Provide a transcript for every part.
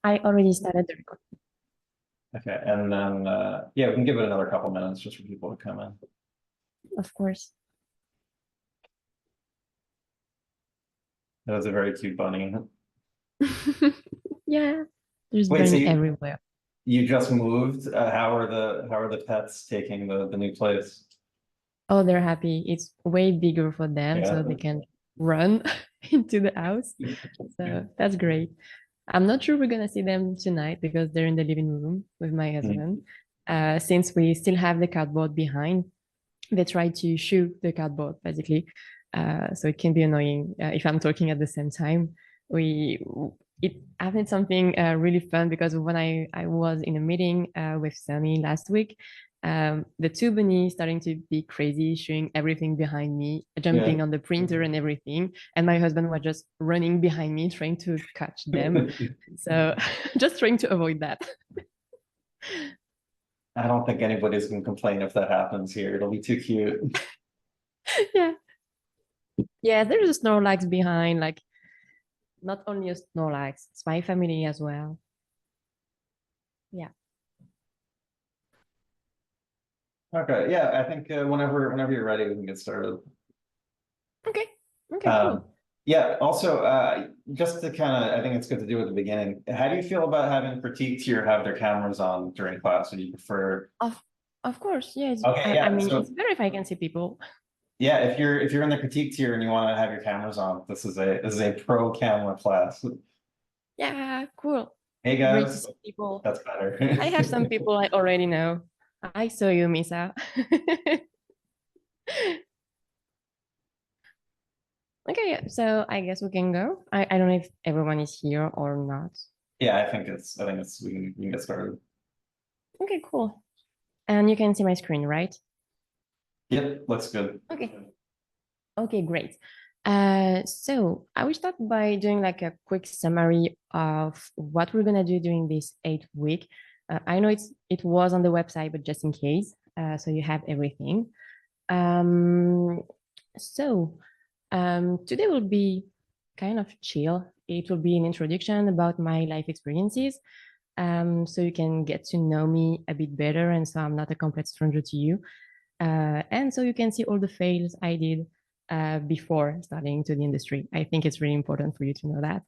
I already started the recording. Okay, and then yeah, we can give it another couple minutes just for people to come in. Of course. That was a very cute bunny. Yeah, there's Wait, so bunny everywhere. you just moved? How are the pets taking the new place? Oh, they're happy. It's way bigger for them, Yeah. so they can run into the house. So that's great. I'm not sure we're gonna see them tonight because they're in the living room with my Mm. husband. Since we still have the cardboard behind, they try to shoot the cardboard basically. So it can be annoying if I'm talking at the same time. We it happened something really fun because when I was in a meeting with Sammy last week, the two bunnies starting to be crazy, showing everything behind me, Yeah. jumping on the printer and everything, and my husband was just running behind me trying to catch them. So just trying to avoid that. I don't think anybody's gonna complain if that happens here. It'll be too cute. Yeah. Yeah, there's a Snorlax behind, like not only a Snorlax, it's my family as well. Yeah. Okay, yeah, I think whenever you're ready, we can get started. Okay. Okay, Um, cool. yeah, also, just to kind of, I think it's good to do at the beginning. How do you feel about having critiques here have their cameras on during class? Or do you prefer? Of of course, yeah. Okay, I yeah. mean, it's So better if I can see people. yeah, if you're in the critique tier and you want to have your cameras on, this is a pro camera class. Yeah, cool. Hey Great to guys, see people. that's better. I have some people I already know. I saw you, Misa. Okay, yeah, so I guess we can go. I don't know if everyone is here or not. Yeah, I think it's we can get started. Okay, cool. And you can see my screen, right? Yep, looks good. Okay. Okay, great. So I will start by doing like a quick summary of what we're gonna do during this 8 week. I know it was on the website, but just in case, so you have everything. Um, so today will be kind of chill. It will be an introduction about my life experiences, so you can get to know me a bit better, and so I'm not a complete stranger to you. And so you can see all the fails I did before starting to the industry. I think it's really important for you to know that.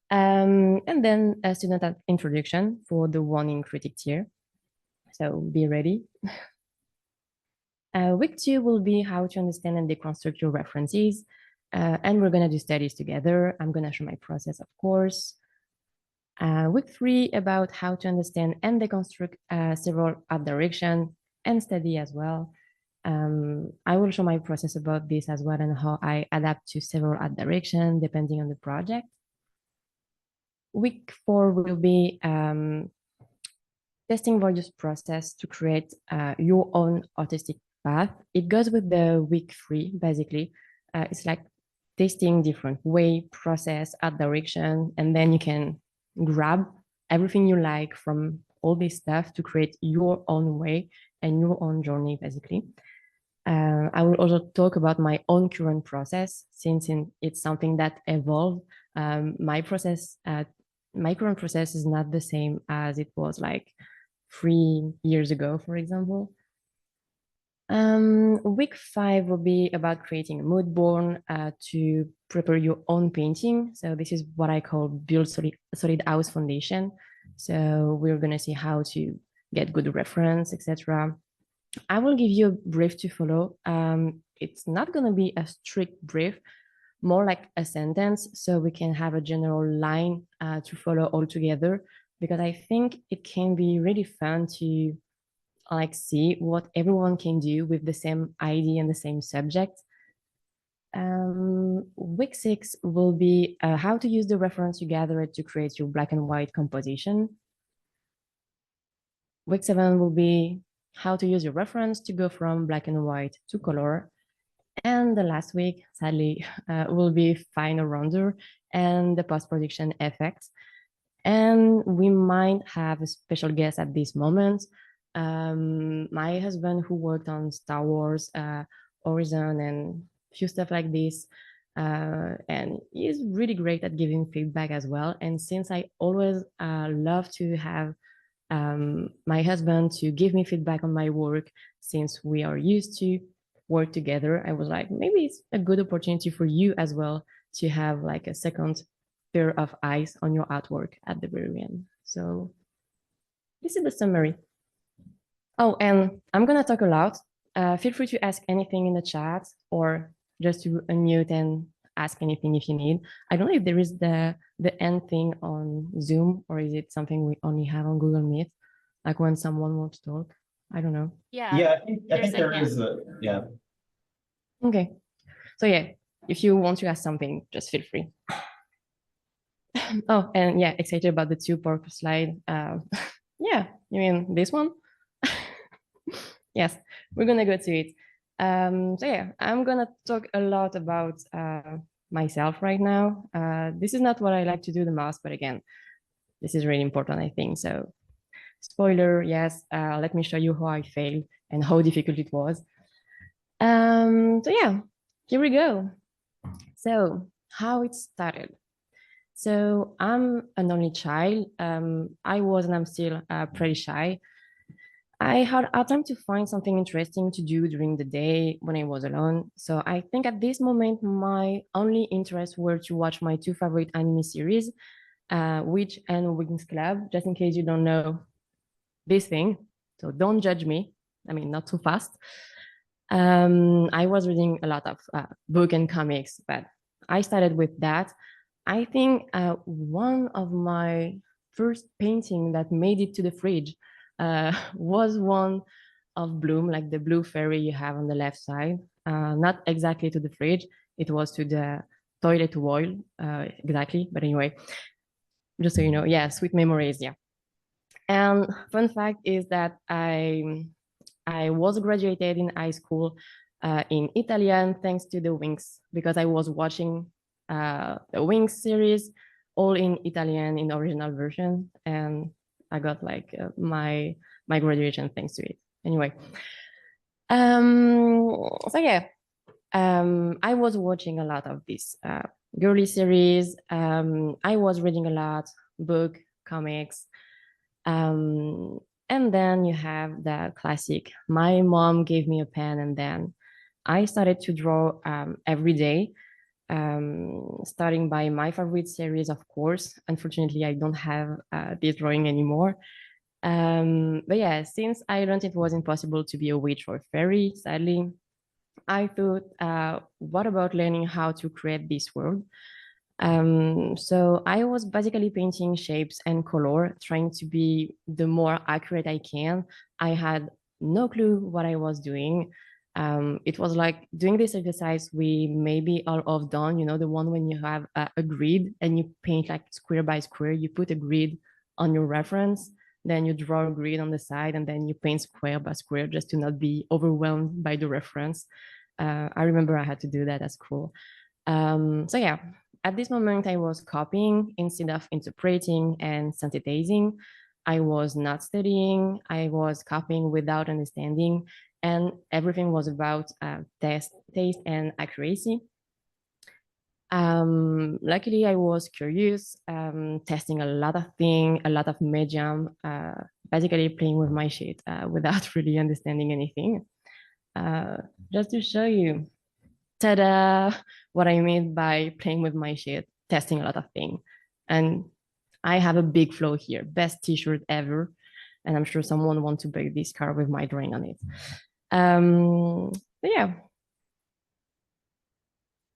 And then a student introduction for the one in critic tier. So be ready. Week 2 will be how to understand and deconstruct your references. And we're going to do studies together. I'm going to show my process, of course. Week 3 about how to understand and deconstruct several art direction and study as well. I will show my process about this as well and how I adapt to several art direction depending on the project. Week 4 will be testing various process to create your own artistic path. It goes with the week 3, basically. It's like testing different way, process, art direction, and then you can grab everything you like from all this stuff to create your own way and your own journey, basically. I will also talk about my own current process since it's something that evolved. My current process is not the same as it was like 3 years ago, for example. Week 5 will be about creating a mood board to prepare your own painting. So this is what I call build solid house foundation. So we're gonna see how to get good reference, etc. I will give you a brief to follow. It's not gonna be a strict brief, more like a sentence, so we can have a general line to follow all together. Because I think it can be really fun to like see what everyone can do with the same idea and the same subject. Week 6 will be how to use the reference you gathered to create your black and white composition. Week 7 will be how to use your reference to go from black and white to color. And the last week, sadly, will be final render and the post-production effects. And we might have a special guest at this moment. My husband, who worked on Star Wars, Horizon, and few stuff like this, And he's really great at giving feedback as well. And since I always love to have my husband to give me feedback on my work, since we are used to work together, I was like, maybe it's a good opportunity for you as well to have like a second pair of eyes on your artwork at the very end. So this is the summary. Oh, and I'm gonna talk a lot. Feel free to ask anything in the chat or just to unmute and ask anything if you need. I don't know if there is the end thing on Zoom, or is it something we only have on Google Meet, like when someone wants to talk. I don't know. Yeah, I think there is a, yeah. Okay. So yeah, if you want to ask something, just feel free. Oh, and yeah, excited about the two pork slide. Yeah, you mean this one? Yes, we're gonna go to it. So yeah, I'm gonna talk a lot about myself right now. This is not what I like to do the most, but again, this is really important, I think. So spoiler, yes, let me show you how I failed and how difficult it was. So yeah, here we go. So how it started. So I'm an only child. I was and I'm still pretty shy. I had a time to find something interesting to do during the day when I was alone. So I think at this moment, my only interests were to watch my two favorite anime series, Witch and Wings Club, just in case you don't know this thing. So don't judge me. I mean, not too fast. I was reading a lot of book and comics, but I started with that. I think one of my first painting that made it to the fridge was one of Bloom, like the blue fairy you have on the left side. Not exactly to the fridge, it was to the toilet wall, exactly. But anyway, just so you know, yeah, sweet memories, yeah. And fun fact is that I was graduated in high school in Italian thanks to the Wings, because I was watching the Wings series all in Italian in the original version, and I got like my graduation thanks to it. Anyway, so yeah, I was watching a lot of this girly series. I was reading a lot, book, comics. Um, and then you have the classic. My mom gave me a pen, and then I started to draw every day, starting by my favorite series, of course. Unfortunately, I don't have this drawing anymore. But yeah, since I learned it was impossible to be a witch or a fairy, sadly, I thought, what about learning how to create this world? So I was basically painting shapes and color, trying to be the more accurate I can. I had no clue what I was doing. It was like doing this exercise we maybe all of done, you know, the one when you have a grid and you paint like square by square, you put a grid on your reference, then you draw a grid on the side, and then you paint square by square just to not be overwhelmed by the reference. I remember I had to do that at school. So yeah, at this moment, I was copying instead of interpreting and synthesizing. I was not studying, I was copying without understanding, and everything was about taste, and accuracy. Luckily, I was curious, testing a lot of things, a lot of medium, basically playing with my shit without really understanding anything. Just to show you, ta-da, what I mean by playing with my shit, testing a lot of things. And I have a big flow here, best t-shirt ever. And I'm sure someone wants to buy this car with my drawing on it. But yeah.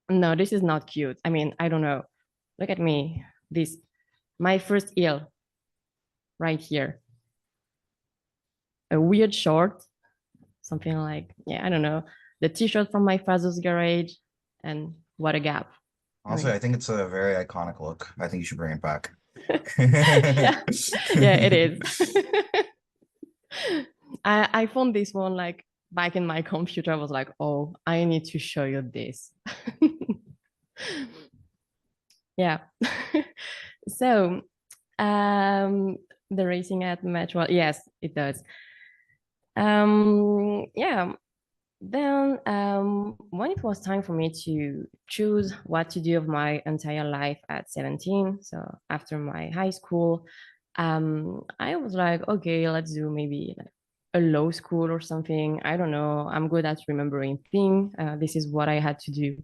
No, this is not cute. I mean, I don't know. Look at me. This, my first eel right here. A weird short, something like, yeah, I don't know. The t-shirt from my father's garage, and what a gap. Honestly, I think it's a very iconic look. I think you should bring it back. Yeah, yeah, it is. I found this one like back in my computer. I was like, oh, I need to show you this. Yeah. So the racing at match, well, yes, it does. Yeah, Then, when it was time for me to choose what to do of my entire life at 17, so after my high school, I was like, okay, let's do maybe like a law school or something. I don't know. I'm good at remembering things. This is what I had to do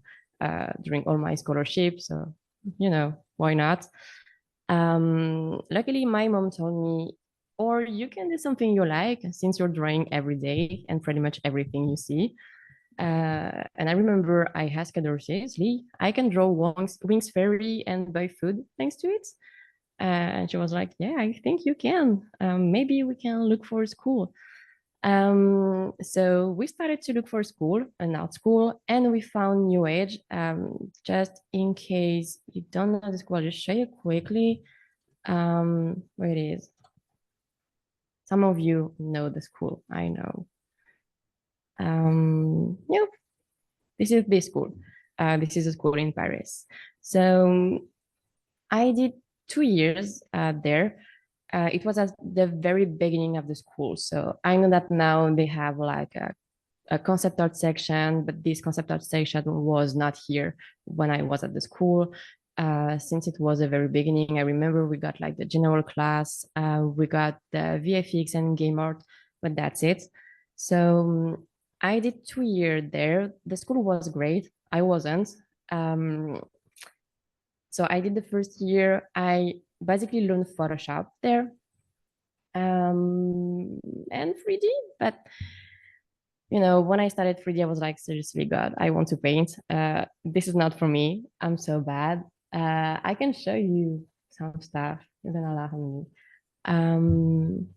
during all my scholarship. So, why not? Luckily, my mom told me, or you can do something you like since you're drawing every day and pretty much everything you see. And I remember I asked her seriously, I can draw Wings Fairy and buy food thanks to it. And she was like, yeah, I think you can. Maybe we can look for a school. So we started to look for school, an art school, and we found New Age. Just in case you don't know the school, I'll just show you quickly where it is. Some of you know the school, I know. Yeah, this is this school. This is a school in Paris. So I did 2 years there. It was at the very beginning of the school. So I know that now they have like a concept art section, but this concept art section was not here when I was at the school. Since it was the very beginning, I remember we got like the general class, we got the VFX and game art, but that's it. So I did 2 years there. The school was great. I wasn't. Um, so I did the first year. I basically learned Photoshop there and 3D, but when I started 3D, I was like, seriously, God, I want to paint. This is not for me. I'm so bad. I can show you some stuff. You're gonna laugh at me.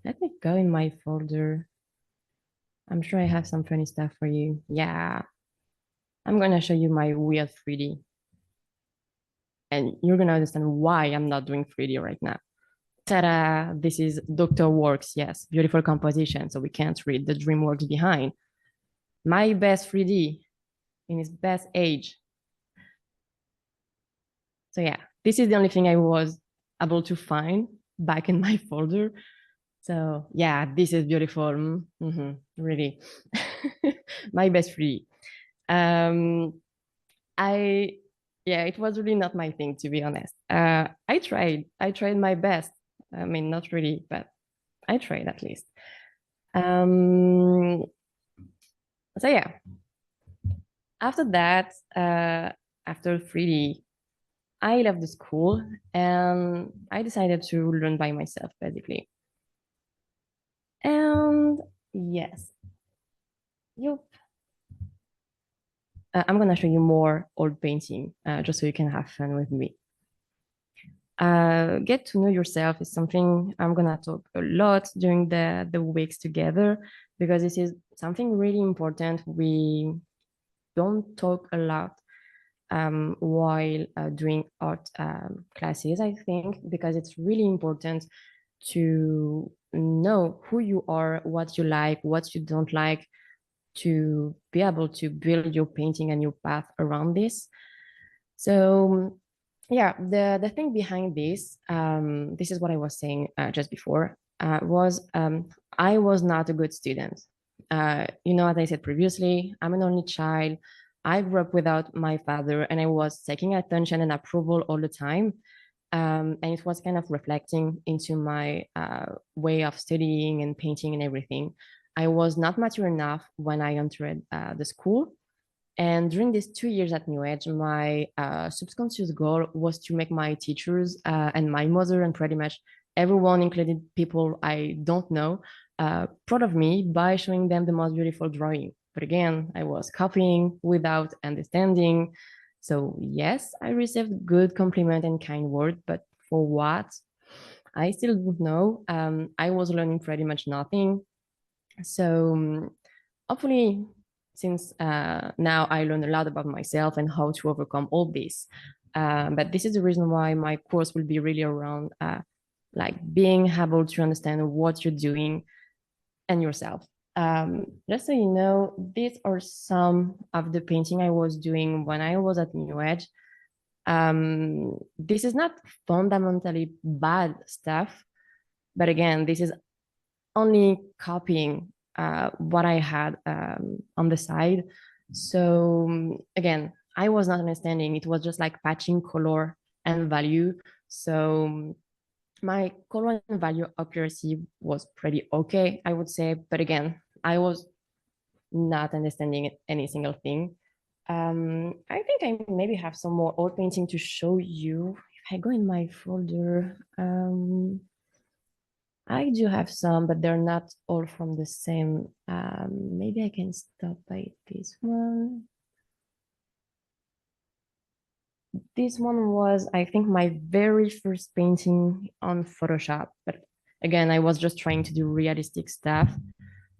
Let me go in my folder. I'm sure I have some funny stuff for you. Yeah, I'm gonna show you my weird 3D. And you're gonna understand why I'm not doing 3D right now. Ta-da! This is Dr. Works. Yes, beautiful composition. So we can't read the DreamWorks behind. My best 3D in its best age. So yeah, this is the only thing I was able to find back in my folder. So yeah, this is beautiful. Really, my best 3D. Um, I yeah, it was really not my thing, to be honest. I tried my best. I mean, not really, but I tried at least. Um, so yeah, after that, after 3D, I left the school and I decided to learn by myself, basically. And yes, yep. I'm gonna show you more old painting, just so you can have fun with me. Get to know yourself is something I'm gonna talk a lot during the weeks together, because this is something really important. We don't talk a lot while doing art classes, I think, because it's really important to know who you are, what you like, what you don't like, to be able to build your painting and your path around this. So yeah, the thing behind this is what I was saying just before, was I was not a good student. As I said previously, I'm an only child. I grew up without my father, and I was taking attention and approval all the time. And it was kind of reflecting into my way of studying and painting and everything. I was not mature enough when I entered the school. And during these 2 years at New Age, my subconscious goal was to make my teachers and my mother and pretty much everyone, including people I don't know, proud of me by showing them the most beautiful drawing. But again, I was copying without understanding. So yes, I received good compliment and kind word, but for what? I still don't know. I was learning pretty much nothing. So hopefully, since now I learned a lot about myself and how to overcome all this. But this is the reason why my course will be really around like being able to understand what you're doing and yourself. Just so you know, these are some of the painting I was doing when I was at New Edge. This is not fundamentally bad stuff, but again, this is only copying what I had on the side. So again, I was not understanding. It was just like patching color and value. So my color and value accuracy was pretty okay, I would say. But again, I was not understanding any single thing. I think I maybe have some more old painting to show you. If I go in my folder, I do have some, but they're not all from the same. Maybe I can start by this one. This one was, I think, my very first painting on Photoshop. But again, I was just trying to do realistic stuff.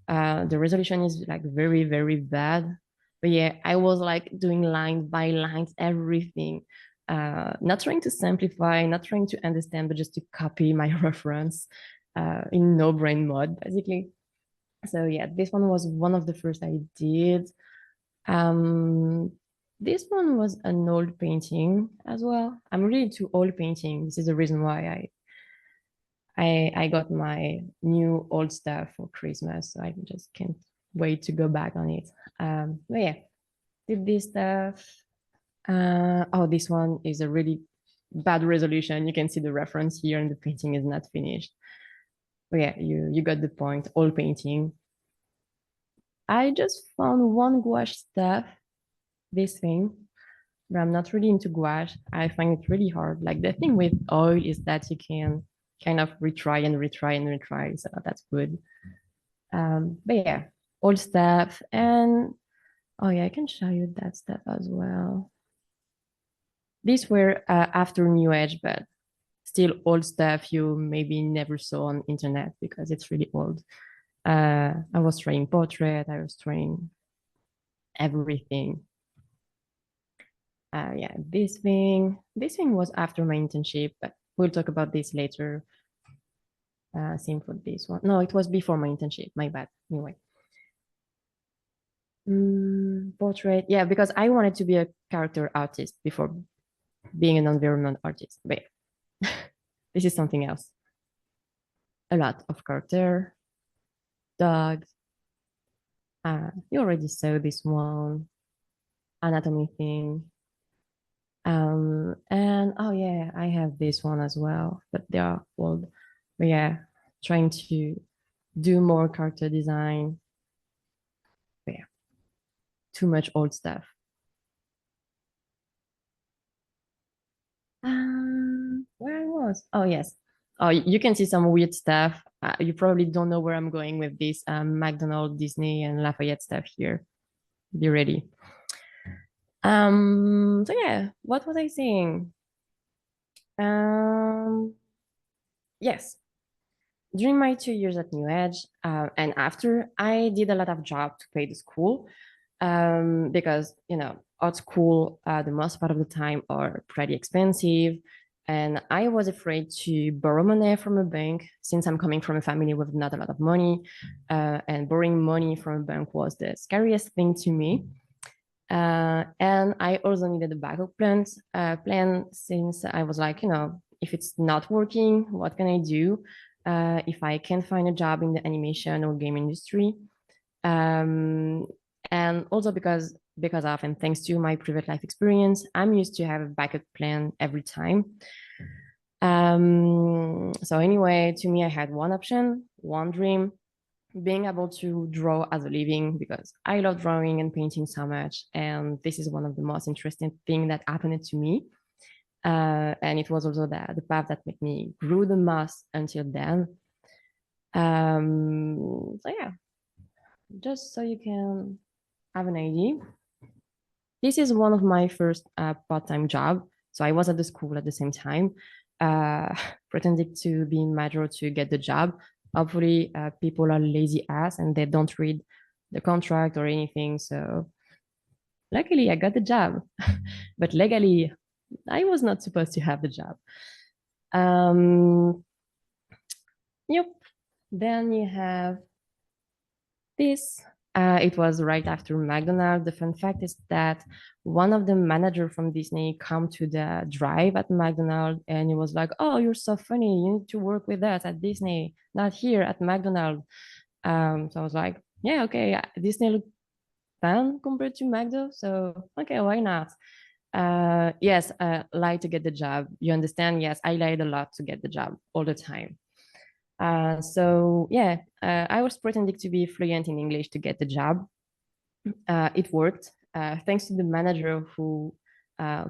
The resolution is like very, very bad. But yeah, I was like doing line by lines, everything. Not trying to simplify, not trying to understand, but just to copy my reference in no brain mode, basically. So yeah, this one was one of the first I did. Um, this one was an old painting as well. I'm really into old painting. This is the reason why I got my new old stuff for Christmas. So I just can't wait to go back on it. But yeah, did this stuff. Oh, this one is a really bad resolution. You can see the reference here, and the painting is not finished. But yeah, you got the point. Old painting. I just found one gouache stuff, this thing, but I'm not really into gouache. I find it really hard. Like the thing with oil is that you can kind of retry and retry and retry. So that's good. But yeah, old stuff. And oh yeah, I can show you that stuff as well. These were after New Age, but still old stuff you maybe never saw on internet because it's really old. I was trying portrait, I was trying everything. Yeah, this thing was after my internship, but we'll talk about this later. Same for this one. No, it was before my internship, my bad. Anyway. Portrait, yeah, because I wanted to be a character artist before being an environment artist. But this is something else. A lot of character, dogs. You already saw this one, anatomy thing. And oh yeah, I have this one as well, but they are old. But yeah, trying to do more character design. But yeah, too much old stuff. Where I was? Oh yes. Oh, you can see some weird stuff. You probably don't know where I'm going with this McDonald, Disney, and Lafayette stuff here. Be ready. So yeah, what was I saying? Yes, during my 2 years at New Edge, and after, I did a lot of job to pay the school, because art school, the most part of the time are pretty expensive, and I was afraid to borrow money from a bank since I'm coming from a family with not a lot of money, and borrowing money from a bank was the scariest thing to me. And I also needed a backup plan since I was like, if it's not working, what can I do? If I can't find a job in the animation or game industry. Um, and also because of and thanks to my private life experience, I'm used to have a backup plan every time. So anyway, to me, I had one option, one dream, being able to draw as a living because I love drawing and painting so much. And this is one of the most interesting things that happened to me. And it was also the path that made me grow the most until then. So yeah, just so you can have an idea. This is one of my first part-time job. So I was at the school at the same time, pretending to be in major to get the job. Hopefully, people are lazy ass and they don't read the contract or anything. So luckily, I got the job, but legally, I was not supposed to have the job. Yep. Then you have this. It was right after McDonald's. The fun fact is that one of the manager from Disney come to the drive at McDonald's and he was like, "Oh, you're so funny. You need to work with us at Disney, not here at McDonald's." So I was like, yeah, okay, Disney looked fun compared to McDo, so okay, why not? Yes, lie to get the job. You understand? Yes, I lied a lot to get the job all the time. So yeah, I was pretending to be fluent in English to get the job. It worked, thanks to the manager who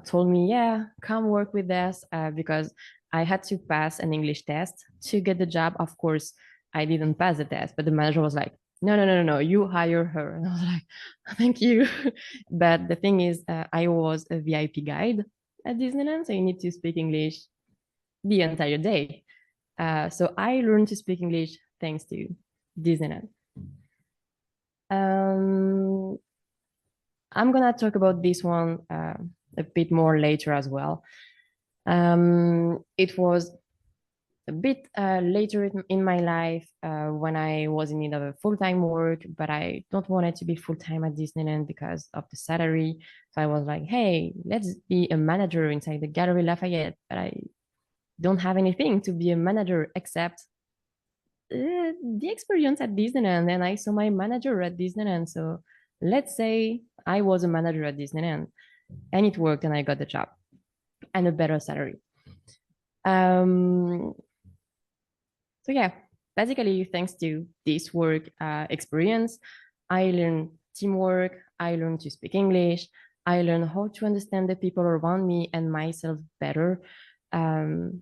told me, yeah, come work with us, because I had to pass an English test to get the job. Of course, I didn't pass the test, but the manager was like, no, no, no, no, no, you hire her. And I was like, thank you. But the thing is, I was a VIP guide at Disneyland, so you need to speak English the entire day. So I learned to speak English thanks to Disneyland. Um, I'm gonna talk about this one a bit more later as well. It was a bit later in my life when I was in need of a full-time work, but I don't want it to be full-time at Disneyland because of the salary. So I was like, hey, let's be a manager inside the Gallery Lafayette. But I don't have anything to be a manager except the experience at Disneyland, and I saw my manager at Disneyland. So let's say I was a manager at Disneyland, and it worked, and I got the job and a better salary. Um, so yeah, basically, thanks to this work experience, I learned teamwork. I learned to speak English. I learned how to understand the people around me and myself better. Um,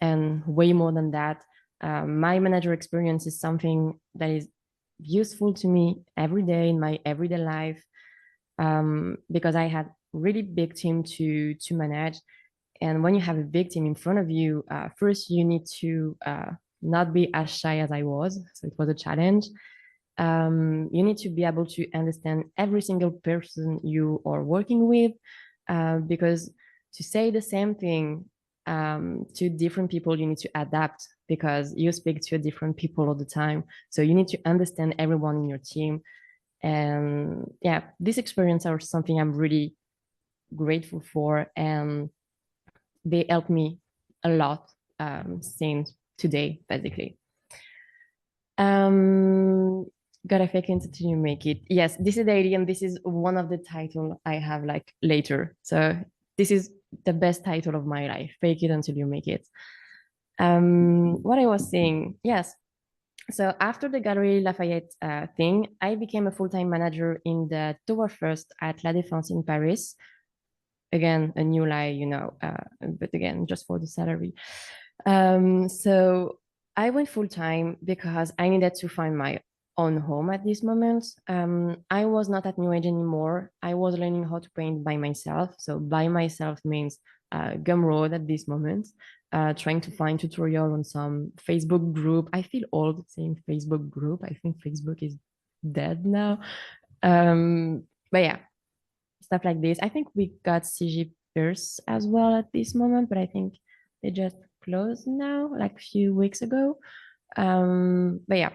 and way more than that, my manager experience is something that is useful to me every day in my everyday life, because I had really big team to manage. And when you have a big team in front of you, first you need to not be as shy as I was. So it was a challenge. You need to be able to understand every single person you are working with, because to say the same thing to different people, you need to adapt because you speak to different people all the time. So you need to understand everyone in your team. And yeah, this experience are something I'm really grateful for. And they helped me a lot since today, basically. Gotta fake it until you make it. Yes, this is the idea, and this is one of the title I have like later. So this is the best title of my life, fake it until you make it. What I was saying, yes. So after the Gallery Lafayette thing, I became a full-time manager in the Tower First at La Défense in Paris. Again, a new lie, but again, just for the salary. So I went full-time because I needed to find my own home at this moment. I was not at New Age anymore. I was learning how to paint by myself. So by myself means Gumroad at this moment, trying to find tutorial on some Facebook group. I feel old saying Facebook group. I think Facebook is dead now. But yeah, stuff like this. I think we got CG Pierce as well at this moment, but I think they just closed now, like a few weeks ago. But yeah.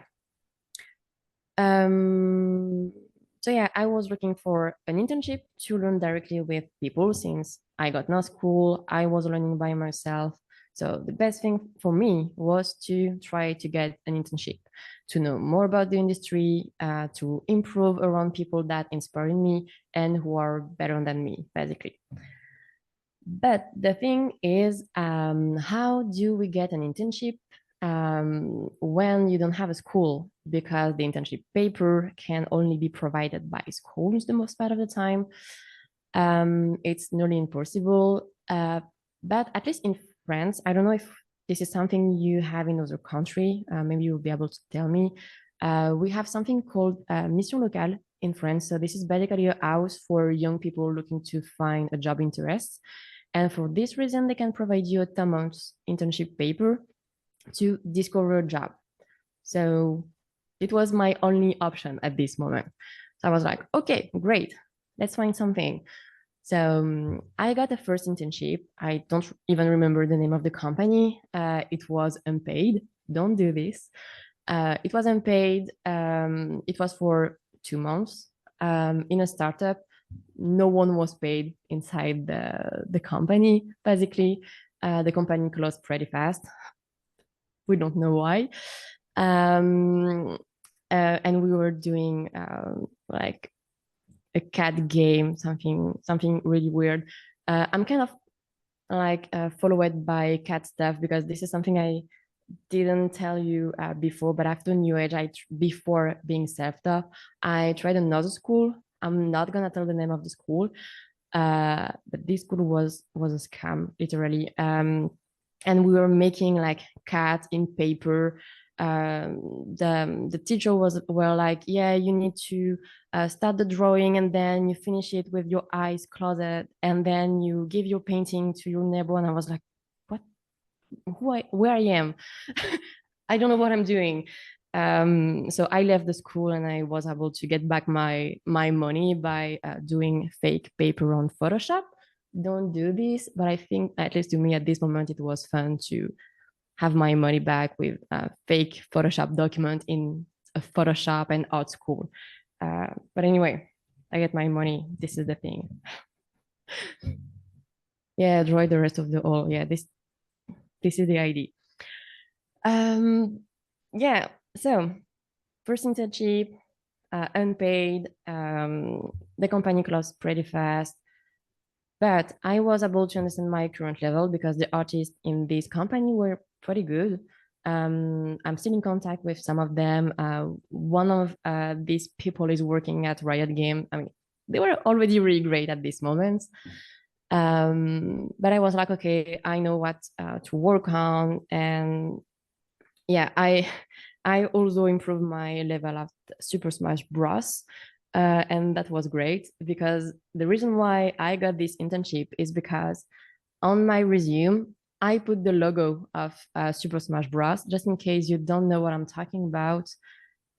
So yeah, I was looking for an internship to learn directly with people since I got no school. I was learning by myself. So the best thing for me was to try to get an internship, to know more about the industry, to improve around people that inspire me and who are better than me, basically. But the thing is, how do we get an internship when you don't have a school? Because the internship paper can only be provided by schools the most part of the time. It's nearly impossible. But at least in France, I don't know if this is something you have in other country. Maybe you'll be able to tell me. We have something called Mission Locale in France. So this is basically a house for young people looking to find a job interest. And for this reason, they can provide you a 2 month internship paper to discover a job. So it was my only option at this moment. So I was like, okay, great, let's find something. So I got a first internship. I don't even remember the name of the company. It was unpaid. Don't do this. It was unpaid. It was for 2 months in a startup. No one was paid inside the company, basically. The company closed pretty fast. We don't know why. and we were doing like a cat game, something really weird. I'm kind of like followed by cat stuff because this is something I didn't tell you before, but after New Age, before being self-taught, I tried another school. I'm not gonna tell the name of the school, but this school was a scam, literally. And we were making like cat in paper. The teacher were like, yeah, you need to start the drawing and then you finish it with your eyes closed and then you give your painting to your neighbor. And I was like, what? Where I am? I don't know what I'm doing. So I left the school and I was able to get back my money by doing fake paper on Photoshop. Don't do this, but I think at least to me at this moment it was fun to have my money back with a fake Photoshop document in a Photoshop and art school. But anyway, I get my money. This is the thing. Yeah, draw the rest of the all. Yeah, this is the idea. Yeah, so first internship, unpaid. The company closed pretty fast, but I was able to understand my current level because the artists in this company were pretty good. I'm still in contact with some of them. One of these people is working at Riot Game. I mean, they were already really great at this moment. But I was like, okay, I know what to work on, and yeah, I also improved my level of Super Smash Bros. And that was great because the reason why I got this internship is because on my resume I put the logo of Super Smash Bros. Just in case you don't know what I'm talking about.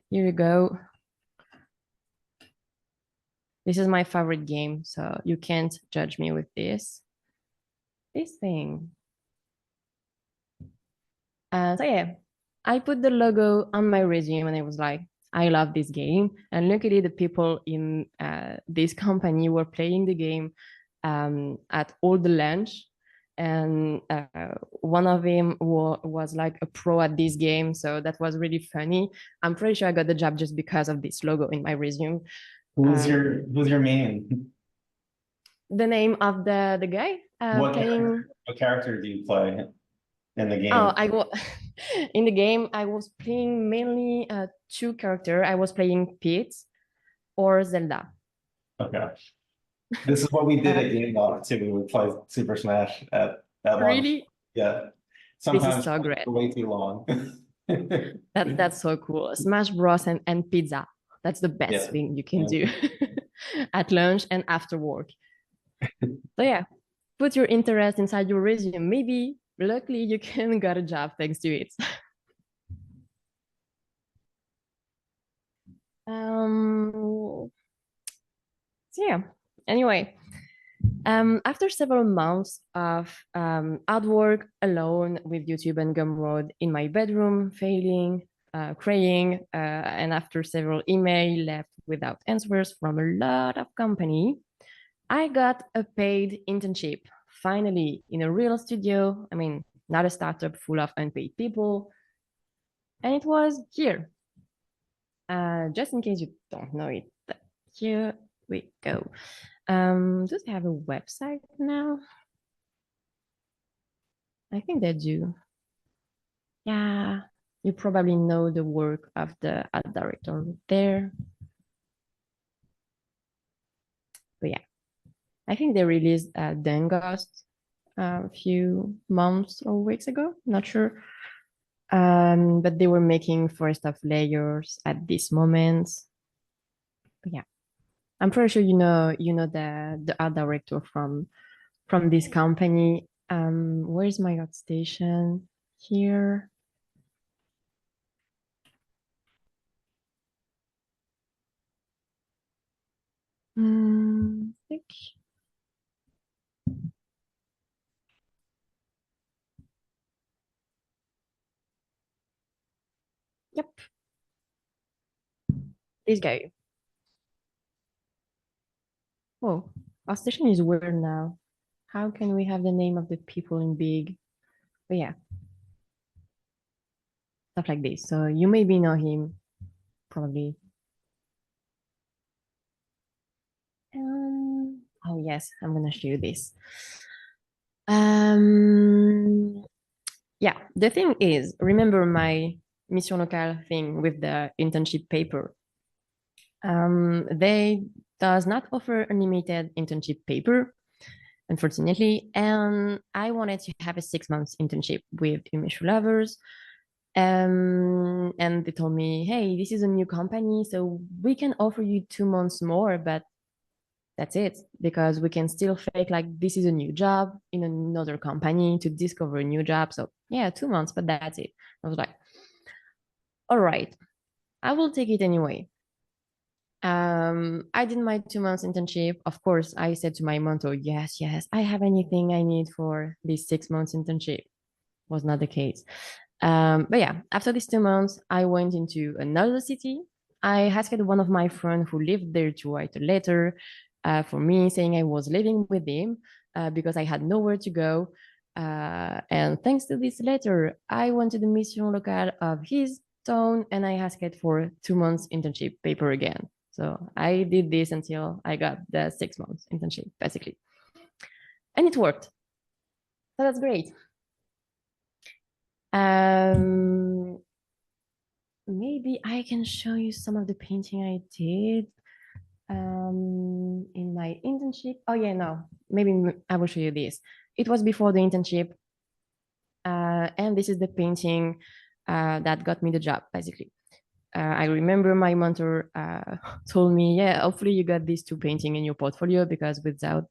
Here you go. This is my favorite game, so you can't judge me with this. This thing. So yeah, I put the logo on my resume and I was like, I love this game. And luckily, the people in this company were playing the game at all the lunch. And one of them was like a pro at this game. So that was really funny. I'm pretty sure I got the job just because of this logo in my resume. Who's your main? The name of the guy playing. What character do you play in the game? Oh, in the game, I was playing mainly two characters. I was playing Pete or Zelda. Okay. This is what we did at Game Loft too. We would play Super Smash at lunch. Really? Yeah. This is Sometimes so great. way too long. That's so cool. Smash Bros. And pizza. That's the best Yeah. thing you can do at lunch and after work. So yeah, put your interest inside your resume. Maybe luckily you can get a job thanks to it. So yeah, anyway, after several months of hard work alone with YouTube and Gumroad in my bedroom, failing, crying, and after several emails left without answers from a lot of company, I got a paid internship finally in a real studio. I mean, not a startup full of unpaid people. And it was here. Just in case you don't know it, here we go. Do they have a website now? I think they do. Yeah, you probably know the work of the art director there. But yeah, I think they released Denghost a few months or weeks ago, not sure. But they were making Forest of Layers at this moment. But yeah, I'm pretty sure you know the art director from this company. Where's my art station? Here. I think. Yep. This guy. Oh, our station is weird now. How can we have the name of the people in big? But yeah, stuff like this. So you maybe know him. probably. Oh yes, I'm gonna show you this. Yeah, the thing is, remember my mission locale thing with the internship paper. They does not offer unlimited internship paper, unfortunately, and I wanted to have a 6 months internship with Umeshu Lovers. And they told me, hey, this is a new company, so we can offer you 2 months more, but that's it, because we can still fake like this is a new job in another company to discover a new job. So yeah, 2 months, but that's it. I was like, all right, I will take it anyway. I did my 2 months internship. Of course, I said to my mentor, yes, I have anything I need for this 6 months internship. Was not the case. But yeah, after these 2 months, I went into another city. I asked one of my friends who lived there to write a letter for me saying I was living with him because I had nowhere to go. And thanks to this letter, I went to the mission locale of his town and I asked for 2 months internship paper again. So I did this until I got the 6 months internship, basically. And it worked. So that's great. Maybe I can show you some of the painting I did in my internship. Oh yeah, no, maybe I will show you this. It was before the internship, and this is the painting that got me the job, basically. I remember my mentor told me, yeah, hopefully you got these two painting in your portfolio because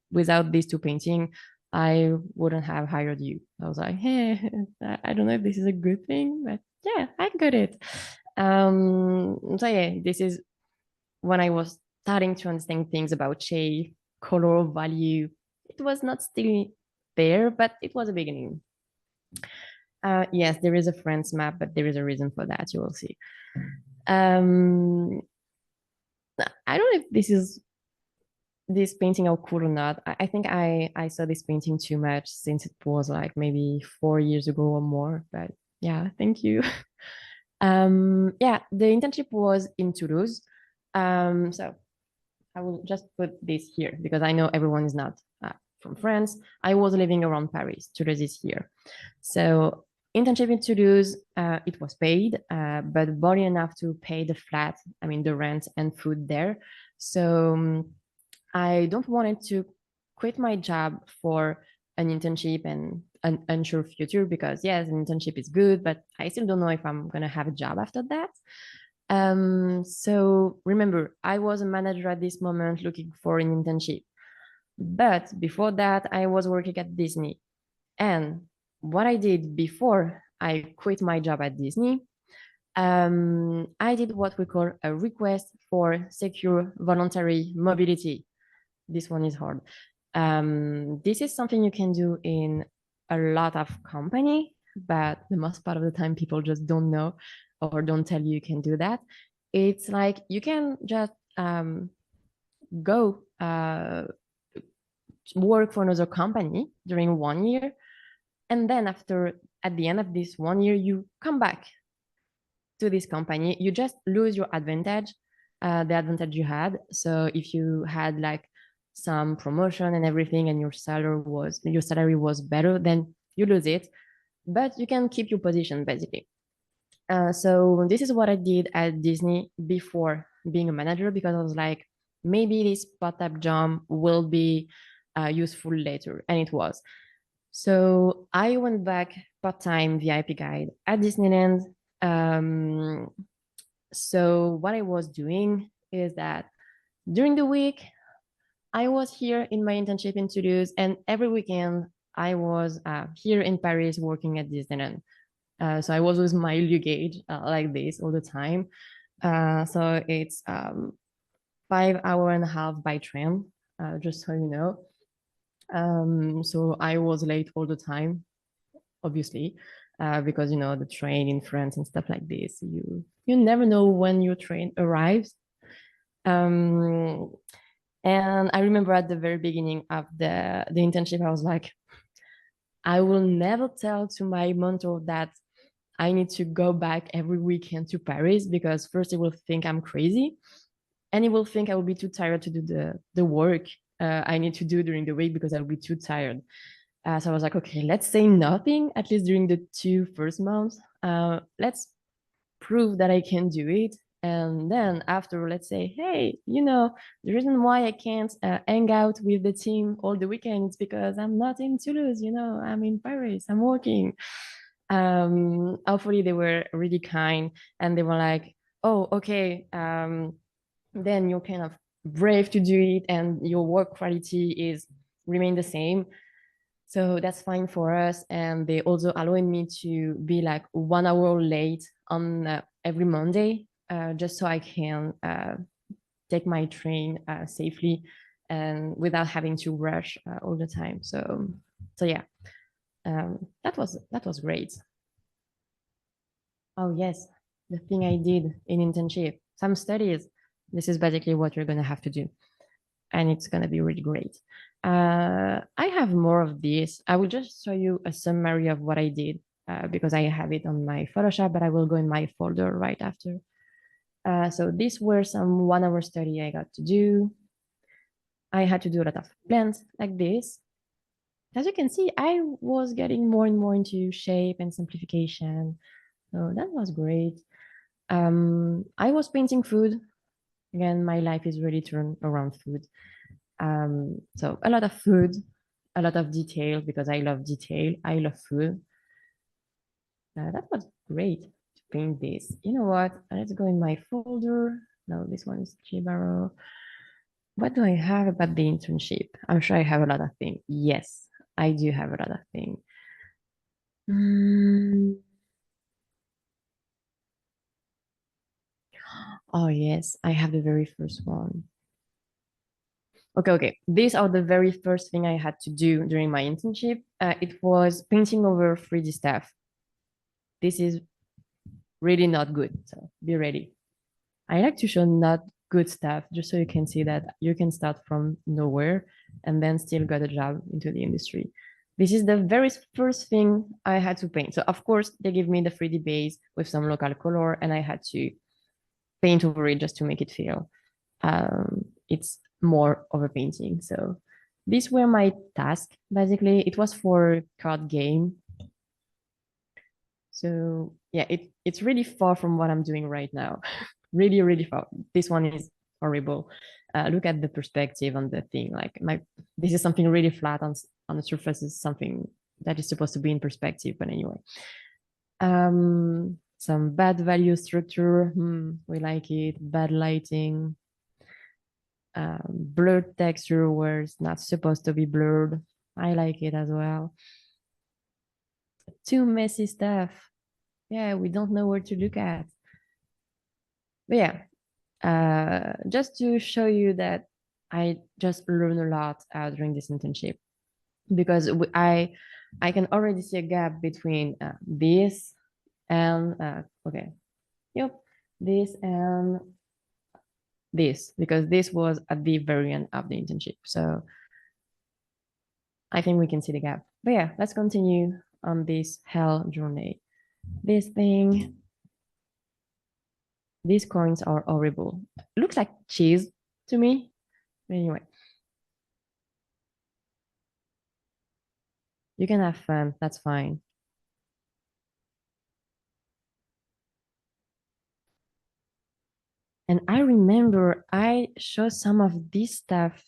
without these two painting, I wouldn't have hired you. I was like, hey, I don't know if this is a good thing, but yeah, I got it. So yeah, this is when I was starting to understand things about shade, color, value. It was not still there, but it was a beginning. Yes, there is a friend's map, but there is a reason for that. You will see. Um, I don't know if this painting are cool or not. I think I saw this painting too much since it was like maybe 4 years ago or more. But yeah, thank you. Yeah, the internship was in Toulouse. So I will just put this here because I know everyone is not from France. I was living around Paris. Toulouse is here. So internship in Toulouse, it was paid, but barely enough to pay the flat, I mean, the rent and food there. So I don't wanted to quit my job for an internship and an unsure future because yes, an internship is good, but I still don't know if I'm gonna have a job after that. So remember, I was a manager at this moment looking for an internship. But before that, I was working at Disney. And what I did before I quit my job at Disney, I did what we call a request for secure voluntary mobility. This one is hard. This is something you can do in a lot of company, but the most part of the time people just don't know or don't tell you you can do that. It's like you can just go work for another company during 1 year, and then at the end of this 1 year, you come back to this company. You just lose your advantage, the advantage you had. So if you had like some promotion and everything, and your salary was better, then you lose it, but you can keep your position basically. So this is what I did at Disney before being a manager because I was like, maybe this part-time job will be useful later, and it was. So I went back part-time VIP guide at Disneyland. Um, so what I was doing is that during the week, I was here in my internship in Toulouse, and every weekend I was here in Paris working at Disneyland. So I was with my luggage like this all the time. So it's 5 hour and a half by train, just so you know. So I was late all the time, obviously, because you know the train in France and stuff like this. You never know when your train arrives. Um, and I remember at the very beginning of the internship, I was like, I will never tell to my mentor that I need to go back every weekend to Paris because first he will think I'm crazy, and he will think I will be too tired to do the work I need to do during the week because I will be too tired. So I was like, okay, let's say nothing, at least during the 2 first months. Let's prove that I can do it. And then after, let's say, hey, the reason why I can't hang out with the team all the weekend is because I'm not in Toulouse, I'm in Paris, I'm working. Hopefully they were really kind and they were like, oh, okay, then you're kind of brave to do it and your work quality is remain the same. So that's fine for us. And they also allowing me to be like 1 hour late on every Monday, just so I can take my train safely and without having to rush all the time. So yeah, that was great. Oh yes, the thing I did in internship, some studies. This is basically what you're gonna have to do, and it's gonna be really great. I have more of this. I will just show you a summary of what I did because I have it on my Photoshop, but I will go in my folder right after. So these were some 1 hour study I got to do. I had to do a lot of plans like this. As you can see, I was getting more and more into shape and simplification. So that was great. I was painting food. Again, my life is really turned around food. So a lot of food, a lot of detail because I love detail. I love food. That was great to paint this. You know what? Let's go in my folder. No, this one is Chibaro. What do I have about the internship? I'm sure I have a lot of things. Yes, I do have a lot of things. Oh, yes, I have the very first one. Okay. These are the very first thing I had to do during my internship. It was painting over 3D stuff. This is really not good, so be ready. I like to show not good stuff just so you can see that you can start from nowhere and then still get a job into the industry. This is the very first thing I had to paint. So of course they give me the 3D base with some local color and I had to paint over it just to make it feel it's more of a painting. So these were my tasks. Basically, it was for card game. So yeah, it's really far from what I'm doing right now. Really, really far. This one is horrible. Look at the perspective on the thing. Like this is something really flat on the surface is something that is supposed to be in perspective. But anyway, some bad value structure. We like it. Bad lighting. Blurred texture where it's not supposed to be blurred. I like it as well. Too messy stuff. Yeah, we don't know where to look at. But yeah, just to show you that I just learned a lot during this internship because I can already see a gap between this and okay, yep, this and this because this was at the very end of the internship. So I think we can see the gap. But yeah, let's continue on this hell journey. This thing, these coins are horrible. It looks like cheese to me. Anyway, you can have fun. That's fine. And I remember I showed some of this stuff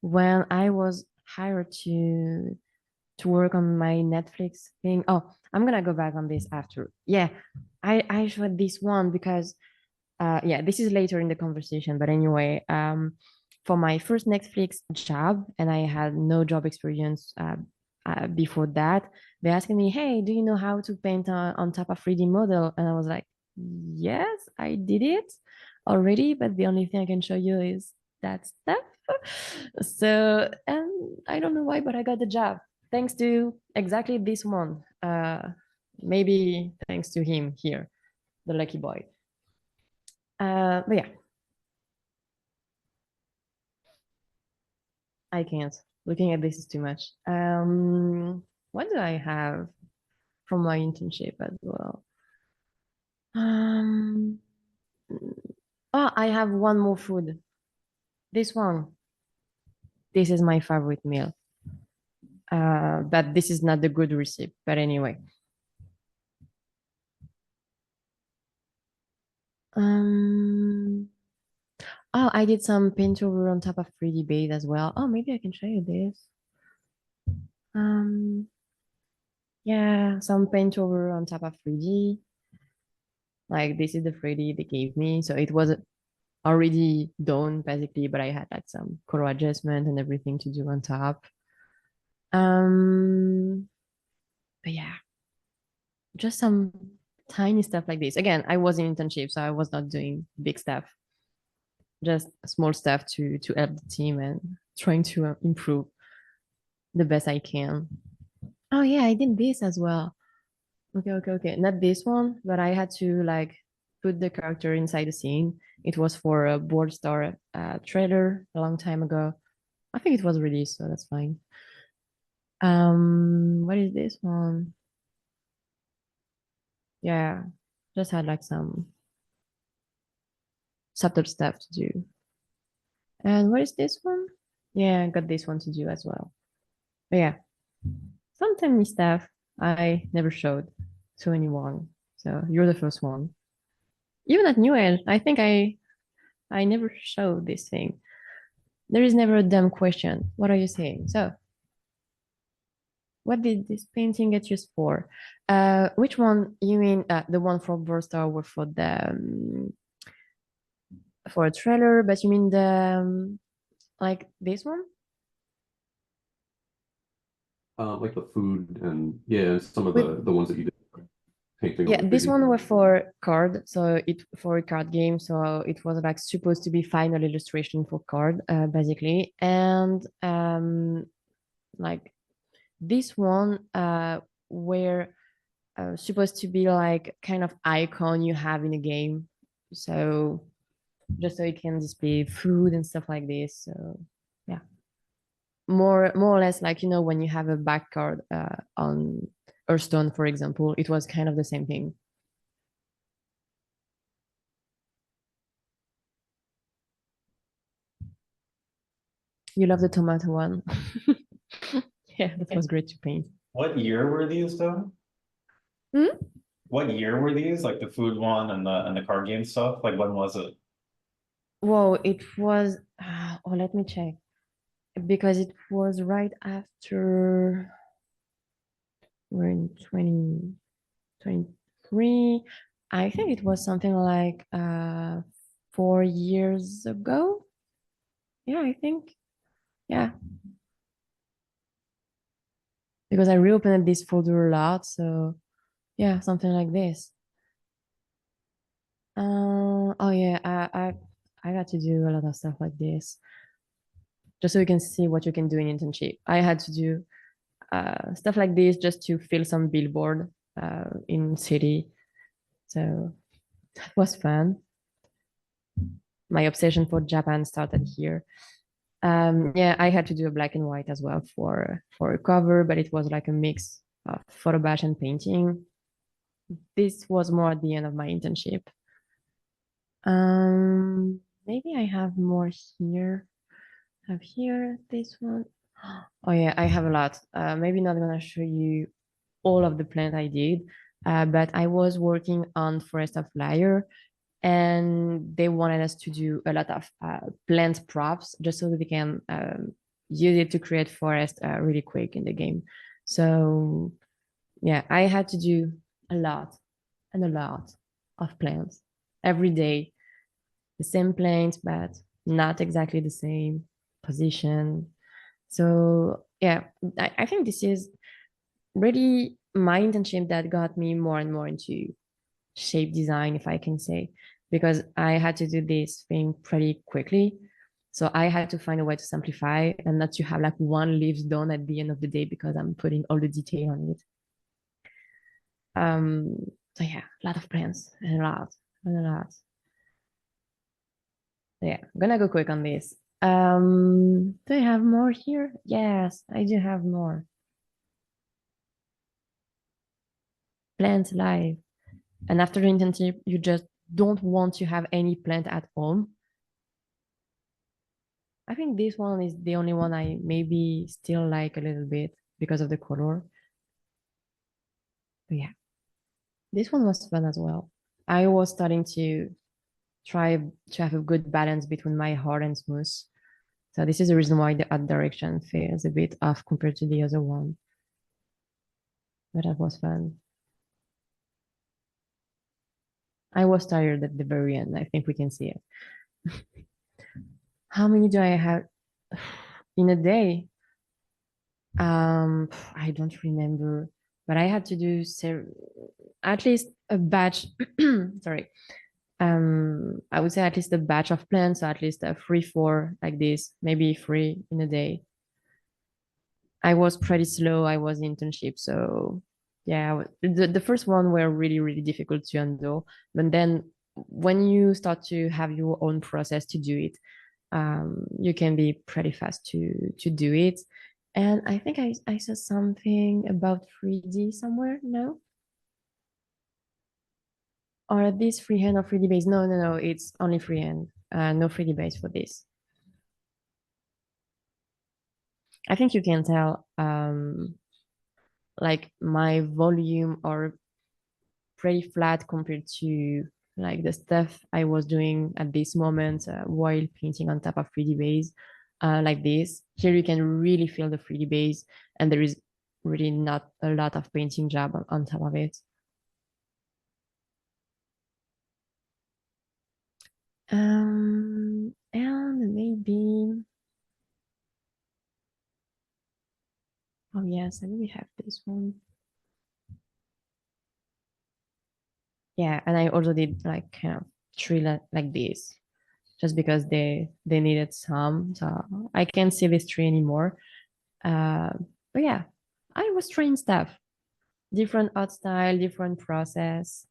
when I was hired to work on my Netflix thing. Oh, I'm gonna go back on this after. Yeah, I showed this one because yeah, this is later in the conversation, but anyway, for my first Netflix job, and I had no job experience before that, they asked me, "Hey, do you know how to paint on top of 3D model?" And I was like, "Yes, I did it already, but the only thing I can show you is that stuff." So, and I don't know why, but I got the job thanks to exactly this one. Maybe thanks to him here, the lucky boy. But yeah, I can't. Looking at this is too much. What do I have from my internship as well? Um, oh, I have one more food. This one. This is my favorite meal. But this is not the good recipe. But anyway. Um, oh, I did some paint over on top of 3D base as well. Oh, maybe I can show you this. Um, yeah, some paint over on top of 3D. Like this is the 3D they gave me. So it was already done basically, but I had like some color adjustment and everything to do on top. But yeah, just some tiny stuff like this. Again, I was in internship, so I was not doing big stuff, just small stuff to help the team and trying to improve the best I can. Oh yeah, I did this as well. Okay. Not this one, but I had to like put the character inside the scene. It was for a Board Star trailer a long time ago. I think it was released, so that's fine. What is this one? Yeah, just had like some subtle stuff to do. And what is this one? Yeah, I got this one to do as well. But yeah, some tiny stuff I never showed to anyone. So you're the first one. Even at New Age, I think I never showed this thing. There is never a dumb question. What are you saying? So, what did this painting get used for? Which one? You mean the one for Burstar or for the for a trailer? But you mean the like this one? Like the food and yeah, some of With the ones that you did painting yeah, over this 3D. one was for card, so it for a card game, so it was like supposed to be final illustration for card, basically, and like this one were supposed to be like kind of icon you have in a game, so just so you can display food and stuff like this. So yeah, more or less like when you have a back card on Hearthstone, for example, it was kind of the same thing. You love the tomato one. Yeah, that was great to paint. What year were these though? Hmm? What year were these? Like the food one and the card game stuff? Like when was it? Whoa, it was oh, let me check, because it was right after we're in 2023. I think it was something like 4 years ago. Yeah, I think. Yeah. Because I reopened this folder a lot, so yeah, something like this. Oh yeah, I got to do a lot of stuff like this, just so you can see what you can do in internship. I had to do stuff like this just to fill some billboard in city, so that was fun. My obsession for Japan started here. Yeah, I had to do a black and white as well for a cover, but it was like a mix of photo bash and painting. This was more at the end of my internship. Maybe I have more here. Have here this one. Oh yeah, I have a lot. Maybe not gonna show you all of the plant I did, but I was working on Forest of Liar, and they wanted us to do a lot of plant props just so that they can use it to create forest really quick in the game. So yeah, I had to do a lot and a lot of plants every day, the same plants, but not exactly the same position. So yeah, I think this is really my internship that got me more and more into shape design, if I can say, because I had to do this thing pretty quickly. So I had to find a way to simplify and not to have like one leaves done at the end of the day because I'm putting all the detail on it. So yeah, a lot of plans and a lot and a lot. So yeah, I'm gonna go quick on this. Do I have more here? Yes, I do have more. Plants live. And after the internship, you just don't want to have any plant at home. I think this one is the only one I maybe still like a little bit because of the color. But yeah, this one was fun as well. I was starting to try to have a good balance between my hard and smooth. So this is the reason why the art direction feels a bit off compared to the other one. But that was fun. I was tired at the very end. I think we can see it. How many do I have in a day? I don't remember, but I had to do at least a batch. Sorry. I would say at least a batch of plants, so at least a 3, 4 like this, maybe 3 in a day. I was pretty slow. I was internship, so yeah, the first one were really, really difficult to handle. But then when you start to have your own process to do it, you can be pretty fast to do it. And I think I saw something about 3D somewhere, no? Or this freehand or 3D base? No, no, no, it's only freehand. No 3D base for this. I think you can tell like my volume are pretty flat compared to like the stuff I was doing at this moment while painting on top of 3D base like this. Here you can really feel the 3D base, and there is really not a lot of painting job on top of it. And maybe, oh yes, I really have this one. Yeah, and I also did like kind of 3 like this, just because they needed some, so I can't see this 3 anymore. Uh, but yeah, I was trying stuff, different art style, different process.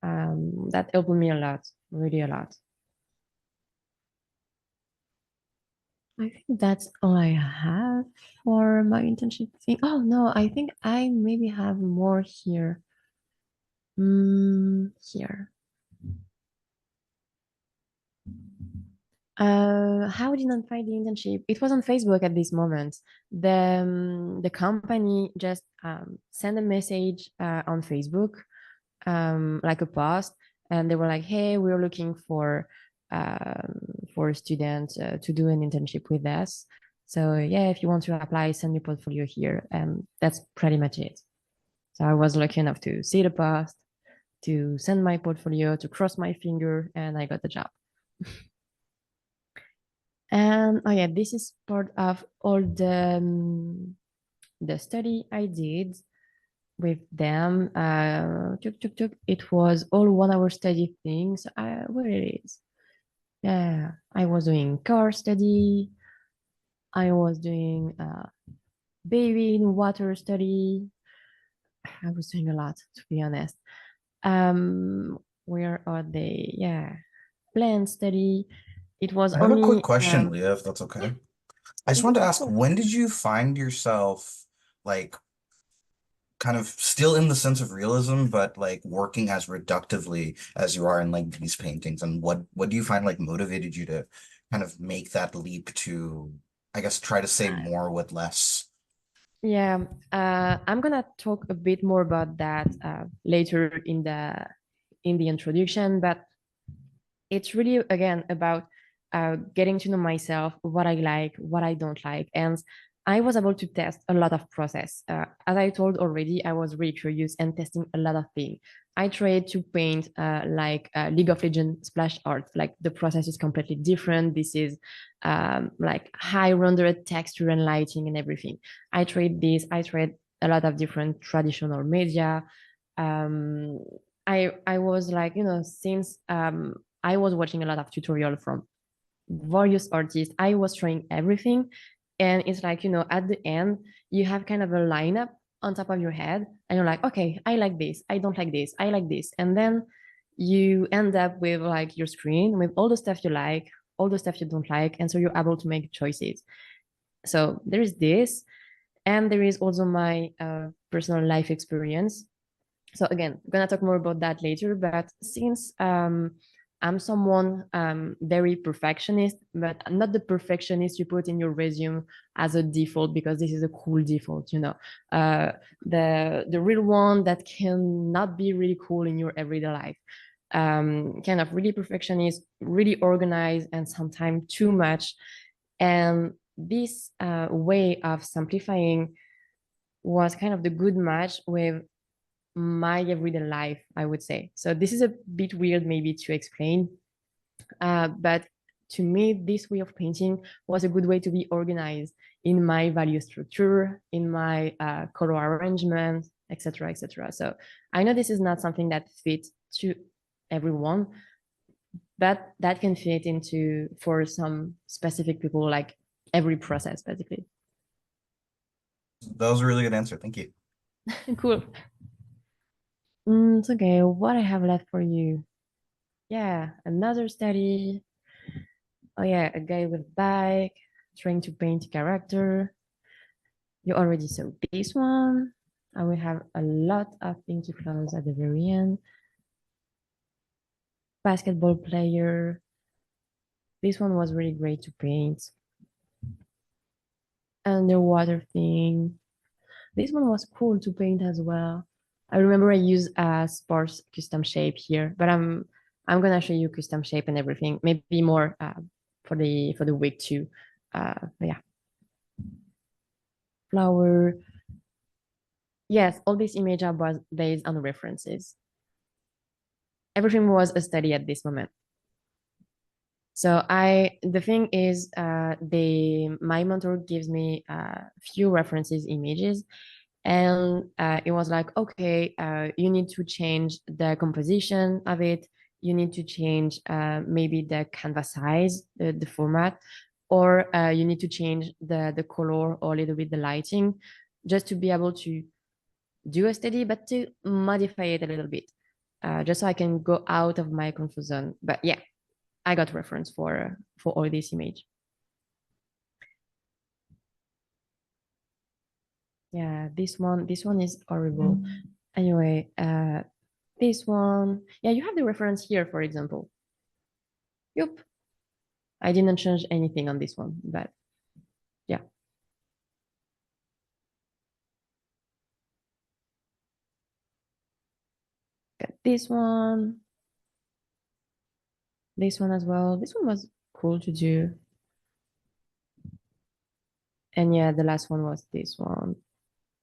That helped me a lot, really a lot. I think that's all I have for my internship thing. Oh no, I think I maybe have more here. Here. How did I find the internship? It was on Facebook at this moment. The company just sent a message on Facebook, like a post, and they were like, "Hey, we're looking for a student to do an internship with us. So yeah, if you want to apply, send your portfolio here." And that's pretty much it. So I was lucky enough to see the post, to send my portfolio, to cross my finger, and I got the job. And oh yeah, this is part of all the study I did with them. It was all 1 hour study things. Where it is? Yeah, I was doing car study. I was doing baby in water study. I was doing a lot, to be honest. Where are they? Yeah, plant study. It was I have a quick only question, Leah, if that's okay. I just wanted to of ask, course. when did you find yourself like kind of still in the sense of realism, but like working as reductively as you are in like these paintings? And what do you find like motivated you to kind of make that leap to, I guess, try to say more with less? Yeah, I'm gonna talk a bit more about that later in the introduction, but it's really again about getting to know myself, what I like, what I don't like, and I was able to test a lot of process. As I told already, I was really curious and testing a lot of things. I tried to paint like League of Legends splash art. Like the process is completely different. This is like high rendered texture and lighting and everything. I tried this. I tried a lot of different traditional media. Um, I was like, since I was watching a lot of tutorial from various artists. I was trying everything. And it's like, at the end, you have kind of a lineup on top of your head. And you're like, okay, I like this. I don't like this. I like this. And then you end up with like your screen with all the stuff you like, all the stuff you don't like. And so you're able to make choices. So there is this. And there is also my personal life experience. So again, I'm gonna talk more about that later, but since I'm someone very perfectionist, but not the perfectionist you put in your resume as a default because this is a cool default, you know. The real one that cannot be really cool in your everyday life. Kind of really perfectionist, really organized, and sometimes too much. And this way of simplifying was kind of the good match with my everyday life, I would say. So this is a bit weird maybe to explain, but to me, this way of painting was a good way to be organized in my value structure, in my color arrangement, etc., etc. So I know this is not something that fits to everyone, but that can fit into for some specific people, like every process, basically. That was a really good answer. Thank you. Cool. It's okay. What I have left for you? Yeah, another study. Oh yeah, a guy with a bike trying to paint a character. You already saw this one. I will have a lot of things to close at the very end. Basketball player. This one was really great to paint. Underwater thing. This one was cool to paint as well. I remember I used a sparse custom shape here, but I'm gonna show you custom shape and everything, maybe more for the week too. Yeah. Flower. Yes, all these images are based on references. Everything was a study at this moment. So the thing is, my mentor gives me a few references images, and it was like, okay, you need to change the composition of it. You need to change maybe the canvas size, the format, or you need to change the color or a little bit the lighting, just to be able to do a study, but to modify it a little bit, just so I can go out of my comfort zone. But yeah, I got reference for all this image. Yeah, this one is horrible. Anyway, this one, yeah, you have the reference here, for example. Yep. I didn't change anything on this one, but yeah. Got this one. This one as well. This one was cool to do. And yeah, the last one was this one.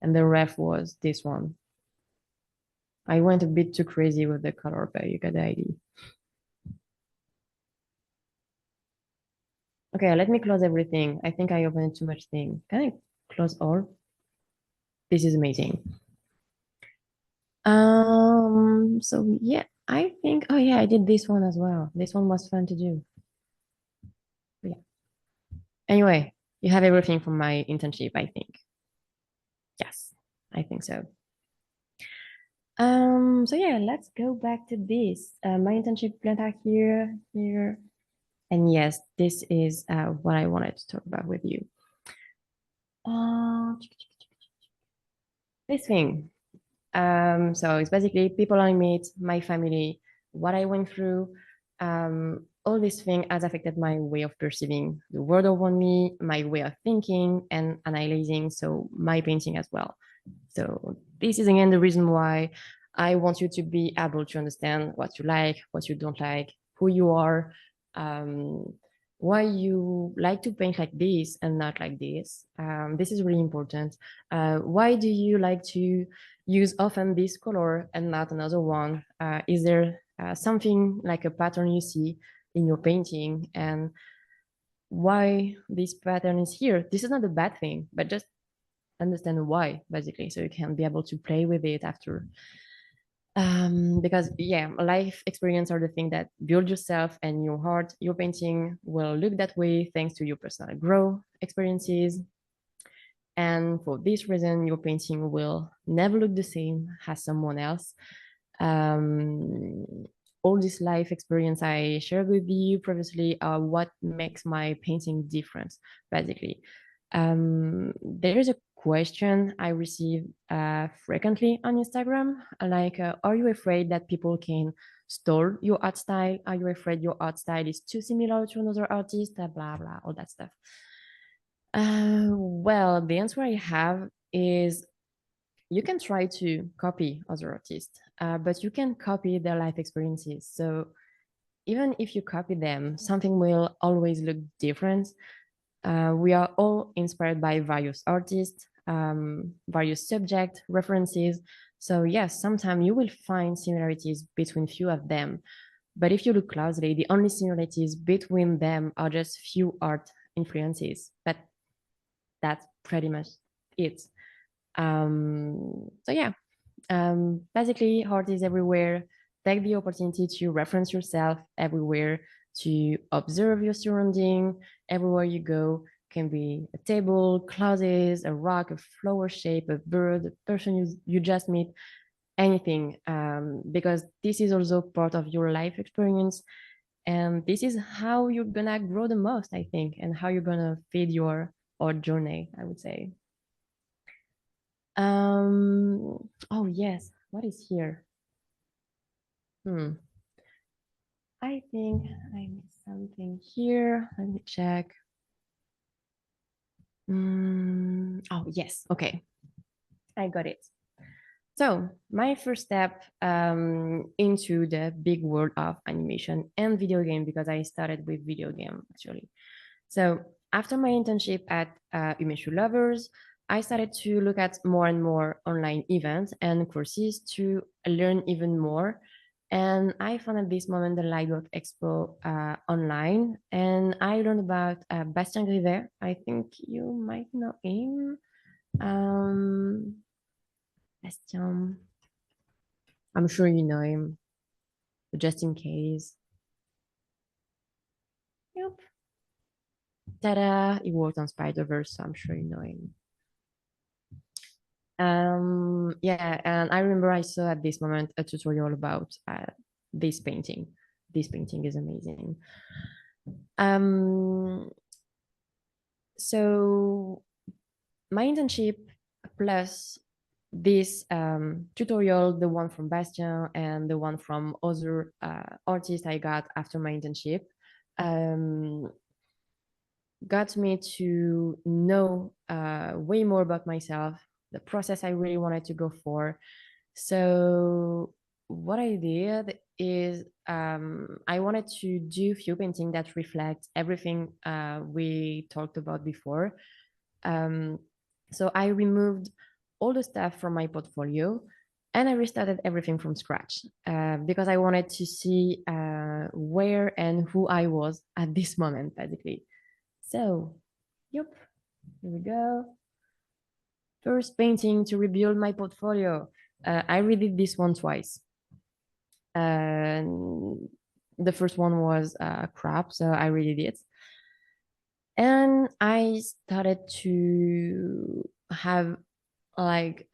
And the ref was this one. I went a bit too crazy with the color, but you got the idea. Okay, let me close everything. I think I opened too much thing. Can I close all? This is amazing. So yeah, I think, oh yeah, I did this one as well. This one was fun to do. Yeah. Anyway, you have everything from my internship, I think. Yes, I think so. So yeah, let's go back to this. My internship plan are here. And yes, this is what I wanted to talk about with you. This thing. So it's basically people I meet, my family, what I went through. All this thing has affected my way of perceiving the world around me, my way of thinking and analyzing, so my painting as well. So this is again the reason why I want you to be able to understand what you like, what you don't like, who you are, um, why you like to paint like this and not like this. This is really important. Why do you like to use often this color and not another one? Is there something like a pattern you see in your painting, and why this pattern is here? This is not a bad thing, but just understand why, basically, so you can be able to play with it after. Because yeah, life experience are the thing that build yourself and your heart. Your painting will look that way thanks to your personal growth experiences. And for this reason, your painting will never look the same as someone else. Um, all this life experience I shared with you previously are what makes my painting different, basically. There is a question I receive frequently on Instagram, like, are you afraid that people can steal your art style? Are you afraid your art style is too similar to another artist? Blah, blah, all that stuff. Well, the answer I have is you can try to copy other artists, but you can copy their life experiences. So even if you copy them, something will always look different. We are all inspired by various artists, various subject references. So yes, sometimes you will find similarities between few of them. But if you look closely, the only similarities between them are just few art influences. But that's pretty much it. So yeah, basically art is everywhere. Take the opportunity to reference yourself everywhere, to observe your surrounding everywhere you go. Can be a table, clothes, a rock, a flower shape, a bird, a person you just meet, anything, because this is also part of your life experience. And this is how you're gonna grow the most, I think, and how you're gonna feed your art journey, I would say. Oh yes, what is here? I think I missed something here. Let me check. Oh yes, okay, I got it. So my first step into the big world of animation and video game, because I started with video game actually. So after my internship at Umeshu Lovers, I started to look at more and more online events and courses to learn even more. And I found at this moment the Lightwork Expo online, and I learned about Bastien Grivet. I think you might know him. Bastien, I'm sure you know him, but just in case. Yep. Ta-da! He worked on Spider-Verse, so I'm sure you know him. Yeah, and I remember I saw at this moment a tutorial about this painting. This painting is amazing. So my internship plus this tutorial, the one from Bastien and the one from other artists I got after my internship, got me to know way more about myself, the process I really wanted to go for. So what I did is I wanted to do few painting that reflect everything we talked about before. So I removed all the stuff from my portfolio and I restarted everything from scratch because I wanted to see where and who I was at this moment, basically. So, yep, here we go. First painting to rebuild my portfolio. I redid this one twice. The first one was crap, so I redid it. And I started to have like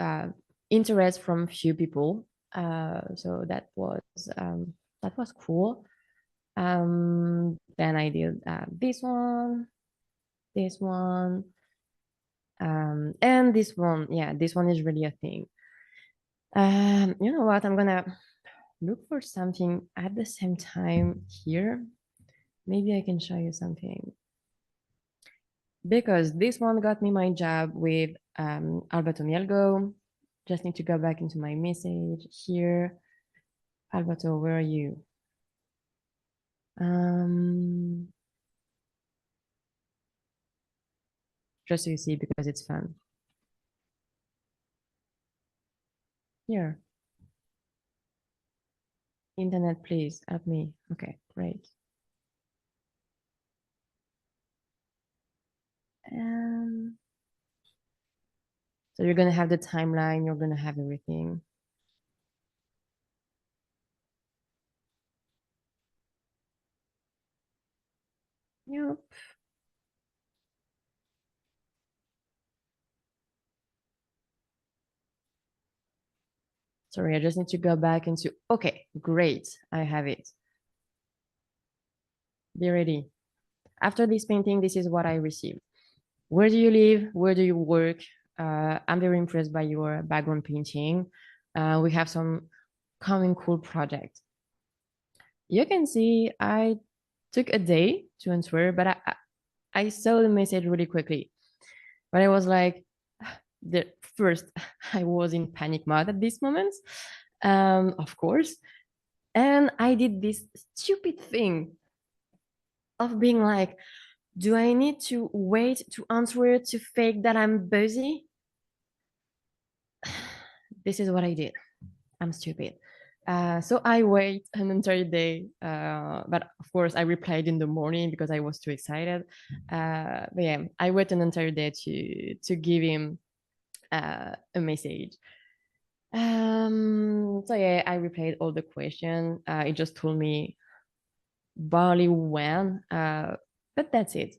interest from few people. So that was cool. Then I did this one, and this one. Yeah, this one is really a thing. You know what? I'm gonna look for something at the same time here. Maybe I can show you something. Because this one got me my job with Alberto Mielgo. Just need to go back into my message here. Alberto, where are you? Just so you see, because it's fun. Here. Internet, please help me. Okay, great. So you're gonna have the timeline, you're gonna have everything. Yep. Sorry, I just need to go back into, okay, great, I have it. Be ready. After this painting, this is what I received. Where do you live? Where do you work? I'm very impressed by your background painting. We have some common cool project. You can see I took a day to answer, but I saw the message really quickly. But I was like, the first, I was in panic mode at this moment, of course. And I did this stupid thing of being like, do I need to wait to answer to fake that I'm busy? This is what I did. I'm stupid. So I wait an entire day, but of course I replied in the morning because I was too excited. But yeah, I wait an entire day to give him a message. So yeah, I replied all the question. It just told me barely when, but that's it.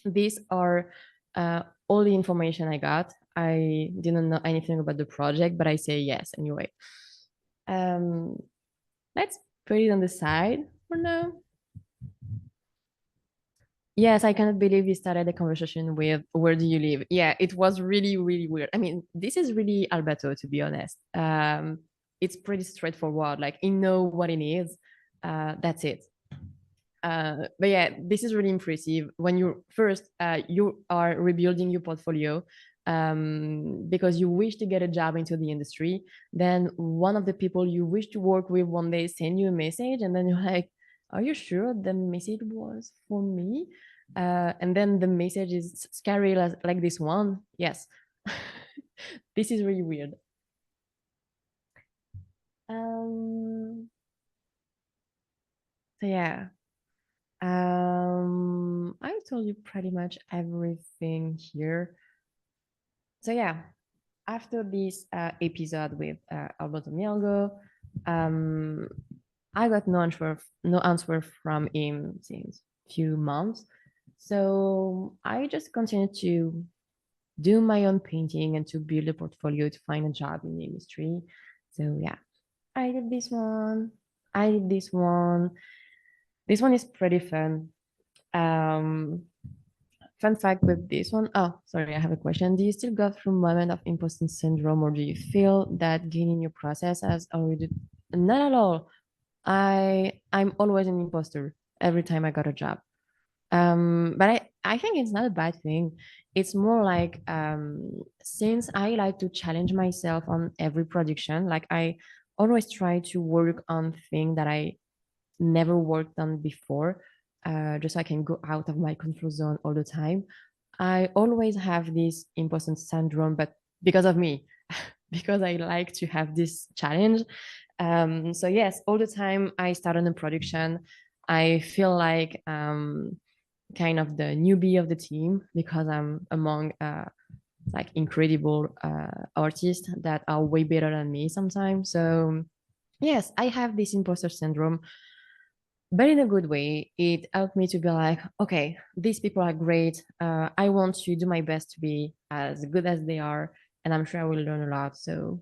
These are all the information I got. I didn't know anything about the project, but I say yes anyway. Um, let's put it on the side for now. Yes, I cannot believe we started the conversation with where do you live? Yeah, it was really, really weird. I mean, this is really Alberto, to be honest. It's pretty straightforward. Like, you know what it is. That's it. But yeah, this is really impressive. When you first you are rebuilding your portfolio because you wish to get a job into the industry, then one of the people you wish to work with one day send you a message, and then you're like, "Are you sure the message was for me?" And then the message is scary like this one. Yes, this is really weird. So yeah. I told you pretty much everything here. So yeah, after this episode with Alberto Mielgo, I got no answer from him since few months. So I just continued to do my own painting and to build a portfolio to find a job in the industry. So yeah, I did this one. I did this one. This one is pretty fun. Um, Fun fact with this one. Oh, sorry, I have a question. Do you still go through moment of imposter syndrome, or do you feel that gaining your process has already? Not at all. I'm always an imposter every time I got a job. But I think it's not a bad thing. It's more like since I like to challenge myself on every production, like I always try to work on things that I never worked on before, just so I can go out of my comfort zone all the time. I always have this imposter syndrome, but because of me, because I like to have this challenge. So yes, all the time I start on a production, I feel like kind of the newbie of the team because I'm among like incredible artists that are way better than me sometimes. So yes, I have this imposter syndrome, but in a good way. It helped me to be like, okay, these people are great. I want to do my best to be as good as they are, and I'm sure I will learn a lot. So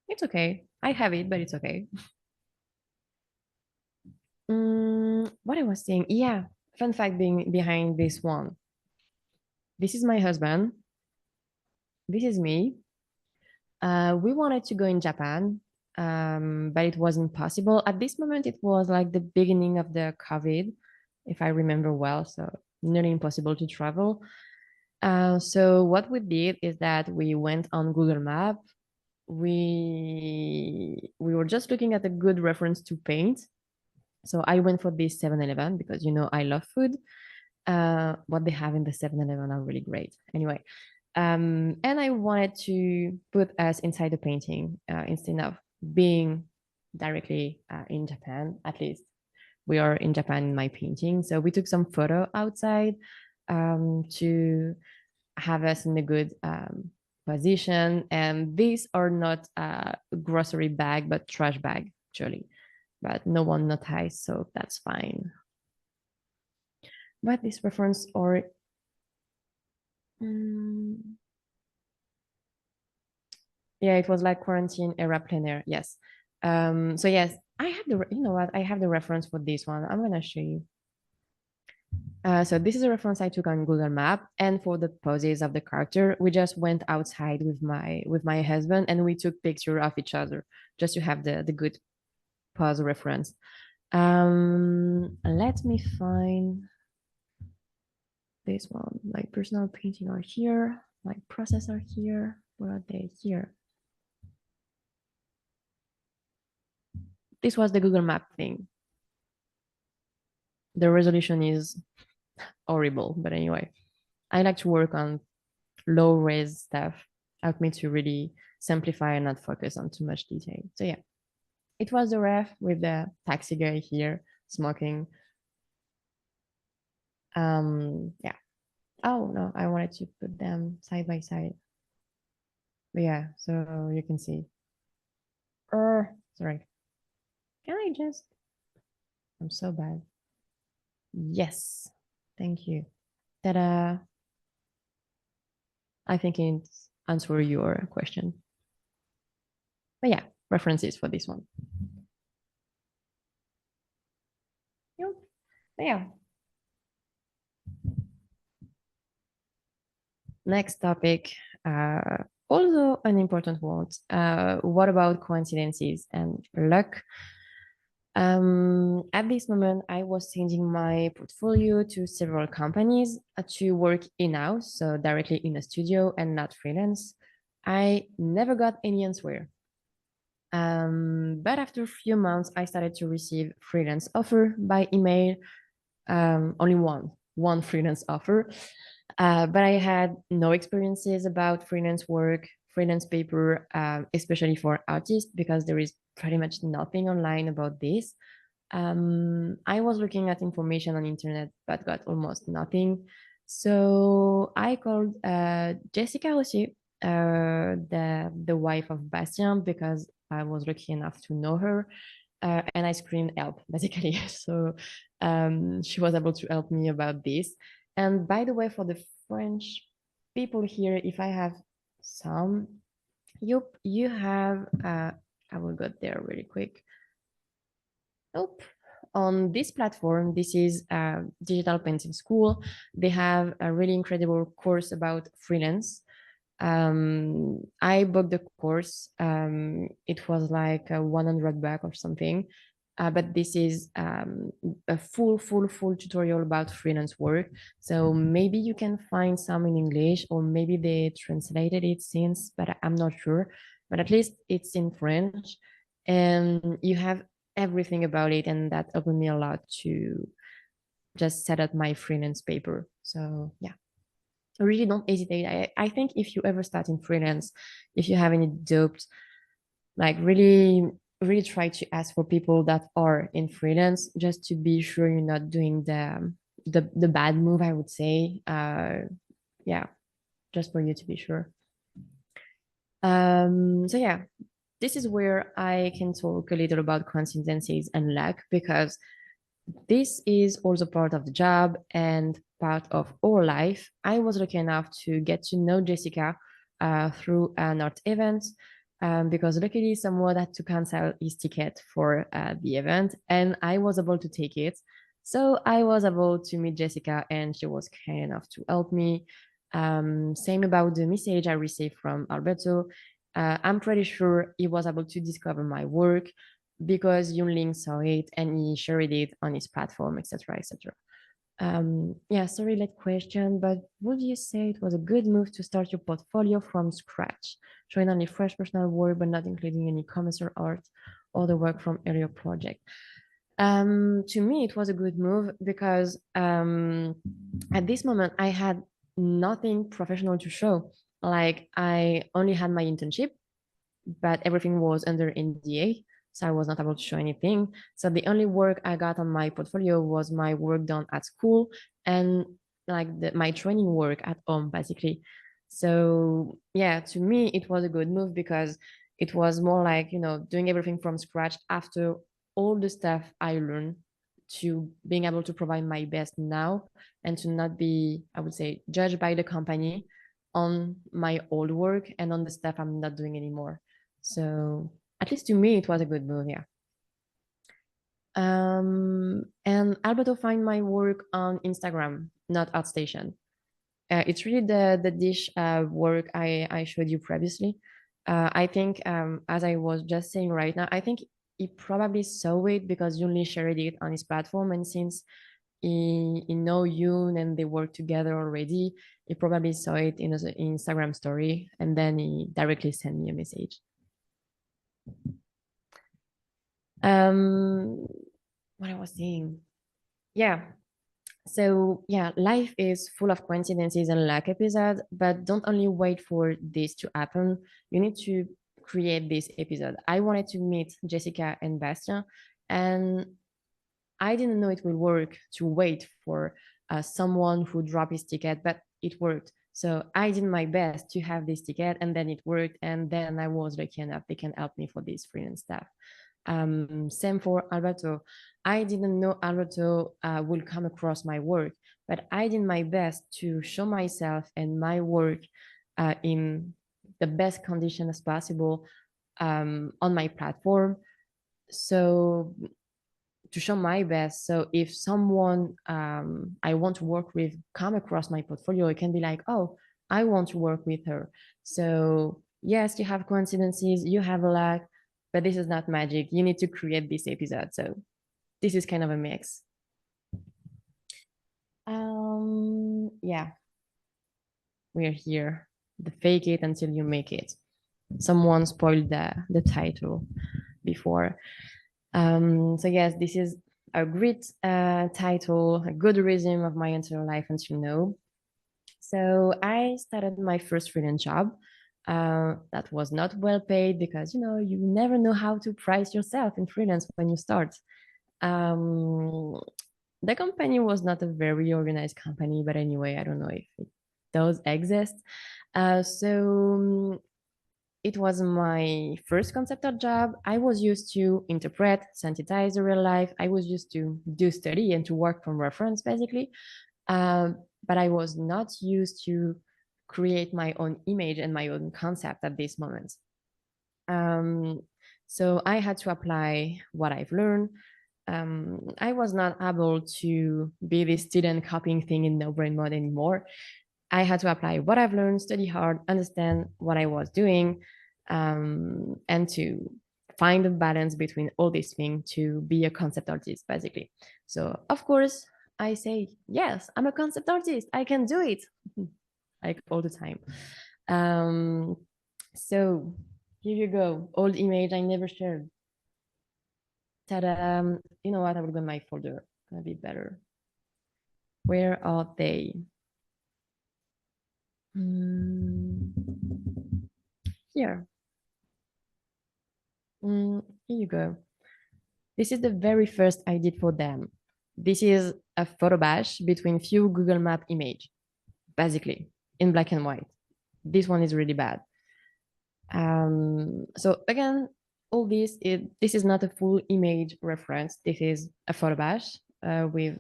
it's okay. I have it, but it's okay. What I was saying, yeah, fun fact being behind this one. This is my husband. This is me. We wanted to go in Japan, but it wasn't possible. At this moment, it was like the beginning of the COVID, if I remember well. So nearly impossible to travel. So what we did is that we went on Google Map. We were just looking at a good reference to paint. So I went for this 7-Eleven because I love food. What they have in the 7-Eleven are really great. Anyway, and I wanted to put us inside the painting instead of being directly in Japan. At least we are in Japan in my painting. So we took some photo outside to have us in a good position. And these are not a grocery bag, but trash bag, actually. But no one noticed, so that's fine. But this reference or yeah, it was like quarantine era plein air. Yes. So yes, I have the you know what? I have the reference for this one. I'm gonna show you. So this is a reference I took on Google Map, and for the poses of the character, we just went outside with my husband and we took picture of each other just to have the good pose reference. Let me find this one. My personal painting are here. My process are here. Where are they? Here. This was the Google Map thing. The resolution is horrible, but anyway, I like to work on low res stuff. Help me to really simplify and not focus on too much detail. So yeah, it was the ref with the taxi guy here smoking. Yeah. Oh no, I wanted to put them side by side. But yeah, so you can see. Sorry. Can I just? I'm so bad. Yes. Thank you. Ta-da. I think it answers your question. But yeah, references for this one. Yep. But yeah. Next topic, also an important one. What about coincidences and luck? At this moment, I was sending my portfolio to several companies to work in-house, so directly in a studio and not freelance. I never got any answer. But after a few months, I started to receive freelance offer by email. Only one freelance offer. But I had no experiences about freelance work, freelance paper, especially for artists, because there is pretty much nothing online about this. I was looking at information on internet, but got almost nothing. So I called Jessica Rossier, the wife of Bastien, because I was lucky enough to know her. And I screamed help, basically. So she was able to help me about this. And by the way, for the French people here, if I have some, you have, I will go there really quick. Nope. On this platform, this is a digital painting school. They have a really incredible course about freelance. I booked the course. It was like a 100 bucks or something. But this is a full tutorial about freelance work. So maybe you can find some in English, or maybe they translated it since, but I'm not sure. But at least it's in French, and you have everything about it, and that opened me a lot to just set up my freelance paper. So yeah. Really don't hesitate. I think if you ever start in freelance, if you have any doubts, like really try to ask for people that are in freelance, just to be sure you're not doing the bad move, I would say. Yeah, just for you to be sure. So yeah, this is where I can talk a little about coincidences and luck, because this is also part of the job and part of our life. I was lucky enough to get to know Jessica through an art event, because luckily someone had to cancel his ticket for the event, and I was able to take it. So I was able to meet Jessica, and she was kind enough to help me. Same about the message I received from Alberto. I'm pretty sure he was able to discover my work because Yunling saw it and he shared it on his platform, etc., etc. Yeah, sorry, late question, but would you say it was a good move to start your portfolio from scratch, showing only fresh personal work but not including any commercial art or the work from earlier project? To me, it was a good move because at this moment I had nothing professional to show. Like I only had my internship, but everything was under NDA, so I was not able to show anything. So the only work I got on my portfolio was my work done at school and like my training work at home, basically. So yeah, to me, it was a good move because it was more like, doing everything from scratch after all the stuff I learned, to being able to provide my best now and to not be, I would say, judged by the company on my old work and on the stuff I'm not doing anymore. So at least to me, it was a good move. Yeah. And Alberto find my work on Instagram, not ArtStation. It's really the dish work I showed you previously. I think, as I was just saying right now, I think he probably saw it because Yunli shared it on his platform. And since he know Yoon and they work together already, he probably saw it in his Instagram story. And then he directly sent me a message. What I was saying. Yeah. So yeah, life is full of coincidences and luck episodes, but don't only wait for this to happen. You need to create this episode. I wanted to meet Jessica and Bastien, and I didn't know it will work to wait for someone who dropped his ticket, but it worked. So I did my best to have this ticket, and then it worked. And then I was lucky enough they can help me for this freelance stuff. Same for Alberto. I didn't know Alberto will come across my work, but I did my best to show myself and my work in the best condition as possible on my platform. So to show my best. So if someone I want to work with come across my portfolio, it can be like, oh, I want to work with her. So yes, you have coincidences, you have a luck, but this is not magic. You need to create this episode. So this is kind of a mix. Yeah, we're here. The fake it until you make it. Someone spoiled the title before. So yes, this is a great title, a good resume of my entire life until now. So I started my first freelance job. That was not well paid because you never know how to price yourself in freelance when you start. The company was not a very organized company, but anyway, I don't know if it does exist. So it was my first concept art job. I was used to interpret, synthesize the real life. I was used to do study and to work from reference, basically. But I was not used to create my own image and my own concept at this moment. So I had to apply what I've learned. I was not able to be this student copying thing in no brain mode anymore. I had to apply what I've learned, study hard, understand what I was doing, and to find a balance between all these things to be a concept artist, basically. So, of course, I say, yes, I'm a concept artist. I can do it, like all the time. So here you go, old image I never shared. Ta-da! You know what? I will go in my folder. Gonna be better. Where are they? Here. Here you go. This is the very first I did for them. This is a photo bash between few Google Map image, basically, in black and white. This one is really bad. So again, all this is not a full image reference. This is a photo bash with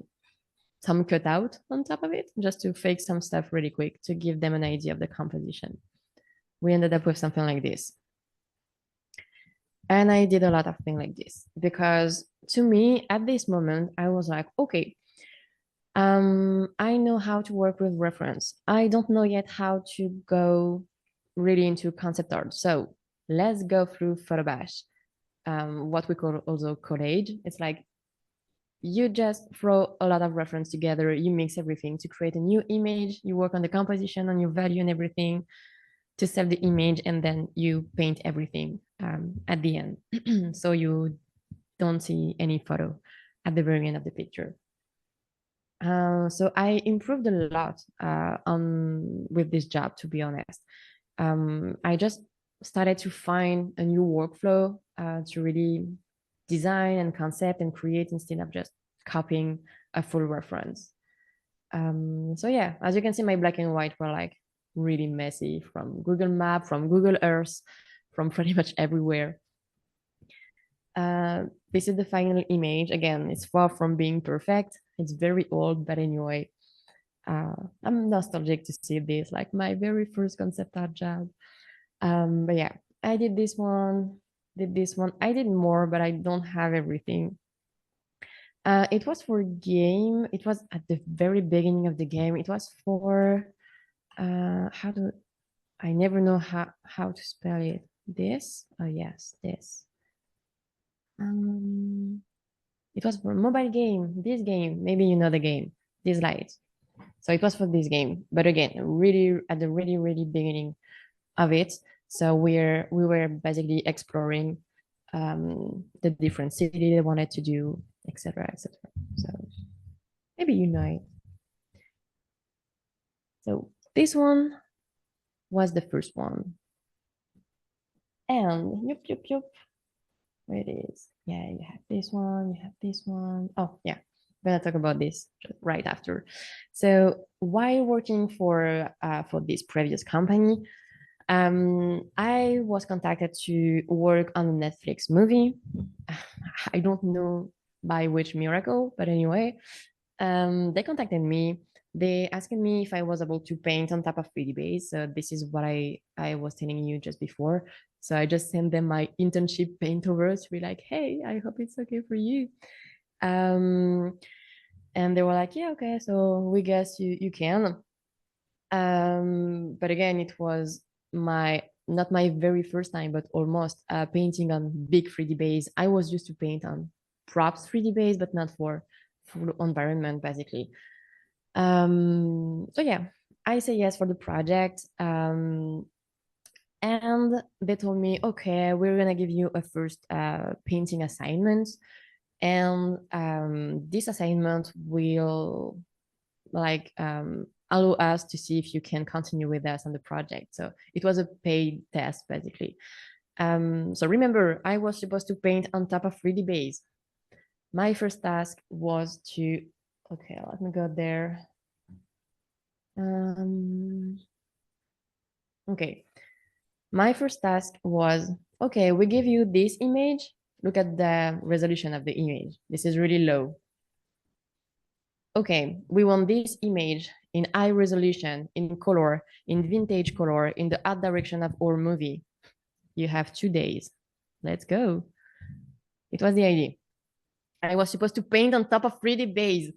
some cutout on top of it, just to fake some stuff really quick to give them an idea of the composition. We ended up with something like this. And I did a lot of things like this because to me, at this moment, I was like, okay, I know how to work with reference. I don't know yet how to go really into concept art. So let's go through Photobash, what we call also collage. It's like you just throw a lot of reference together, you mix everything to create a new image, you work on the composition, on your value and everything to sell the image, and then you paint everything at the end. So you don't see any photo at the very end of the picture. So I improved a lot with this job, to be honest. I just started to find a new workflow to really design and concept and create instead of just copying a full reference. So yeah, as you can see, my black and white were like really messy from Google Map, from Google Earth, from pretty much everywhere. This is the final image. Again, it's far from being perfect. It's very old, but anyway, I'm nostalgic to see this, like my very first concept art job. But yeah, I did this one, I did more, but I don't have everything. It was for game. It was at the very beginning of the game. It was for how do I never know how to spell it. This? Oh yes, this. It was for a mobile game. This game, maybe you know the game. This light. So it was for this game, but again, really at the really beginning of it. So we were basically exploring the different city they wanted to do, etc., etc. So maybe you know it. So this one was the first one, and yup, where it is. Yeah, you have this one, you have this one. Oh yeah, I'm gonna talk about this right after. So while working for this previous company, I was contacted to work on a Netflix movie. I don't know by which miracle, but anyway, they contacted me. They asked me if I was able to paint on top of 3D base. So this is what I was telling you just before. So I just sent them my internship paint overs to be like, hey, I hope it's okay for you. And they were like, yeah, okay, so we guess you can. But again, it was my not my very first time, but almost painting on big 3D base. I was used to paint on props 3D base, but not for full environment, basically. So yeah, I say yes for the project. And they told me, okay, we're gonna give you a first painting assignment, and this assignment will like allow us to see if you can continue with us on the project. So it was a paid test basically. So remember, I was supposed to paint on top of 3D base. My first task was to, okay, let me go there. Okay, my first task was, okay, we give you this image. Look at the resolution of the image. This is really low. Okay, we want this image in high resolution, in color, in vintage color, in the art direction of our movie. You have 2 days. Let's go. It was the idea. I was supposed to paint on top of 3D base.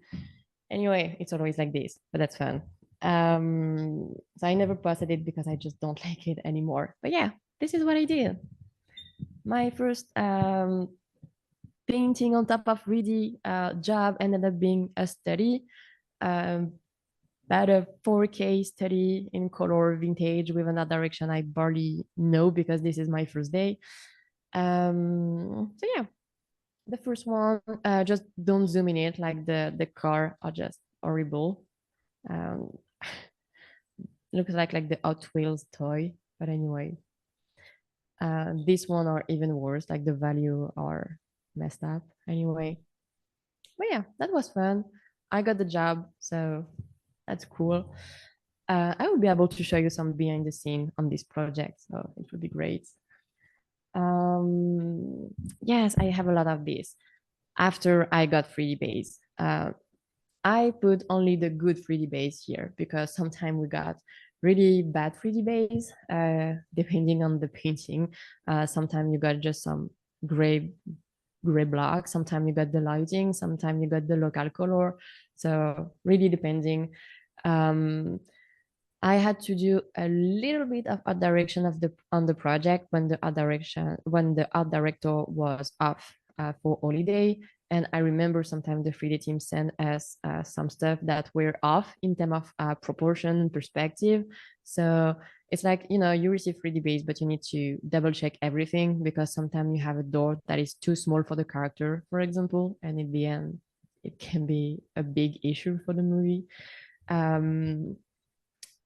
Anyway, it's always like this, but that's fun. So I never posted it because I just don't like it anymore. But yeah, this is what I did. My first painting on top of 3D job ended up being a study, about a 4K study in color vintage with another direction I barely know because this is my first day. So yeah, the first one, just don't zoom in it, like the car are just horrible. Um, looks like the Hot Wheels toy, but anyway. This one are even worse, like the value are messed up anyway. But yeah, that was fun. I got the job, so that's cool. I will be able to show you some behind the scene on this project, so it would be great. Yes, I have a lot of this. After I got 3D base, I put only the good 3D base here because sometimes we got really bad 3D base, depending on the painting. Sometimes you got just some gray block. Sometimes you got the lighting. Sometimes you got the local color. So really depending. I had to do a little bit of art direction on the project when the art director was off for holiday. And I remember sometimes the 3D team sent us some stuff that were off in terms of proportion perspective. So it's like, you receive 3D base, but you need to double check everything because sometimes you have a door that is too small for the character, for example, and in the end, it can be a big issue for the movie.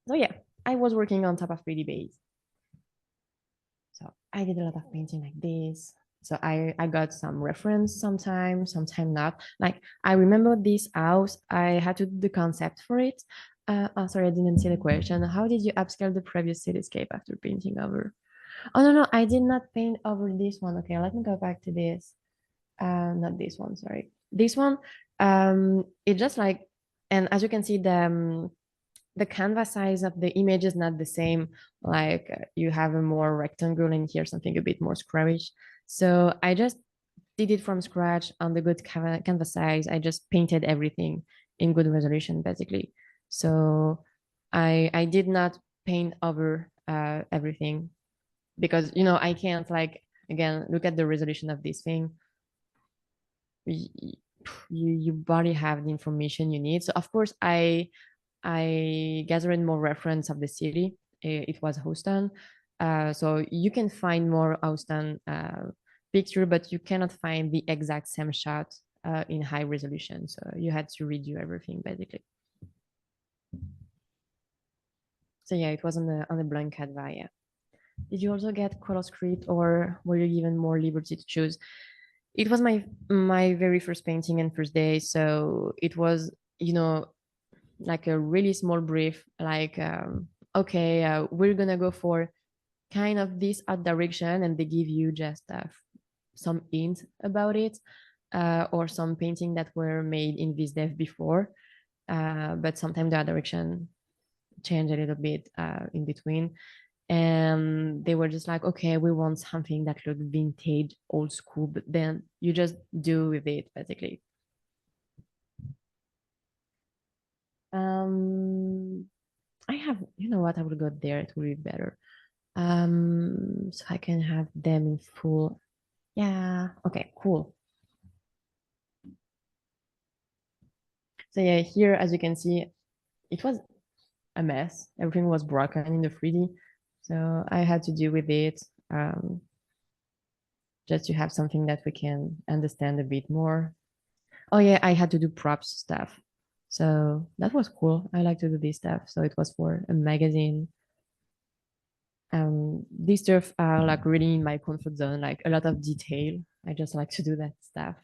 So yeah, I was working on top of 3D base. So I did a lot of painting like this. So I got some reference sometimes not. Like I remember this house, I had to do the concept for it. Oh, sorry, I didn't see the question. How did you upscale the previous cityscape after painting over? Oh, no, I did not paint over this one. Okay, let me go back to this. Not this one, sorry. This one, it just like, and as you can see, the canvas size of the image is not the same. Like you have a more rectangle in here, something a bit more squarish. So I just did it from scratch on the good canvas size. I just painted everything in good resolution, basically. So I did not paint over everything because I can't like again look at the resolution of this thing. You barely have the information you need. So of course I gathered more reference of the city. It was Houston. So you can find more Houston picture, but you cannot find the exact same shot in high resolution. So you had to redo everything basically. So yeah, it was on the blank canvas. Yeah. Did you also get color script, or were you given more liberty to choose? It was my very first painting and first day, so it was like a really small brief, like okay, we're gonna go for kind of this art direction, and they give you just some hint about it, or some painting that were made in VisDev before, but sometimes the art direction change a little bit in between, and they were just like, okay, we want something that looked vintage, old school, but then you just do with it basically. I have, you know what, I will go there, it will be better. So I can have them in full. Yeah, okay, cool. So yeah, here, as you can see, it was a mess. Everything was broken in the 3D. So I had to deal with it, just to have something that we can understand a bit more. Oh yeah, I had to do props stuff. So that was cool. I like to do this stuff. So it was for a magazine. These stuff are like really in my comfort zone, like a lot of detail. I just like to do that stuff.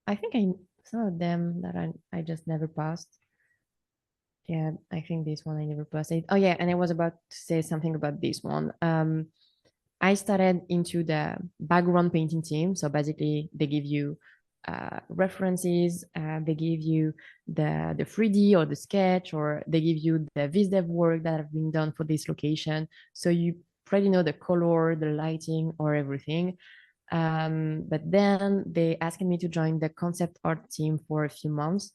I think some of them that I just never passed. Yeah, I think this one I never passed it. Oh yeah, and I was about to say something about this one. I started into the background painting team. So basically, they give you references, they give you the 3D or the sketch, or they give you the VisDev work that have been done for this location. So you pretty know the color, the lighting, or everything. But then they asked me to join the concept art team for a few months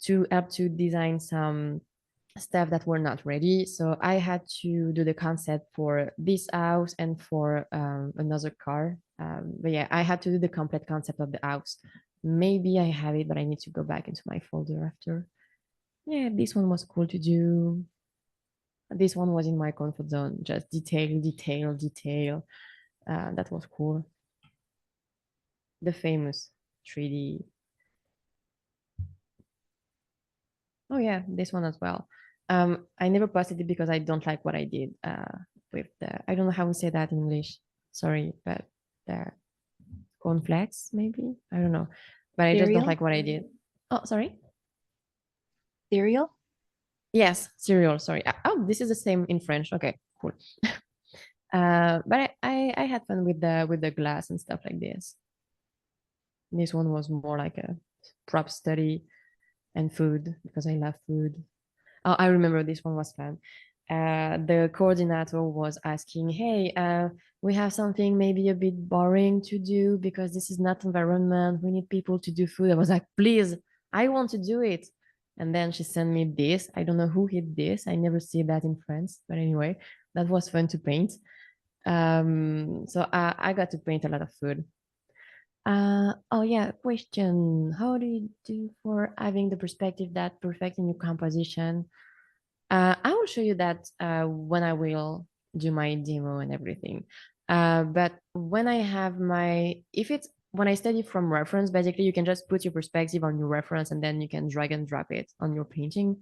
to help to design some stuff that were not ready. So I had to do the concept for this house and for another car. But yeah, I had to do the complete concept of the house. Maybe I have it, but I need to go back into my folder after. Yeah, this one was cool to do. This one was in my comfort zone, just detail, detail, detail. That was cool. The famous 3D. Oh yeah, this one as well. I never posted it because I don't like what I did with I don't know how to say that in English. Sorry, but the cornflakes, maybe? I don't know. But I just don't Cereal? like what I did. Oh, sorry? Cereal? Yes, cereal, sorry. Oh, this is the same in French. Okay, cool. But I had fun with the glass and stuff like this. This one was more like a prop study and food because I love food. Oh, I remember this one was fun. The coordinator was asking, hey, we have something maybe a bit boring to do because this is not environment. We need people to do food. I was like, please, I want to do it. And then she sent me this. I don't know who hit this. I never see that in France. But anyway, that was fun to paint. So I got to paint a lot of food. Oh yeah, question. How do you do for having the perspective that perfect in your composition? I will show you that when I will do my demo and everything. But when I have if it's when I study from reference, basically you can just put your perspective on your reference and then you can drag and drop it on your painting.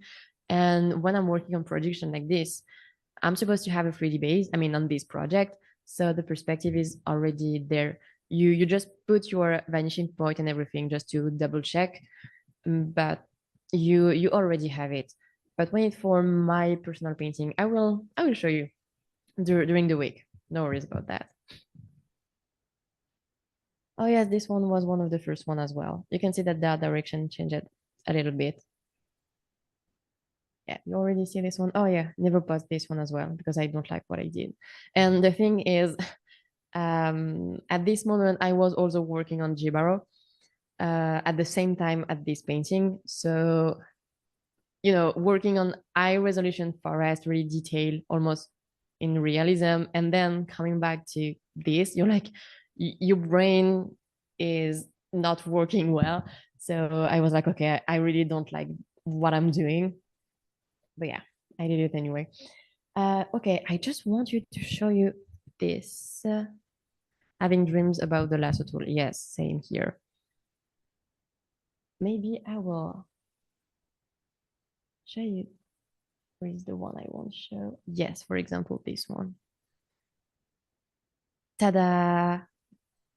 And when I'm working on production like this, I'm supposed to have a 3D base, I mean, on this project. So the perspective is already there. You just put your vanishing point and everything just to double check, but you already have it. But when it's for my personal painting, I will show you during the week. No worries about that. Oh yes, this one was one of the first one as well. You can see that the direction changed a little bit. Yeah, you already see this one. Oh yeah, never post this one as well because I don't like what I did. And the thing is, At this moment, I was also working on Jibaro at the same time at this painting. So, working on high resolution forest, really detailed, almost in realism, and then coming back to this, you're like, your brain is not working well. So I was like, okay, I really don't like what I'm doing. But yeah, I did it anyway. Okay, I just want you to show you this. Having dreams about the lasso tool. Yes, same here. Maybe I will show you. Where is the one I want to show? Yes, for example, this one. Ta-da!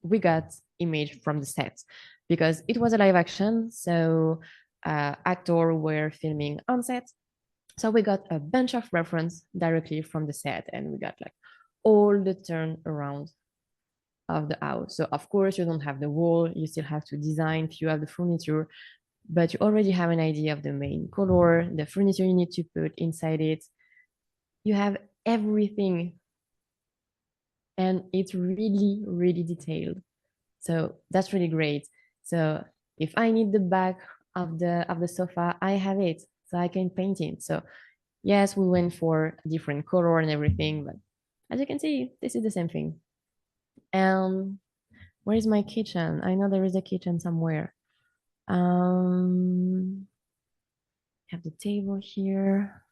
We got image from the set because it was a live action. So actors were filming on set. So we got a bunch of reference directly from the set, and we got like all the turn around of the house. So of course you don't have the wall, you still have to design if you have the furniture, but you already have an idea of the main color, the furniture you need to put inside it. You have everything, and it's really, really detailed. So that's really great. So if I need the back of the sofa, I have it, so I can paint it. So yes, we went for a different color and everything, but as you can see, this is the same thing. And where is my kitchen? I know there is a kitchen somewhere. Have the table here.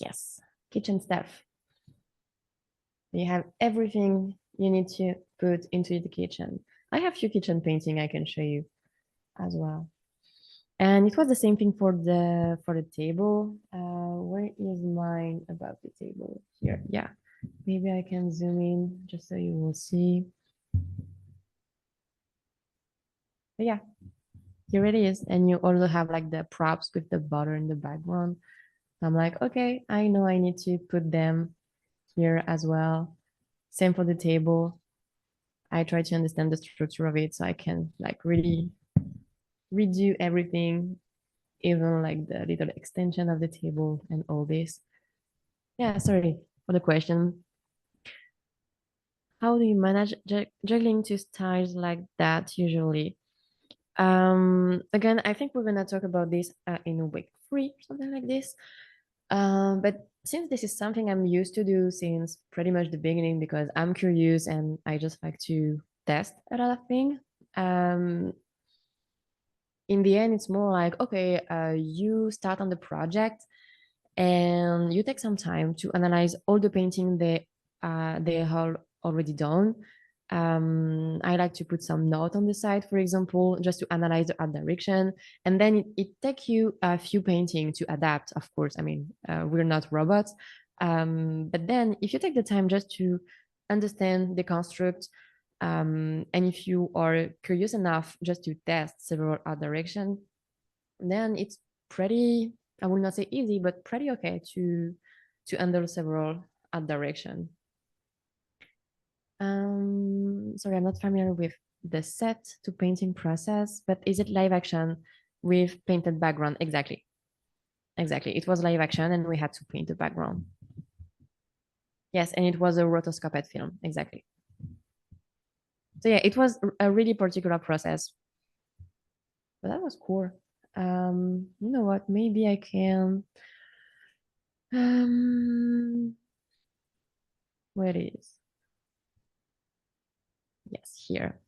Yes, kitchen stuff. You have everything you need to put into the kitchen. I have few kitchen painting I can show you as well. And it was the same thing for the table. Where is mine about the table? Here, yeah. Maybe I can zoom in just so you will see. But yeah, here it is. And you also have like the props with the butter in the background. I'm like, okay, I know I need to put them here as well. Same for the table. I try to understand the structure of it so I can like really redo everything, even like the little extension of the table and all this. Yeah, sorry for the question. How do you manage juggling two styles like that usually? Again, I think we're gonna talk about this in week 3, something like this. But since this is something I'm used to do since pretty much the beginning because I'm curious and I just like to test a lot of things. In the end, it's more like, okay, you start on the project and you take some time to analyze all the painting they have already done. I like to put some note on the side, for example, just to analyze the art direction. And then it takes you a few paintings to adapt, of course. I mean, we're not robots. But then if you take the time just to understand the construct, and if you are curious enough just to test several art direction, then it's pretty, I will not say easy, but pretty okay to handle several art direction. Sorry, I'm not familiar with the set to painting process, but is it live action with painted background? Exactly. Exactly. It was live action and we had to paint the background. Yes, and it was a rotoscoped film. Exactly. So yeah, it was a really particular process, but that was cool. You know what? Maybe I can. Where it is? Yes, here.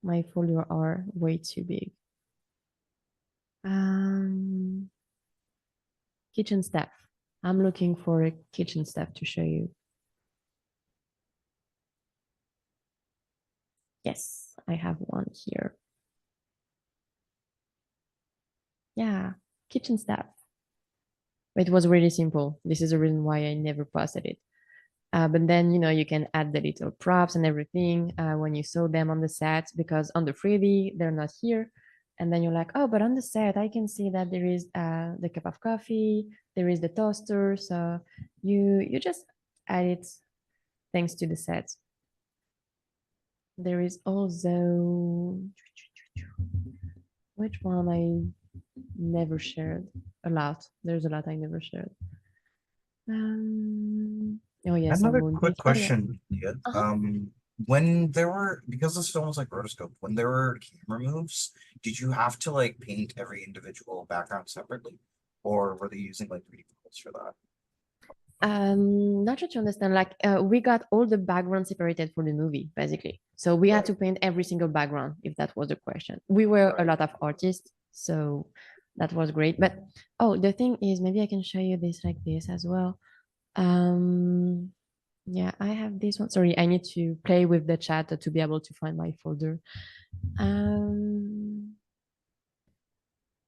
My folio are way too big. Kitchen staff. I'm looking for a kitchen staff to show you. Yes, I have one here. Yeah, kitchen staff. It was really simple. This is the reason why I never posted it. But then, you can add the little props and everything when you saw them on the set, because on the 3D, they're not here. And then you're like, oh, but on the set, I can see that there is the cup of coffee, there is the toaster. So you just add it thanks to the set. There is also, which one I never shared? A lot. There's a lot I never shared. Oh yes, some Another would quick be. Oh yeah. question, Leah. Uh-huh. When there were, because this film was like rotoscope, when there were camera moves, did you have to like paint every individual background separately? Or were they using like 3D models for that? Not sure to understand. Like, we got all the background separated for the movie, basically. So we had to paint every single background, if that was the question. We were a Right. lot of artists, so that was great. But oh, the thing is, maybe I can show you this like this as well. Um, yeah, I have this one. Sorry, I need to play with the chat to be able to find my folder. Um,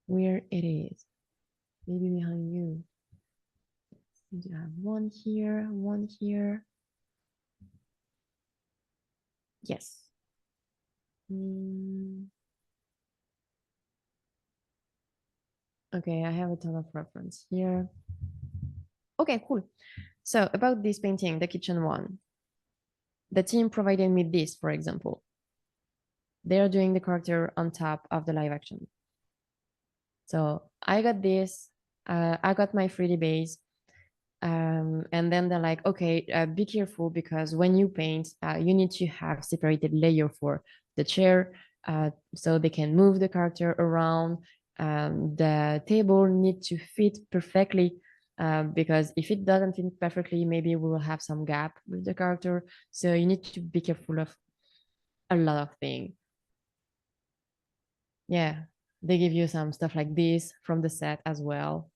where it is? Maybe behind you. You have one here, one here. Yes. Okay, I have a ton of reference here. Okay, cool. So about this painting, the kitchen one, the team provided me this, for example. They're doing the character on top of the live action. So I got this, I got my 3D base, and then they're like, okay, be careful because when you paint, you need to have separated layer for the chair, so they can move the character around. The table need to fit perfectly, because if it doesn't fit perfectly, maybe we will have some gap with the character. So you need to be careful of a lot of things. Yeah, they give you some stuff like this from the set as well,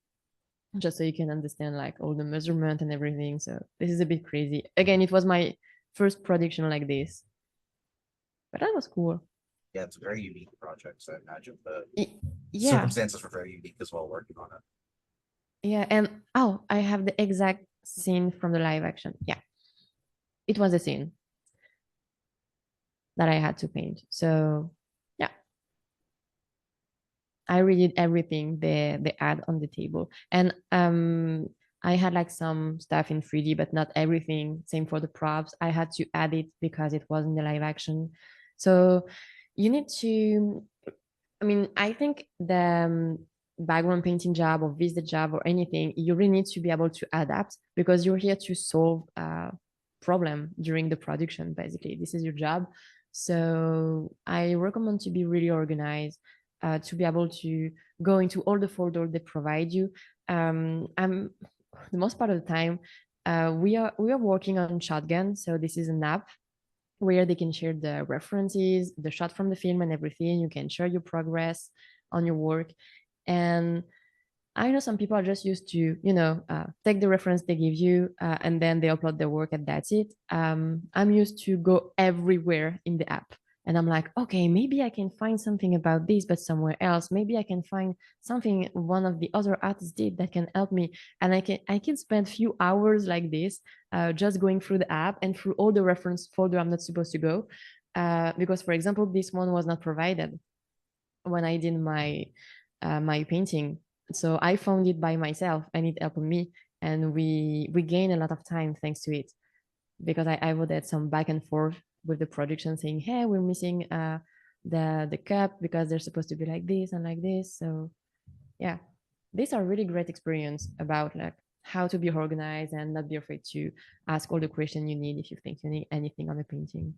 just so you can understand like all the measurement and everything. So this is a bit crazy. Again, it was my first production like this, but that was cool. Yeah, it's a very unique project, so I imagine the Yeah, circumstances were very unique as well working on it. yeah. And oh, I have the exact scene from the live action. Yeah, it was a scene that I had to paint. So yeah, I redid everything they add on the table. And I had like some stuff in 3D, but not everything. Same for the props. I had to add it because it was in the live action. So you need to, I mean, I think the background painting job or visa job or anything, you really need to be able to adapt because you're here to solve a problem during the production, basically. This is your job. So I recommend to be really organized, to be able to go into all the folders they provide you. I'm the most part of the time, we are working on Shotgun. So this is an app where they can share the references, the shot from the film and everything. You can share your progress on your work. And I know some people are just used to, take the reference they give you, and then they upload their work and that's it. I'm used to go everywhere in the app. And I'm like, okay, maybe I can find something about this, but somewhere else. Maybe I can find something one of the other artists did that can help me. And I can spend few hours like this, just going through the app and through all the reference folder I'm not supposed to go. Because, for example, this one was not provided when I did my painting. So I found it by myself and it helped me. And we gained a lot of time thanks to it because I would add some back and forth with the production saying, hey, we're missing the cup because they're supposed to be like this and like this. So yeah, these are really great experience about like how to be organized and not be afraid to ask all the questions you need if you think you need anything on the painting.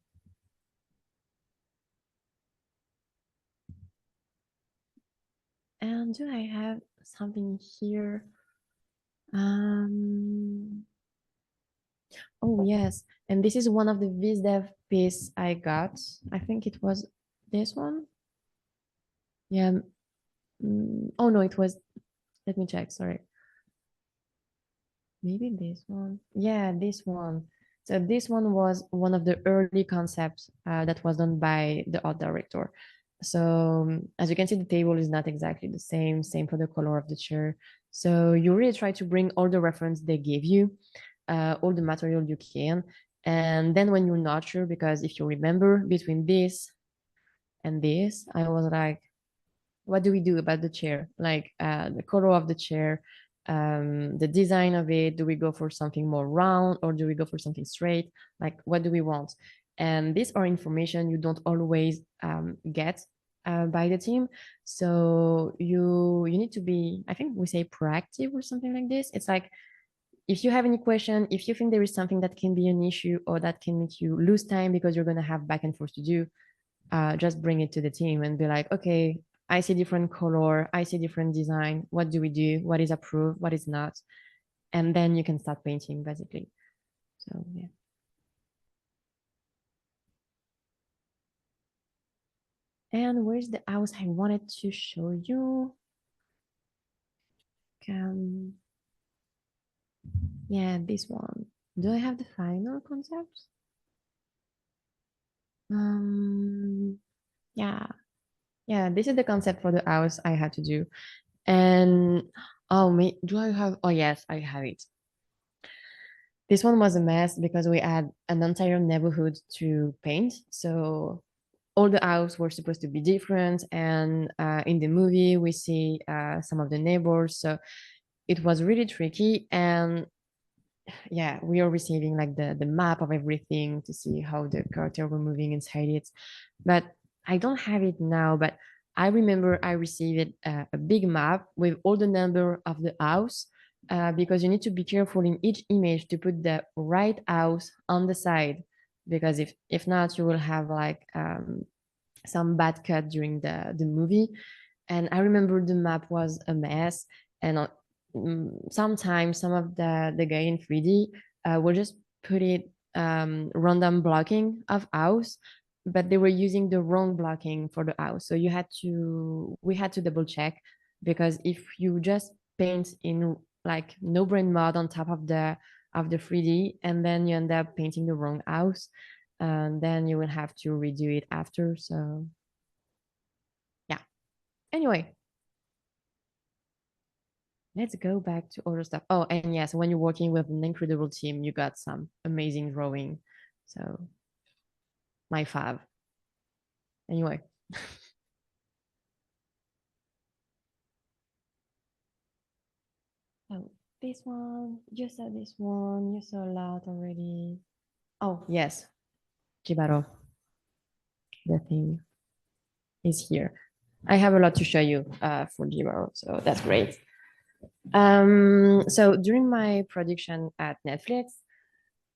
And do I have something here? Oh yes, and this is one of the VizDev piece I got. I think it was this one. Yeah. Oh no, it was. Let me check. Sorry. Maybe this one. Yeah, this one. So this one was one of the early concepts that was done by the art director. So as you can see, the table is not exactly the same. Same for the color of the chair. So you really try to bring all the reference they gave you, all the material you can. And then when you're not sure, because if you remember between this and this, I was like, what do we do about the chair? Like the color of the chair, the design of it. Do we go for something more round or do we go for something straight? Like, what do we want? And these are information you don't always get by the team. So you need to be, I think we say proactive or something like this. It's like if you have any question, if you think there is something that can be an issue or that can make you lose time because you're going to have back and forth to do, just bring it to the team and be like, okay, I see different color, I see different design. What do we do? What is approved? What is not? And then you can start painting basically. So yeah. And where's the house I wanted to show you? Yeah, this one. Do I have the final concept? Yeah. Yeah, this is the concept for the house I had to do. And do I have, oh yes, I have it. This one was a mess because we had an entire neighborhood to paint. So all the houses were supposed to be different. And in the movie, we see some of the neighbors. So it was really tricky. And yeah, we are receiving like the map of everything to see how the character were moving inside it. But I don't have it now, but I remember I received a big map with all the number of the house because you need to be careful in each image to put the right house on the side, because if not, you will have like some bad cut during the movie. And I remember the map was a mess, and sometimes some of the guy in 3D will just put it random blocking of house, but they were using the wrong blocking for the house. So we had to double check, because if you just paint in like no brain mode on top of the 3D and then you end up painting the wrong house, and then you will have to redo it after. So yeah. Anyway, let's go back to other stuff. Oh, and yes, when you're working with an incredible team, you got some amazing drawing. So my fave. Anyway. Oh, this one, you saw this one, you saw a lot already. Oh, yes, Jibaro. The thing is here. I have a lot to show you for Jibaro, so that's great. So during my production at Netflix,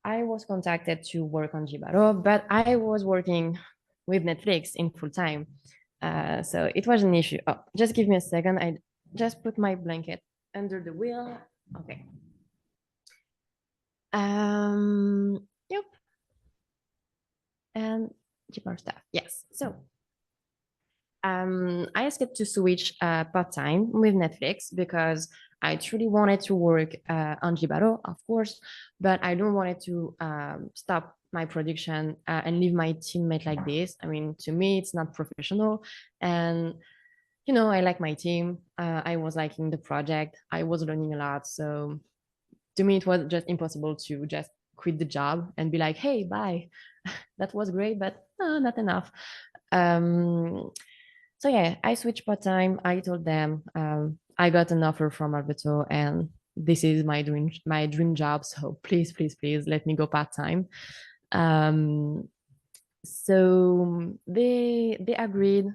I was contacted to work on Jibaro, but I was working with Netflix in full time. So it was an issue. Oh, just give me a second. I just put my blanket under the wheel. Okay. Yep. And Jibaro stuff. Yes. So I asked to switch part-time with Netflix because I truly wanted to work on Jibaro, of course, but I don't wanted to stop my production and leave my teammate like this. I mean, to me, it's not professional. And, you know, I like my team. I was liking the project. I was learning a lot. So to me, it was just impossible to just quit the job and be like, hey, bye. That was great, but not enough. So yeah, I switched part time. I told them I got an offer from Alberto, and this is my dream job. So please, please, please let me go part time. So they agreed.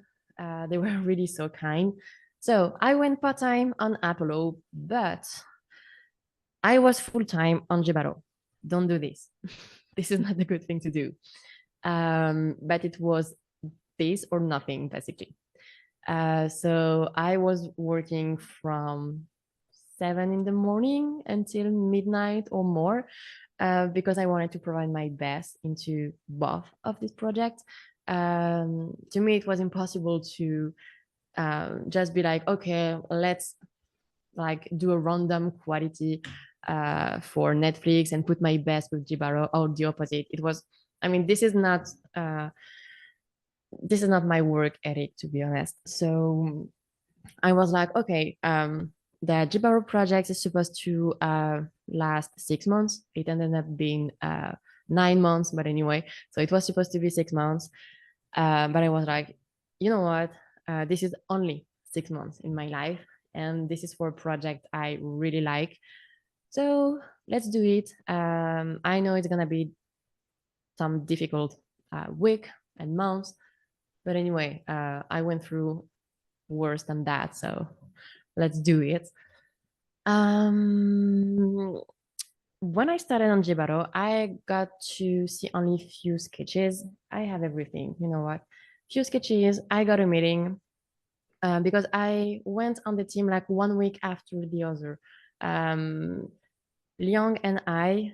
They were really so kind. So I went part time on Apollo, but I was full time on Jibaro. Don't do this. This is not a good thing to do. But it was this or nothing, basically. So I was working from 7 in the morning until midnight or more because I wanted to provide my best into both of this project. To me, it was impossible to just be like, okay, let's like do a random quality for Netflix and put my best with Jibaro, or the opposite. It was, I mean, this is not my work ethic, to be honest. So I was like, okay, the Jibaro project is supposed to last 6 months. It ended up being 9 months, but anyway, so it was supposed to be 6 months. But I was like, you know what? This is only 6 months in my life, and this is for a project I really like. So let's do it. I know it's gonna be some difficult week and months, but anyway, I went through worse than that, so let's do it. when I started on Jibaro, I got to see only few sketches. I have everything, you know what? Few sketches. I got a meeting because I went on the team like 1 week after the other. Um, Liang and I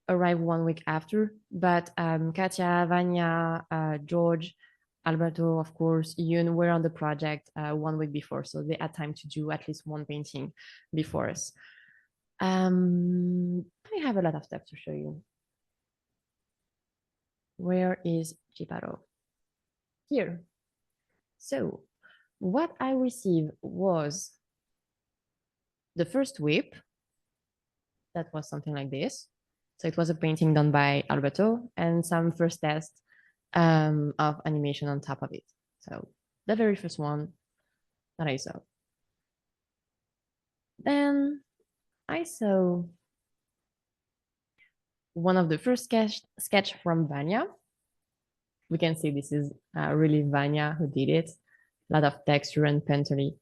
arrived 1 week after, but Katya, Vanya, George, Alberto, of course, Yun were on the project 1 week before, so they had time to do at least one painting before us. I have a lot of stuff to show you. Where is Jiparo? Here. So what I received was the first whip. That was something like this. So it was a painting done by Alberto and some first tests of animation on top of it. So the very first one that I saw. Then I saw one of the first sketch from Vanya. We can see this is really Vanya who did it. A lot of texture and painterly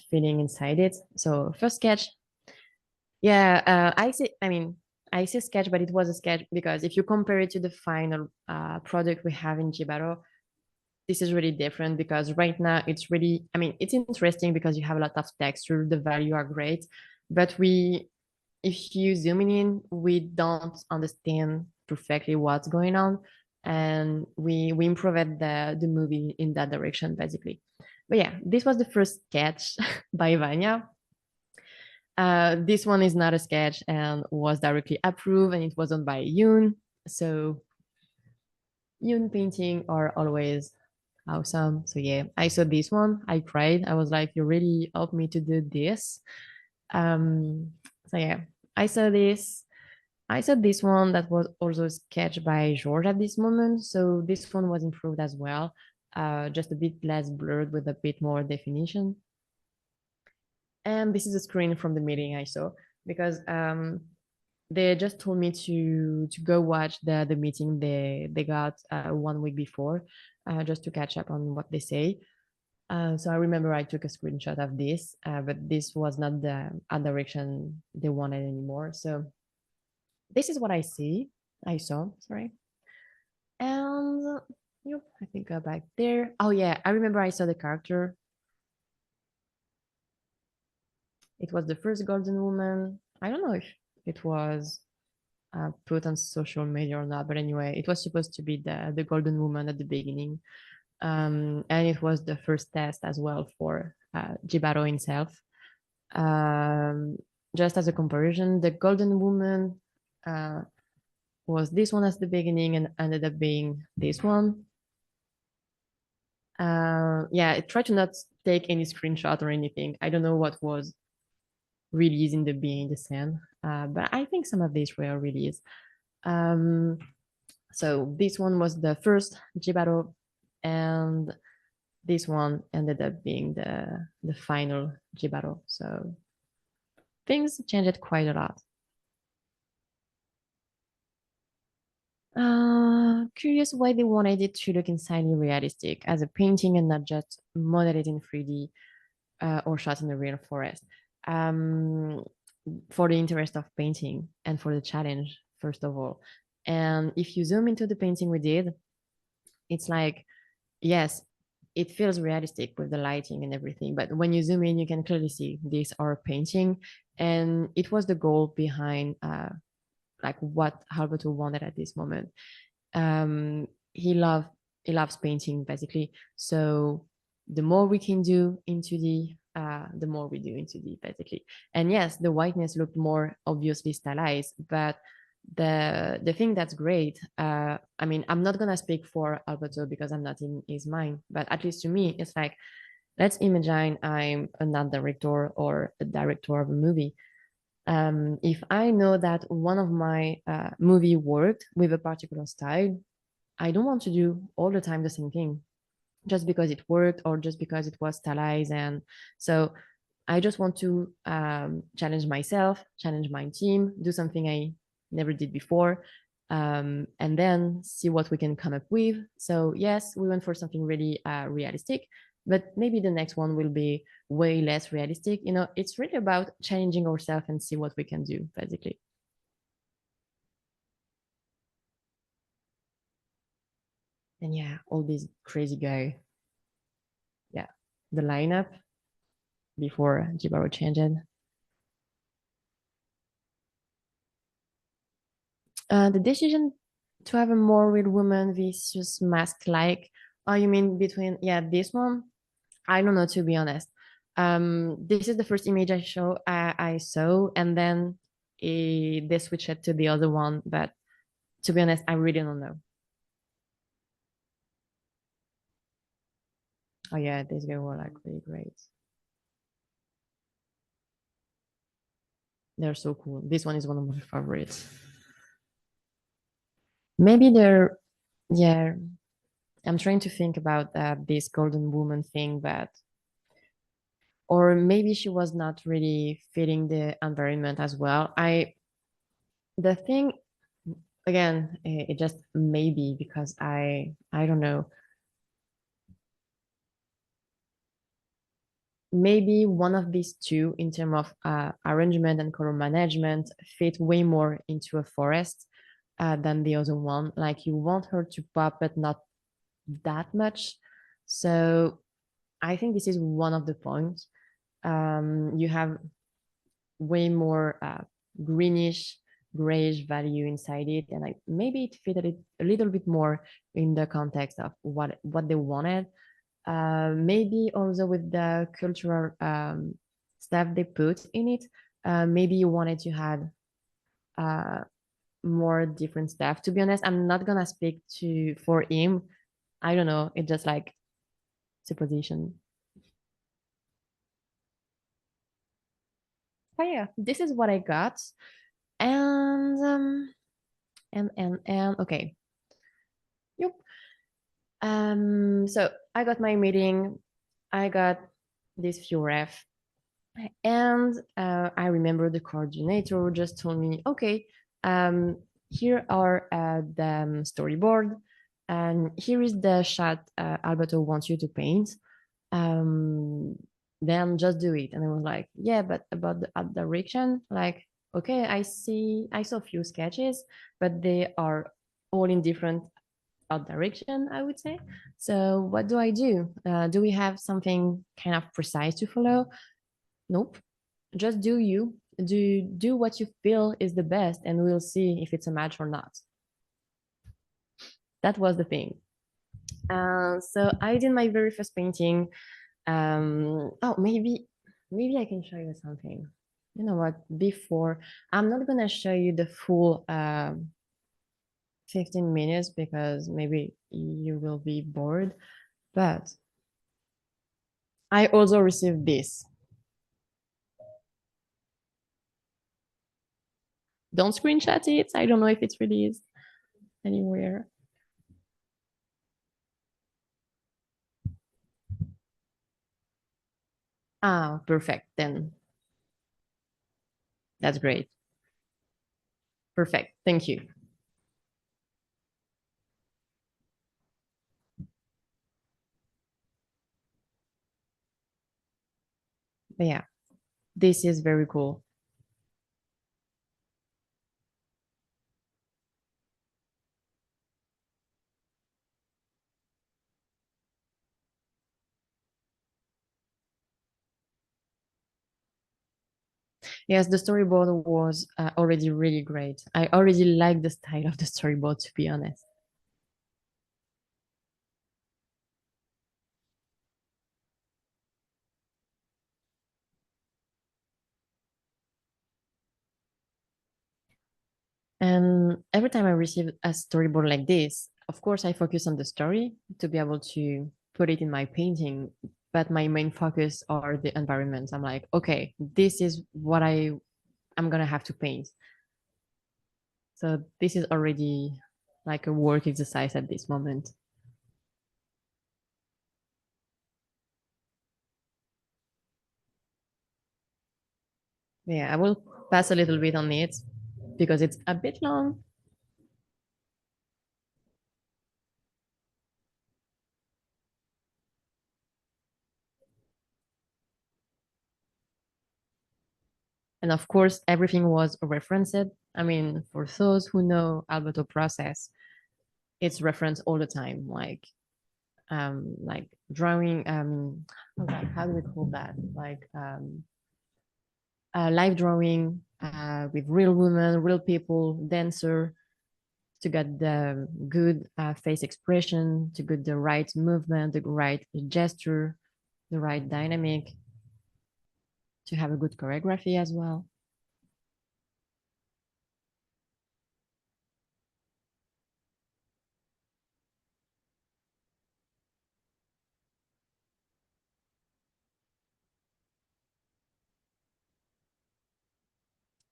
feeling inside it. So first sketch. Yeah, I say sketch, but it was a sketch because if you compare it to the final product we have in Jibaro, this is really different because right now it's really, it's interesting because you have a lot of texture, the value are great, but if you zoom in, we don't understand perfectly what's going on, and we improved the movie in that direction basically. But yeah, this was the first sketch by Vanya. This one is not a sketch and was directly approved, and it was done by Yoon. So Yoon painting are always awesome. So yeah, I saw this one. I cried. I was like, you really helped me to do this. So yeah, I saw this. I saw this one that was also sketched by George at this moment. So this one was improved as well. Just a bit less blurred with a bit more definition. And this is a screen from the meeting I saw because they just told me to go watch the meeting they got 1 week before, just to catch up on what they say. So I remember I took a screenshot of this, but this was not the direction they wanted anymore. So this is what I saw, sorry. And yep, I think go back there. Oh yeah, I remember I saw the character. It was the first golden woman. I don't know if it was put on social media or not, but anyway, it was supposed to be the golden woman at the beginning. And it was the first test as well for Jibaro himself. Just as a comparison, the golden woman was this one at the beginning and ended up being this one. Yeah, I tried to not take any screenshot or anything. I don't know what was released in the behind the scene, but I think some of these were released. So this one was the first Jibaro, and this one ended up being the final Jibaro. So things changed quite a lot. Curious why they wanted it to look insanely realistic as a painting and not just modeled in 3D or shot in the real forest. For the interest of painting and for the challenge, first of all. And if you zoom into the painting we did, it's like, yes, it feels realistic with the lighting and everything. But when you zoom in, you can clearly see this our painting. And it was the goal behind like what Alberto wanted at this moment. He loves painting basically. So the more we can do in 2D, the more we do in 2D basically. And yes, the whiteness looked more obviously stylized, but the thing that's great, I'm not gonna speak for Alberto because I'm not in his mind, but at least to me, it's like, let's imagine I'm a art director or a director of a movie. If I know that one of my movie worked with a particular style, I don't want to do all the time the same thing just because it worked or just because it was stylized. And so I just want to challenge myself, challenge my team, do something I never did before, and then see what we can come up with. So yes, we went for something really realistic, but maybe the next one will be way less realistic. It's really about challenging ourselves and see what we can do, basically. And yeah, all these crazy guy. Yeah, the lineup before Jibaro changed. The decision to have a more real woman versus mask like. Oh, you mean between this one? I don't know, to be honest. This is the first image I saw, and then they switched it to the other one. But to be honest, I really don't know. Oh yeah, these guys were like really great. They're so cool. This one is one of my favorites. Maybe they're, yeah. I'm trying to think about this golden woman thing, but or maybe she was not really fitting the environment as well. The thing again, it just maybe because I don't know. Maybe one of these two in terms of arrangement and color management fit way more into a forest than the other one. Like you want her to pop, but not that much. So I think this is one of the points. You have way more greenish, grayish value inside it, and like maybe it fitted a little bit more in the context of what they wanted. Maybe also with the cultural stuff they put in it. Maybe you wanted to have uh, more different stuff. To be honest, I'm not gonna speak to for him. I don't know. It's just like supposition. But yeah, this is what I got. And okay. Yep. So I got my meeting. I got this few ref, and I remember the coordinator just told me, okay, here are the storyboard, and here is the shot Alberto wants you to paint. Um, then just do it. And I was like, yeah, but about the art direction, like, okay, I saw a few sketches, but they are all in different art direction, I would say. So what do I do? Do we have something kind of precise to follow? Nope. Just do you. Do what you feel is the best, and we'll see if it's a match or not. That was the thing. So I did my very first painting. Oh, maybe I can show you something. You know what? Before, I'm not gonna show you the full 15 minutes because maybe you will be bored. But I also received this. Don't screenshot it. I don't know if it's released anywhere. Ah, perfect. Then that's great. Perfect. Thank you. But yeah, this is very cool. Yes, the storyboard was already really great. I already like the style of the storyboard, to be honest. And every time I receive a storyboard like this, of course, I focus on the story to be able to put it in my painting. But my main focus are the environments. I'm like, okay, this is what I'm gonna have to paint. So this is already like a work exercise at this moment. Yeah, I will pass a little bit on it because it's a bit long. And of course, everything was referenced. I mean, for those who know Alberto process, it's referenced all the time, like drawing. How do we call that? Like live drawing with real women, real people, dancer, to get the good face expression, to get the right movement, the right gesture, the right dynamic, to have a good choreography as well.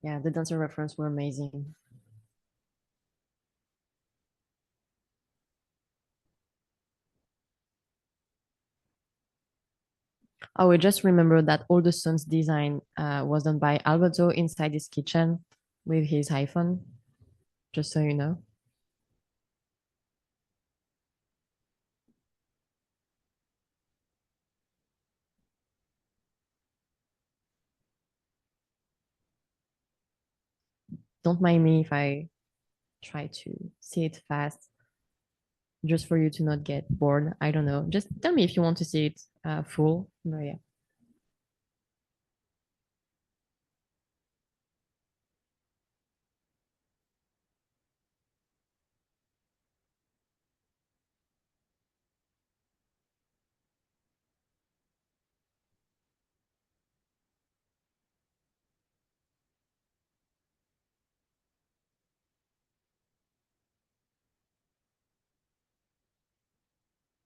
Yeah, the dancer reference were amazing. Oh, I just remember that all the sun's design was done by Alberto inside his kitchen with his iPhone, just so you know. Don't mind me if I try to see it fast, just for you to not get bored. I don't know. Just tell me if you want to see it full. But yeah.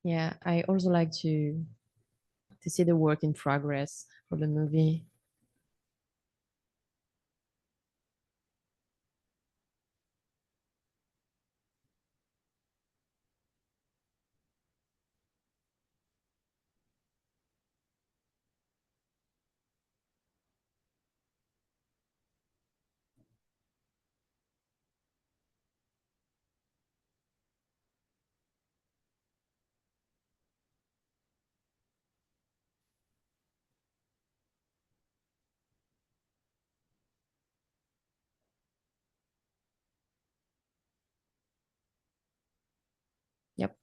Yeah, I also like to see the work in progress for the movie. Yep.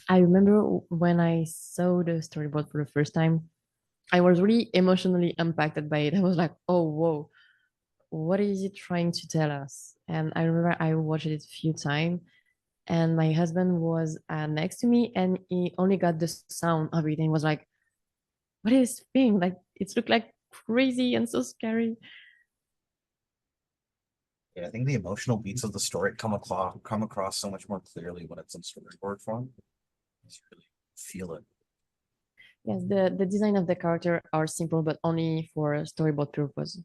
I remember when I saw the storyboard for the first time, I was really emotionally impacted by it. I was like, oh, whoa, what is it trying to tell us? And I remember I watched it a few times, and my husband was next to me, and he only got the sound of it and was like, what is this thing? Like, it looked like crazy and so scary. Yeah, I think the emotional beats of the story come across so much more clearly when it's in storyboard form. You really feel it. Yes, the design of the character are simple, but only for storyboard purpose.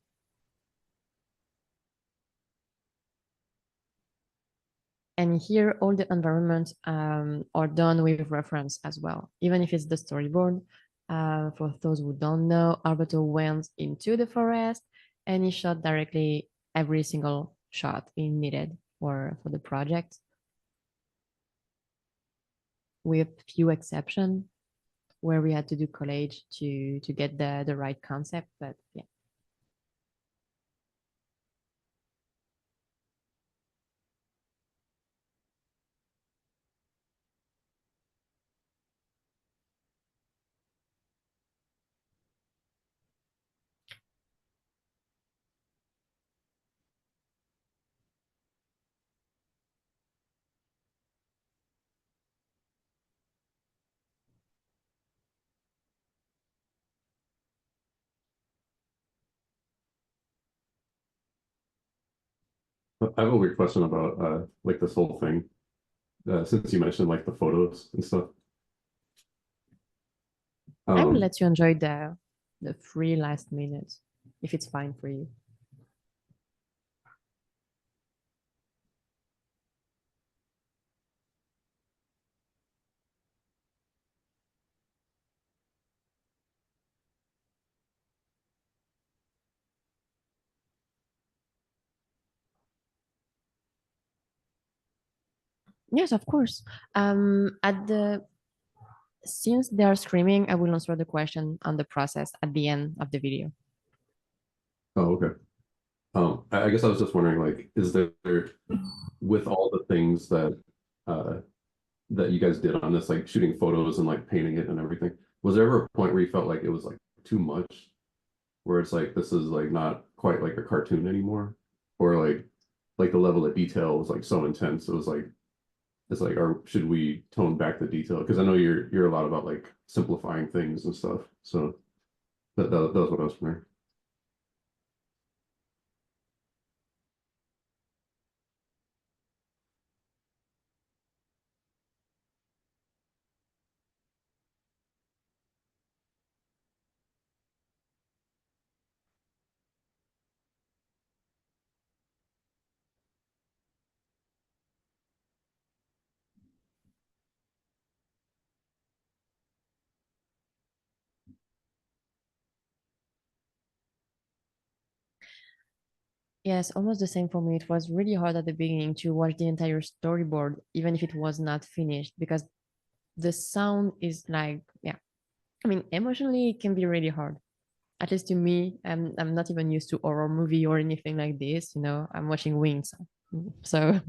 And here, all the environments are done with reference as well, even if it's the storyboard. For those who don't know, Alberto went into the forest and he shot directly every single shot he needed for the project, with few exceptions where we had to do collage to get the right concept. But yeah. I have a weird question about like this whole thing. Since you mentioned like the photos and stuff. I will Um, let you enjoy the free last minutes if it's fine for you. Yes, of course. At the Since they are screaming, I will answer the question on the process at the end of the video. Oh, okay. I guess I was just wondering, like, is there, with all the things uh that you guys did on this, like shooting photos and like painting it and everything, was there ever a point where you felt like it was like too much, where it's like this is like not quite like a cartoon anymore, or like the level of detail was like so intense, it was like it's like, or should we tone back the detail? Because I know you're a lot about like simplifying things and stuff. So that was what I was wondering. Yes, almost the same for me. It was really hard at the beginning to watch the entire storyboard, even if it was not finished, because the sound is like, yeah, I mean, emotionally, it can be really hard. At least to me, I'm not even used to horror movie or anything like this. I'm watching Wings. So,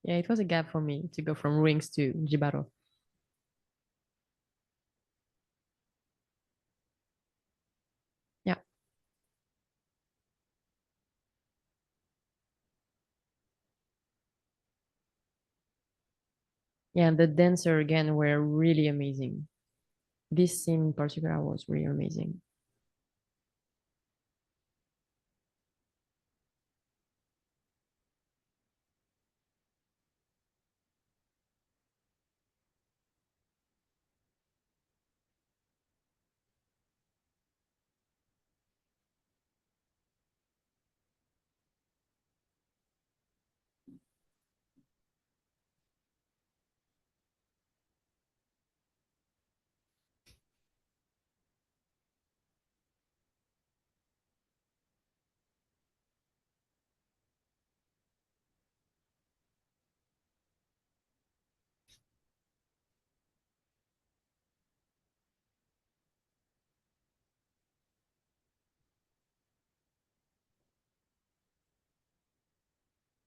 yeah, it was a gap for me to go from Wings to Jibaro. Yeah. Yeah, and the dancer again were really amazing. This scene in particular was really amazing.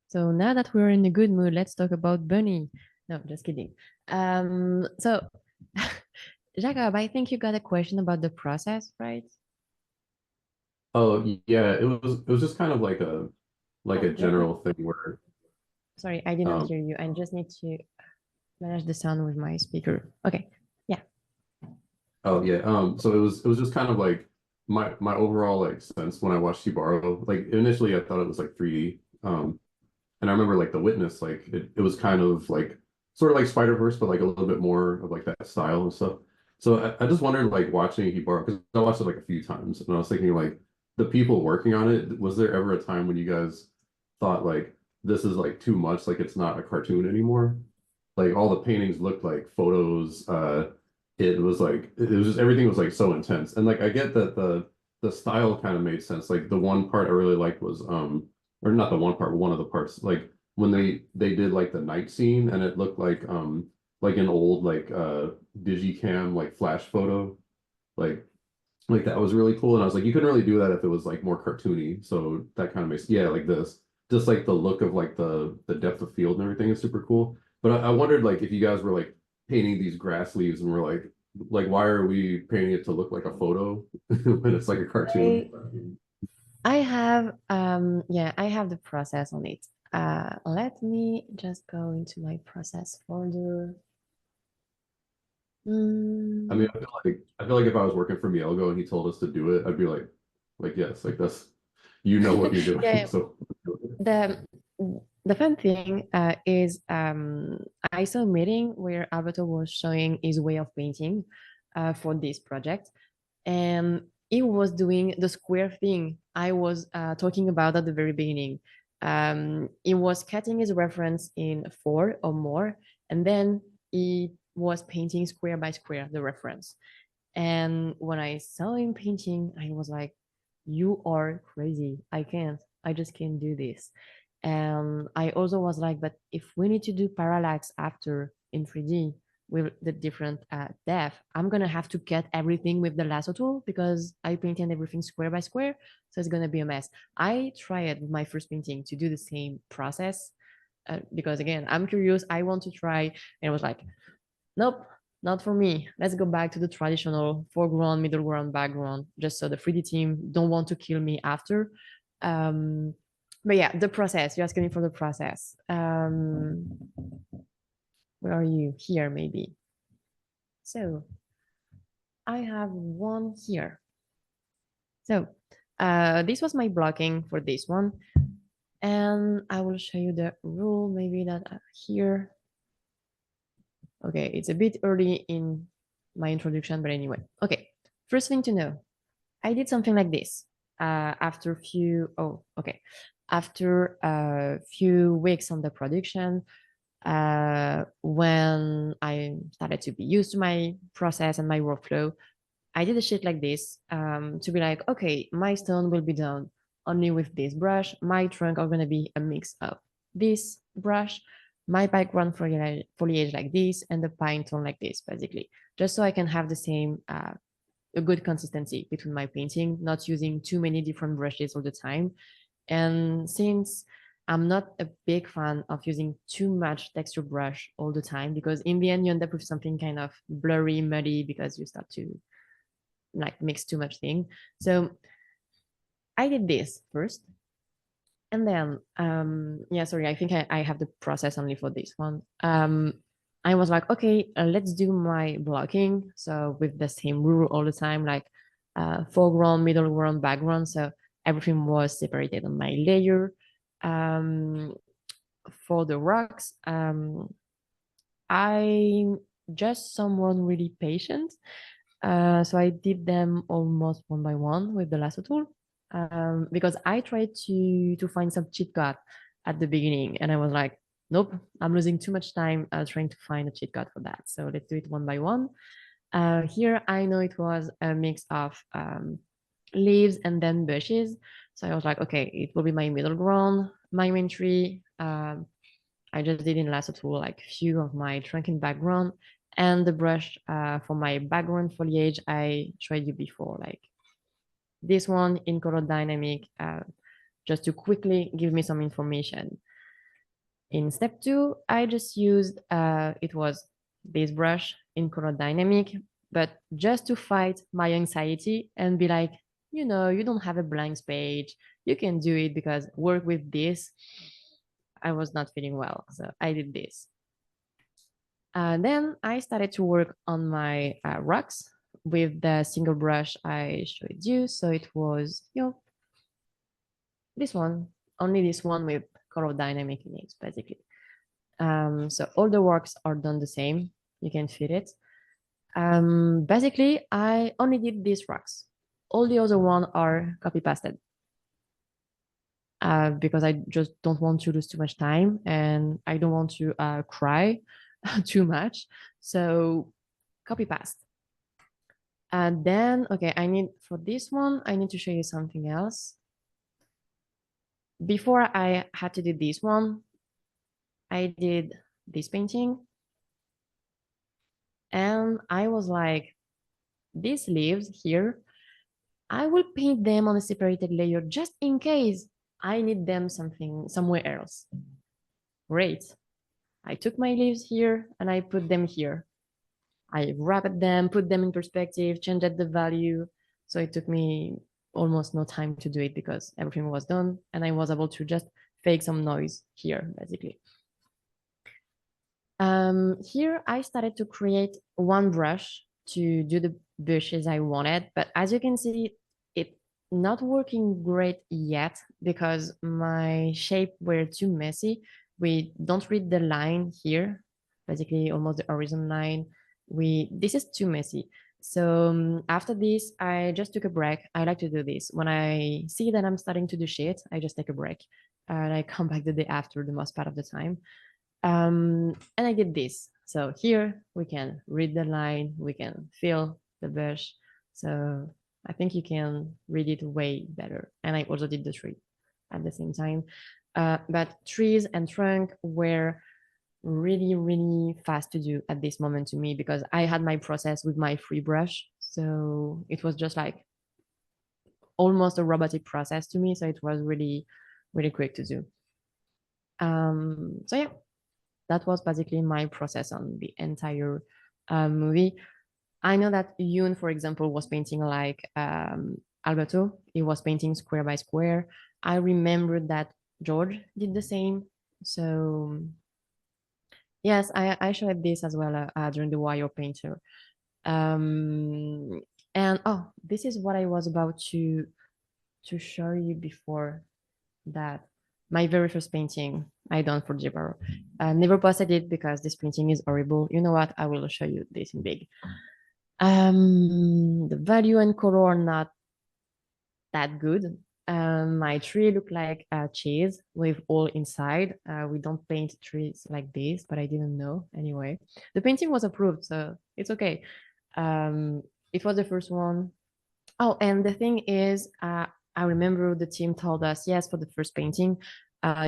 So now that we're in a good mood, let's talk about Bunny. No, just kidding. So Jacob, I think you got a question about the process, right? Oh yeah, it was just kind of like Oh, a general thing where sorry, I did not um hear you. I just need to manage the sound with my speaker. Okay. Yeah. oh yeah, so it was just kind of like my overall like sense when I watched Hibaro. Like initially I thought it was like 3D. And I remember like The Witness, like it was kind of like sort of like Spider-Verse, but like a little bit more of like that style and stuff. So I just wondered, like watching Hibaro, because I watched it like a few times, and I was thinking like the people working on it, was there ever a time when you guys thought like this is like too much, like it's not a cartoon anymore? Like all the paintings looked like photos. It was like it was just everything was like so intense. And like I get that the style kind of made sense. Like the one part I really liked was or not the one part, but one of the parts, like when they did like the night scene and it looked like an old like digicam like flash photo. Like like that was really cool. And I was like, you couldn't really do that if it was like more cartoony. So that kind of makes, yeah, like this. Just like the look of like the depth of field and everything is super cool. But I wondered like if you guys were like painting these grass leaves and we're like why are we painting it to look like a photo when it's like a cartoon? I I have yeah, I have the process on it. Let me just go into my process folder. I mean, Mm, I feel like if I was working for Mielgo and he told us to do it, I'd be like yes, like that's you know what you're doing. yeah, So the The fun thing is I saw a meeting where Alberto was showing his way of painting for this project, and he was doing the square thing I was talking about at the very beginning. He was cutting his reference in four or more, and then he was painting square by square the reference. And when I saw him painting, I was like, you are crazy. I can't. I just can't do this. And I also was like, but if we need to do parallax after in 3D with the different depth, I'm going to have to cut everything with the lasso tool because I painted everything square by square. So it's going to be a mess. I tried with my first painting to do the same process because, again, I'm curious. I want to try. And I was like, nope, not for me. Let's go back to the traditional foreground, middle ground, background, just so the 3D team don't want to kill me after. Um, but yeah, the process, you're asking me for the process. Where are you? Here, maybe. So I have one here. So this was my blocking for this one. And I will show you the rule, maybe that here. Okay, it's a bit early in my introduction, but anyway. Okay, first thing to know, I did something like this after after a few weeks on the production, when I started to be used to my process and my workflow, I did a shit like this to be like, okay, my stone will be done only with this brush. My trunk are gonna be a mix of this brush, my background foliage like this, and the pine tone like this, basically, just so I can have the same a good consistency between my painting, not using too many different brushes all the time. And since I'm not a big fan of using too much texture brush all the time, because in the end you end up with something kind of blurry, muddy, because you start to like mix too much thing. So I did this first. And then, yeah, sorry, I think I have the process only for this one. I was like, okay, let's do my blocking. So with the same rule all the time, like foreground, middle ground, background. So everything was separated on my layer. For the rocks, I'm just someone really patient. So I did them almost one by one with the lasso tool because I tried to find some cheat code at the beginning, and I was like, nope, I'm losing too much time trying to find a cheat code for that. So let's do it one by one. Here I know it was a mix of leaves and then bushes. So I was like, okay, it will be my middle ground, my main tree. I just did in lasso tool like few of my trunking background, and the brush for my background foliage I showed you before, like this one in color dynamic, just to quickly give me some information. In step 2, I just used it was this brush in color dynamic, but just to fight my anxiety and be like, you know, you don't have a blank page, you can do it, because work with this. I was not feeling well, so I did this. Then I started to work on my rocks with the single brush I showed you. So it was, you know, this one, only this one with color dynamic names, basically. So all the works are done the same. You can fit it. Basically, I only did these rocks. All the other one are copy pasted. Because I just don't want to lose too much time and I don't want to cry too much. So copy paste. And then, okay, for this one, I need to show you something else. Before I had to do this one, I did this painting. And I was like, these leaves here, I will paint them on a separated layer just in case I need them somewhere else. Great. I took my leaves here and I put them here. I wrapped them, put them in perspective, changed the value. So it took me almost no time to do it because everything was done and I was able to just fake some noise here, basically. Here I started to create one brush to do the bushes I wanted, but as you can see, it not working great yet because my shape were too messy. We don't read the line here, basically almost the horizon line. This is too messy. So after this, I just took a break. I like to do this. When I see that I'm starting to do shit, I just take a break. And I come back the day after the most part of the time. And I did this. So here we can read the line, we can feel the brush. So I think you can read it way better. And I also did the tree at the same time. But trees and trunk were really, really fast to do at this moment to me because I had my process with my free brush. So it was just like almost a robotic process to me. So it was really, really quick to do. So yeah, that was basically my process on the entire movie. I know that Yoon, for example, was painting like Alberto. He was painting square by square. I remember that George did the same. So yes, I showed this as well during the wire painter. And oh, this is what I was about to show you before that. My very first painting I done for Jibaro. Never posted it because this painting is horrible. You know what? I will show you this in big. The value and color are not that good. My tree looked like a cheese with all inside. We don't paint trees like this, but I didn't know anyway. The painting was approved, so it's okay. It was the first one. Oh, and the thing is, I remember the team told us, yes, for the first painting,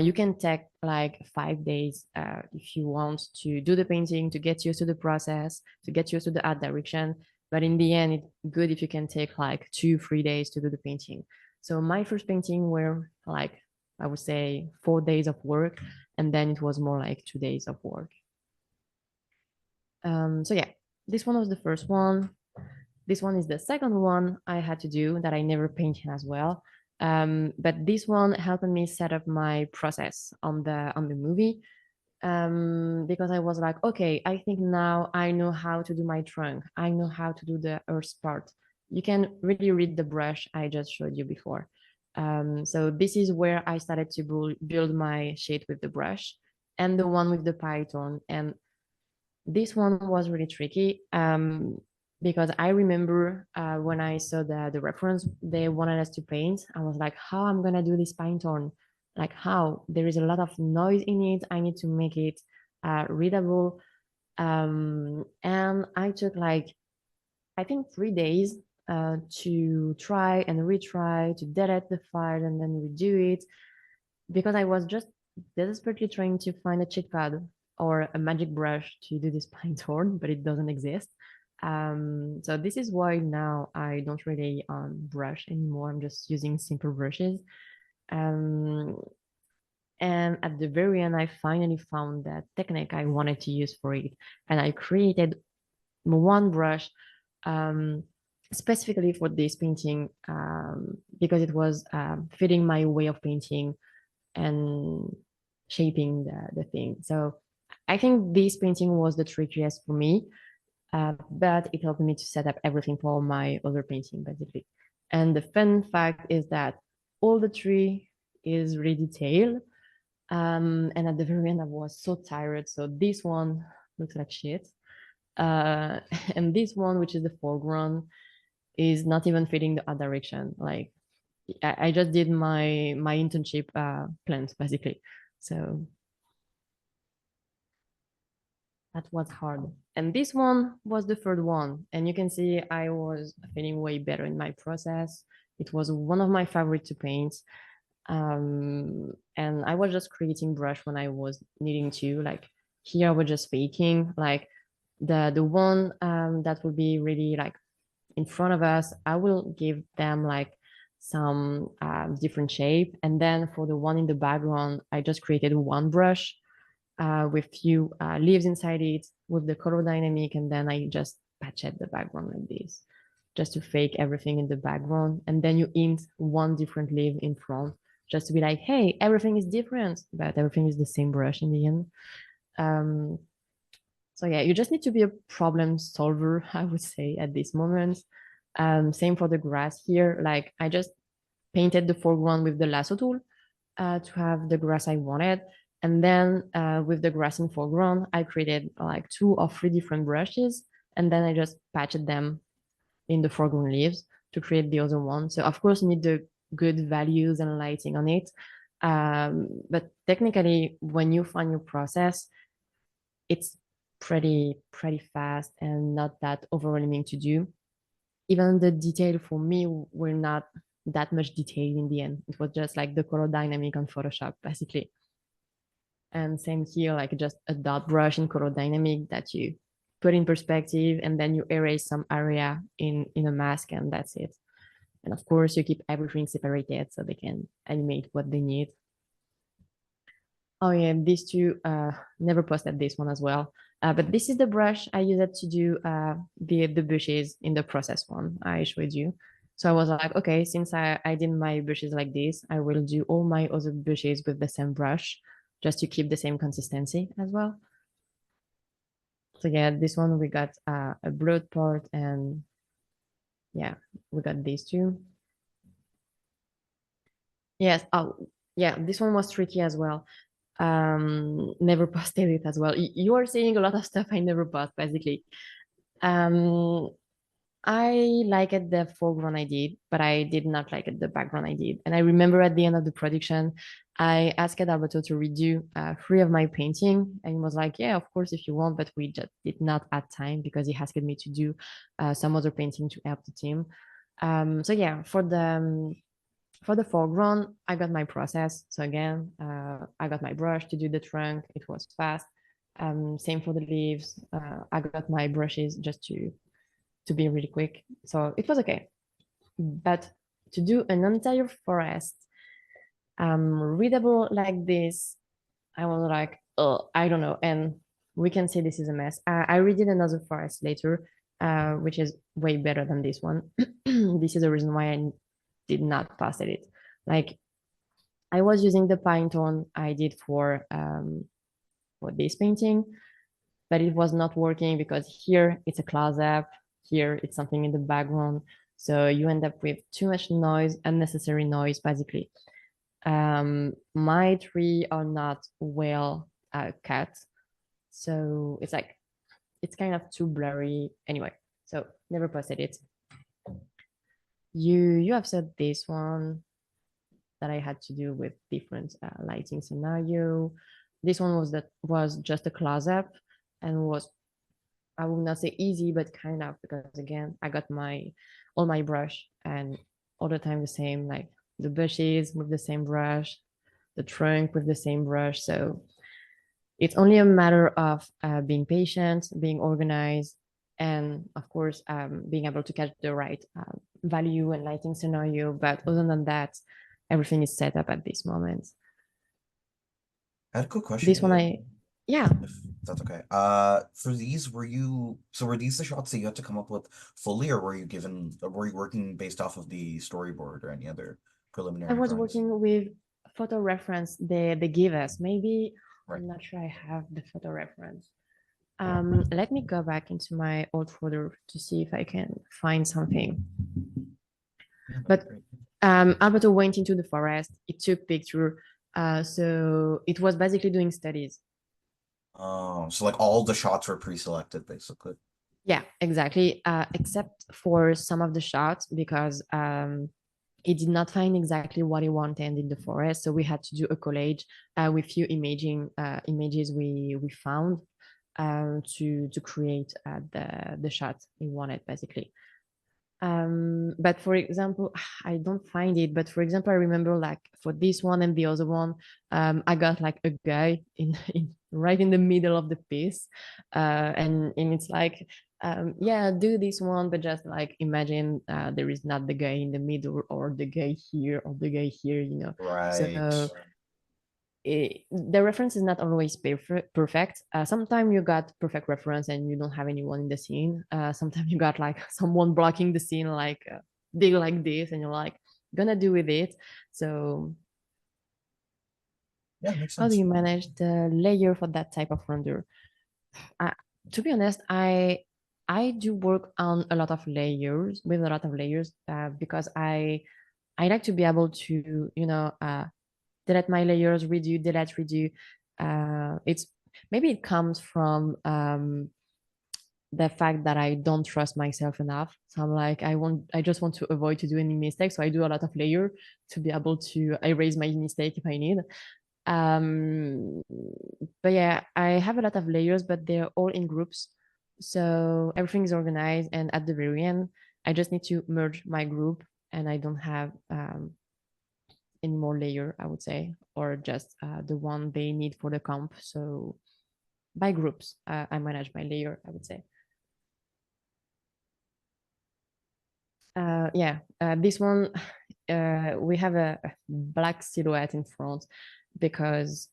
you can take like 5 days if you want to do the painting, to get used to the process, to get used to the art direction. But in the end, it's good if you can take like 2-3 days to do the painting. So my first painting were like, I would say 4 days of work, and then it was more like 2 days of work. So yeah, this one was the first one. This one is the second one I had to do that I never painted as well. But this one helped me set up my process on the movie because I was like, okay, I think now I know how to do my trunk. I know how to do the earth part. You can really read the brush I just showed you before. So this is where I started to build my shade with the brush and the one with the Python. And this one was really tricky because I remember when I saw the reference they wanted us to paint, I was like, how I'm gonna do this Python? Like how? There is a lot of noise in it. I need to make it readable. And I took like, I think 3 days to try and retry, to delete the file and then redo it because I was just desperately trying to find a cheat code or a magic brush to do this Python, but it doesn't exist. So this is why now I don't really brush anymore. I'm just using simple brushes. And at the very end, I finally found that technique I wanted to use for it. And I created one brush specifically for this painting because it was fitting my way of painting and shaping the thing. So I think this painting was the trickiest for me, but it helped me to set up everything for my other painting, basically. And the fun fact is that all the tree is really detailed. And at the very end, I was so tired. So this one looks like shit. And this one, which is the foreground, is not even fitting the art direction. Like I just did my internship plans basically. So that was hard. And this one was the third one. And you can see I was feeling way better in my process. It was one of my favorite to paint. And I was just creating brush when I was needing to. Like here I was just faking. Like the one that will be really like in front of us, I will give them like some different shape. And then for the one in the background, I just created one brush with few leaves inside it with the color dynamic. And then I just patched the background like this, just to fake everything in the background. And then you int one different leaf in front, just to be like, hey, everything is different, but everything is the same brush in the end. So yeah, you just need to be a problem solver, I would say, at this moment. Same for the grass here. Like I just painted the foreground with the lasso tool to have the grass I wanted. And then with the grass in foreground, I created like 2 or 3 different brushes, and then I just patched them in the foreground leaves to create the other one. So of course you need the good values and lighting on it. But technically, when you find your process, it's pretty fast and not that overwhelming to do. Even the detail for me were not that much detail in the end. It was just like the color dynamic on Photoshop, basically. And same here, like just a dot brush in color dynamic that you put in perspective, and then you erase some area in a mask, and that's it. And of course, you keep everything separated so they can animate what they need. Oh yeah, these two, never posted this one as well. But this is the brush I use it to do the bushes in the process one I showed you. So I was like, okay, since I did my bushes like this, I will do all my other bushes with the same brush, just to keep the same consistency as well. So yeah, this one we got a blurred part, and yeah, we got these two. Yes, oh yeah, this one was tricky as well. Never posted it as well. You are seeing a lot of stuff I never post, basically. I like it the foreground I did, but I did not like it the background I did. And I remember at the end of the production, I asked Alberto to redo 3 of my painting, and he was like, "Yeah, of course, if you want," but we just did not add time because he asked me to do some other painting to help the team. So yeah, for the foreground, I got my process. So again, I got my brush to do the trunk. It was fast. Same for the leaves. I got my brushes just to be really quick. So it was okay. But to do an entire forest readable like this, I was like, oh, I don't know. And we can say this is a mess. I redid another forest later, which is way better than this one. This is the reason why I did not pass it. Like I was using the pine tone I did for this painting, but it was not working because here it's a close-up, here it's something in the background. So you end up with too much noise, unnecessary noise, basically. My tree are not well cut. So it's like, it's kind of too blurry anyway. So never posted it. You have said this one that I had to do with different lighting scenario. This one was just a close-up and was, I would not say easy, but kind of, because again, I got all my brush and all the time the same, like the bushes with the same brush, the trunk with the same brush. So it's only a matter of being patient, being organized, and of course, being able to catch the right value and lighting scenario. But other than that, everything is set up at this moment. I had a quick question. This one, yeah. If that's okay. For these, were these the shots that you had to come up with fully, or were you working based off of the storyboard or any other preliminary I was drawings? working with photo reference they give us. Maybe Right. I'm not sure I have the photo reference. Let me go back into my old folder to see if I can find something. Yeah, But great. Alberto went into the forest. He took picture. So it was basically doing studies. Oh, so like all the shots were pre-selected, basically. Yeah, exactly. Except for some of the shots, because he did not find exactly what he wanted in the forest. So we had to do a collage with few images we found to create the shot he wanted, basically. But for example, I don't find it, but for example, I remember like for this one and the other one, I got like a guy right in the middle of the piece. And it's like, yeah, do this one, but just like imagine there is not the guy in the middle or the guy here or the guy here, you know. Right. So the reference is not always perfect. Sometimes you got perfect reference and you don't have anyone in the scene. Sometimes you got like someone blocking the scene, like they like this, and you're like gonna do with it. So Yeah, makes how do sense. you manage the layer for that type of render? To be honest, I do work on a lot of layers because I I like to be able to, delete my layers, redo, delete, redo. It's maybe it comes from the fact that I don't trust myself enough. So I'm like, I just want to avoid to do any mistakes. So I do a lot of layer to be able to erase my mistake if I need. Um, but yeah, I have a lot of layers, but they're all in groups. So everything is organized. And at the very end, I just need to merge my group and I don't have any more layer, I would say, or just the one they need for the comp. So by groups, I manage my layer, I would say. This one, we have a black silhouette in front because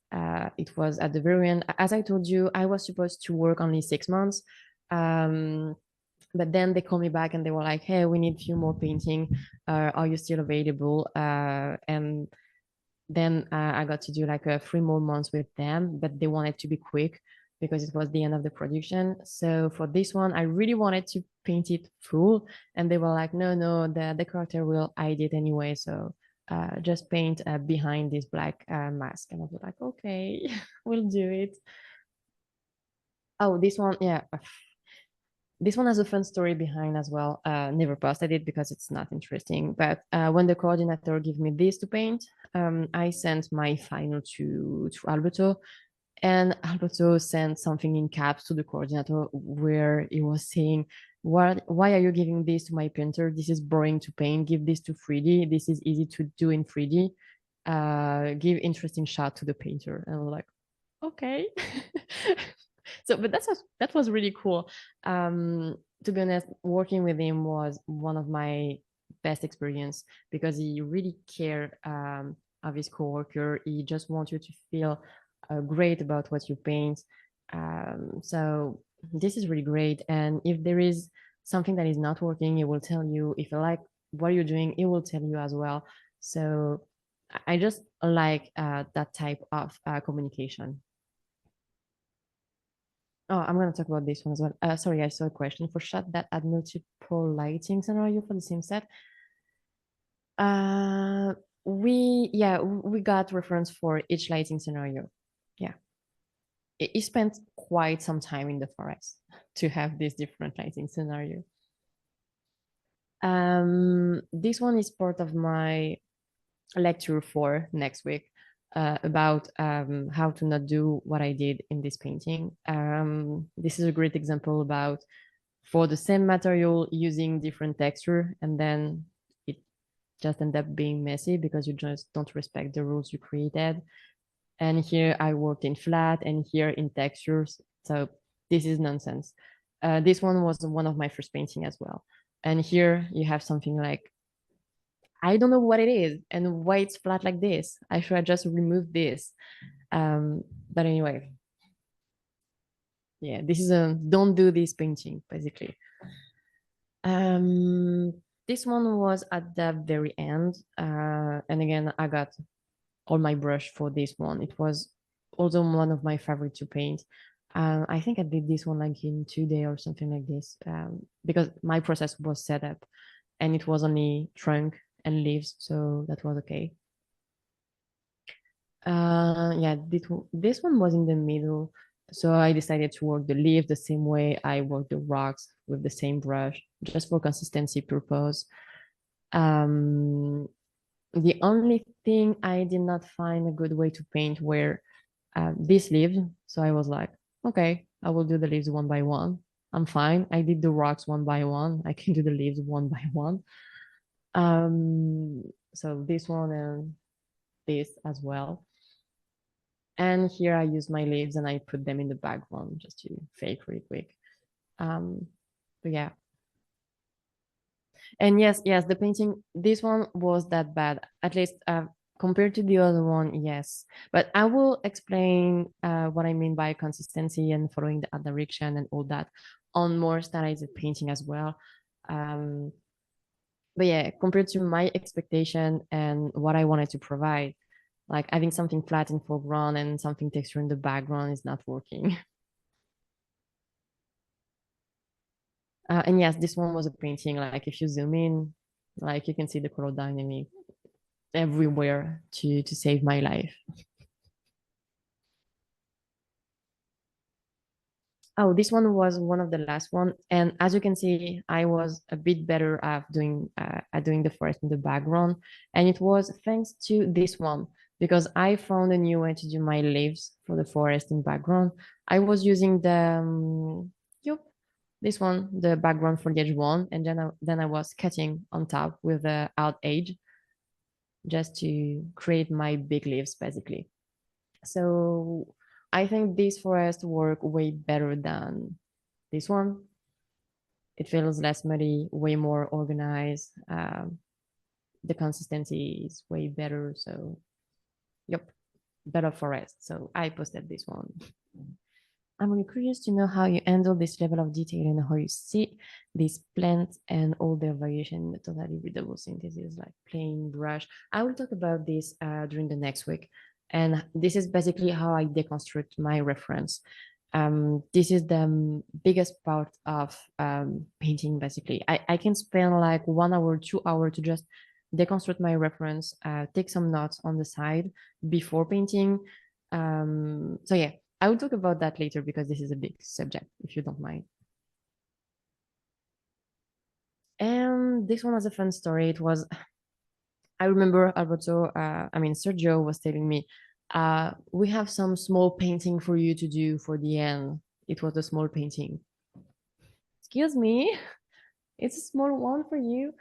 it was at the very end. As I told you, I was supposed to work only 6 months. But then they called me back and they were like, hey, we need a few more painting. Are you still available? And then I got to do like 3 more months with them, but they wanted to be quick because it was the end of the production. So for this one, I really wanted to paint it full, and they were like, no, the character will hide it anyway. So just paint behind this black mask. And I was like, okay, we'll do it. Oh, this one, yeah. This one has a fun story behind as well. Never posted it because it's not interesting. But when the coordinator gave me this to paint, I sent my final to Alberto, and Alberto sent something in caps to the coordinator where he was saying, why are you giving this to my painter? This is boring to paint. Give this to 3D. This is easy to do in 3D. Give interesting shot to the painter. And I was like, okay. So, but that was really cool. To be honest, working with him was one of my best experience because he really cared of his coworker. He just wants you to feel great about what you paint. So this is really great. And if there is something that is not working, he will tell you. If you like what you're doing, he will tell you as well. So I just like that type of communication. Oh, I'm going to talk about this one as well. Sorry, I saw a question for shot that had multiple lighting scenario for the same set. Uh, we got reference for each lighting scenario. Yeah, it spent quite some time in the forest to have this different lighting scenario. This one is part of my lecture for next week. About how to not do what I did in this painting. This is a great example about for the same material using different texture, and then it just end up being messy because you just don't respect the rules you created. And here I worked in flat and here in textures. So this is nonsense. This one was one of my first painting as well. And here you have something like, I don't know what it is and why it's flat like this. I should have just removed this. But anyway, yeah, this is a don't do this painting, basically. This one was at the very end. And again, I got all my brush for this one. It was also one of my favorite to paint. I think I did this one like in 2 days or something like this, because my process was set up and it was only trunk and leaves, so that was okay. Yeah, this one was in the middle, so I decided to work the leaf the same way I work the rocks with the same brush, just for consistency purpose. The only thing I did not find a good way to paint were these leaves, so I was like, okay, I will do the leaves one by one. I'm fine. I did the rocks one by one. I can do the leaves one by one. So this one and this as well. And here I use my leaves and I put them in the background just to fake really quick. But yeah. And yes, the painting, this one was that bad, at least compared to the other one, yes. But I will explain what I mean by consistency and following the art direction and all that on more stylized painting as well. But yeah, compared to my expectation and what I wanted to provide, like having something flat in foreground and something texture in the background is not working. And yes, this one was a painting. Like if you zoom in, Like you can see the color dynamic everywhere to save my life. Oh, this one was one of the last one. And as you can see, I was a bit better at doing the forest in the background. And it was thanks to this one, because I found a new way to do my leaves for the forest in background. I was using yup, this one, the background foliage one, and then I was cutting on top with the out edge just to create my big leaves basically. So I think this forest work way better than this one. It feels less muddy, way more organized. The consistency is way better. So, yep, better forest. So I posted this one. I'm really curious to know how you handle this level of detail and how you see these plants and all their variation in the totally readable synthesis, like plain brush. I will talk about this during the next week. And this is basically how I deconstruct my reference. This is the biggest part of painting, basically. I can spend like 1 hour, 2 hours to just deconstruct my reference, take some notes on the side before painting. So yeah, I will talk about that later because this is a big subject, if you don't mind. And this one was a fun story. It was, I remember Sergio was telling me, we have some small painting for you to do for the end. It was a small painting. Excuse me, it's a small one for you.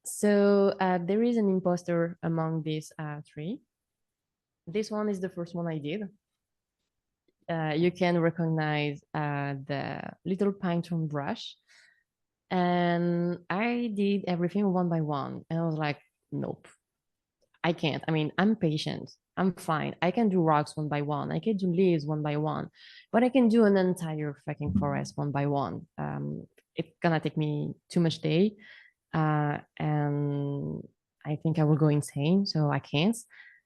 So there is an imposter among these three. This one is the first one I did. You can recognize the little pine tone brush. And I did everything one by one. And I was like, nope, I can't. I mean, I'm patient. I'm fine. I can do rocks one by one. I can do leaves one by one. But I can do an entire fucking forest one by one. It's gonna take me too much day. And I think I will go insane. So I can't.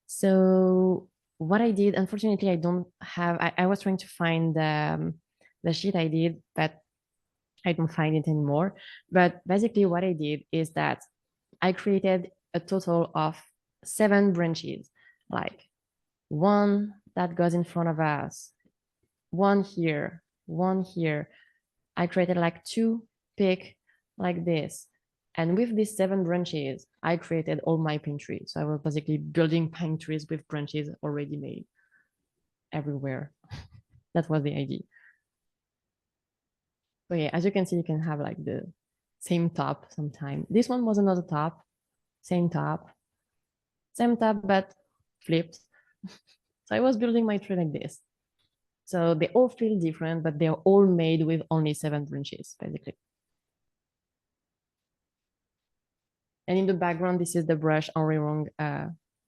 So what I did, unfortunately, I don't have, I was trying to find the sheet I did, but I don't find it anymore. But basically what I did is that I created a total of 7 branches, like one that goes in front of us, one here, one here. I created like 2 pick like this. And with these 7 branches, I created all my pine trees. So I was basically building pine trees with branches already made everywhere. That was the idea. So yeah, as you can see, you can have like the same top sometime. This one was another top, same top, but flipped. So I was building my tree like this. So they all feel different, but they're all made with only 7 branches, basically. And in the background, this is the brush Henri Rong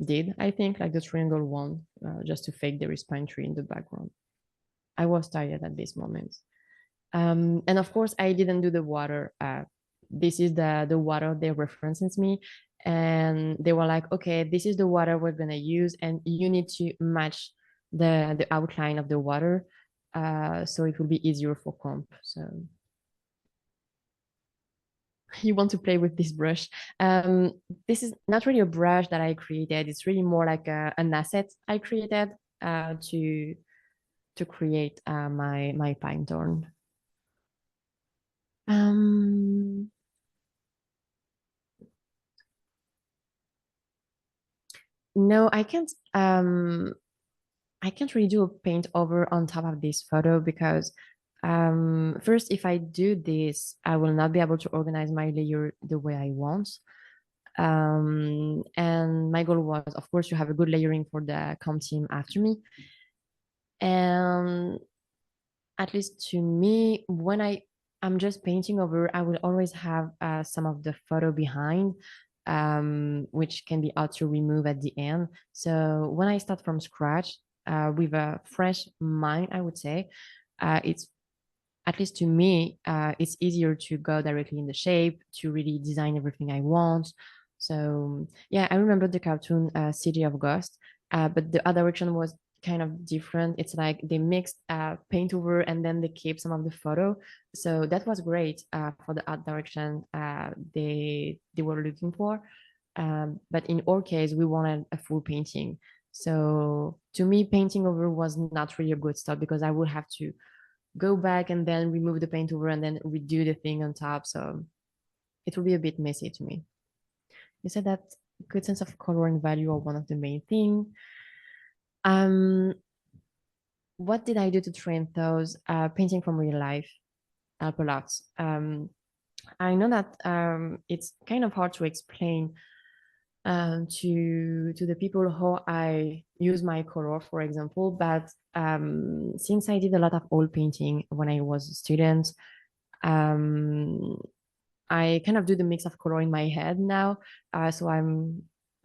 did, I think, like the triangle one, just to fake there is pine tree in the background. I was tired at this moment. And of course, I didn't do the water. This is the water they references me. And they were like, okay, this is the water we're going to use. And you need to match the outline of the water. So it will be easier for comp. So you want to play with this brush. This is not really a brush that I created. It's really more like an asset I created to create my pine thorn. No, I can't really do a paint over on top of this photo because first, if I do this, I will not be able to organize my layer the way I want. And my goal was, of course, to have a good layering for the comp team after me. And at least to me, when I'm just painting over, I will always have some of the photo behind, which can be hard to remove at the end. So when I start from scratch with a fresh mind, I would say, it's, at least to me, it's easier to go directly in the shape, to really design everything I want. So yeah, I remember the cartoon City of Ghost, but the other direction was kind of different. It's like they mixed paint over and then they keep some of the photo. So that was great for the art direction they were looking for. But in our case, we wanted a full painting. So to me, painting over was not really a good start because I would have to go back and then remove the paint over and then redo the thing on top. So it will be a bit messy to me. You said that good sense of color and value are one of the main things. What did I do to train those? Painting from real life help a lot. I know that it's kind of hard to explain to the people how I use my color, for example. But since I did a lot of oil painting when I was a student, I kind of do the mix of color in my head now. So I'm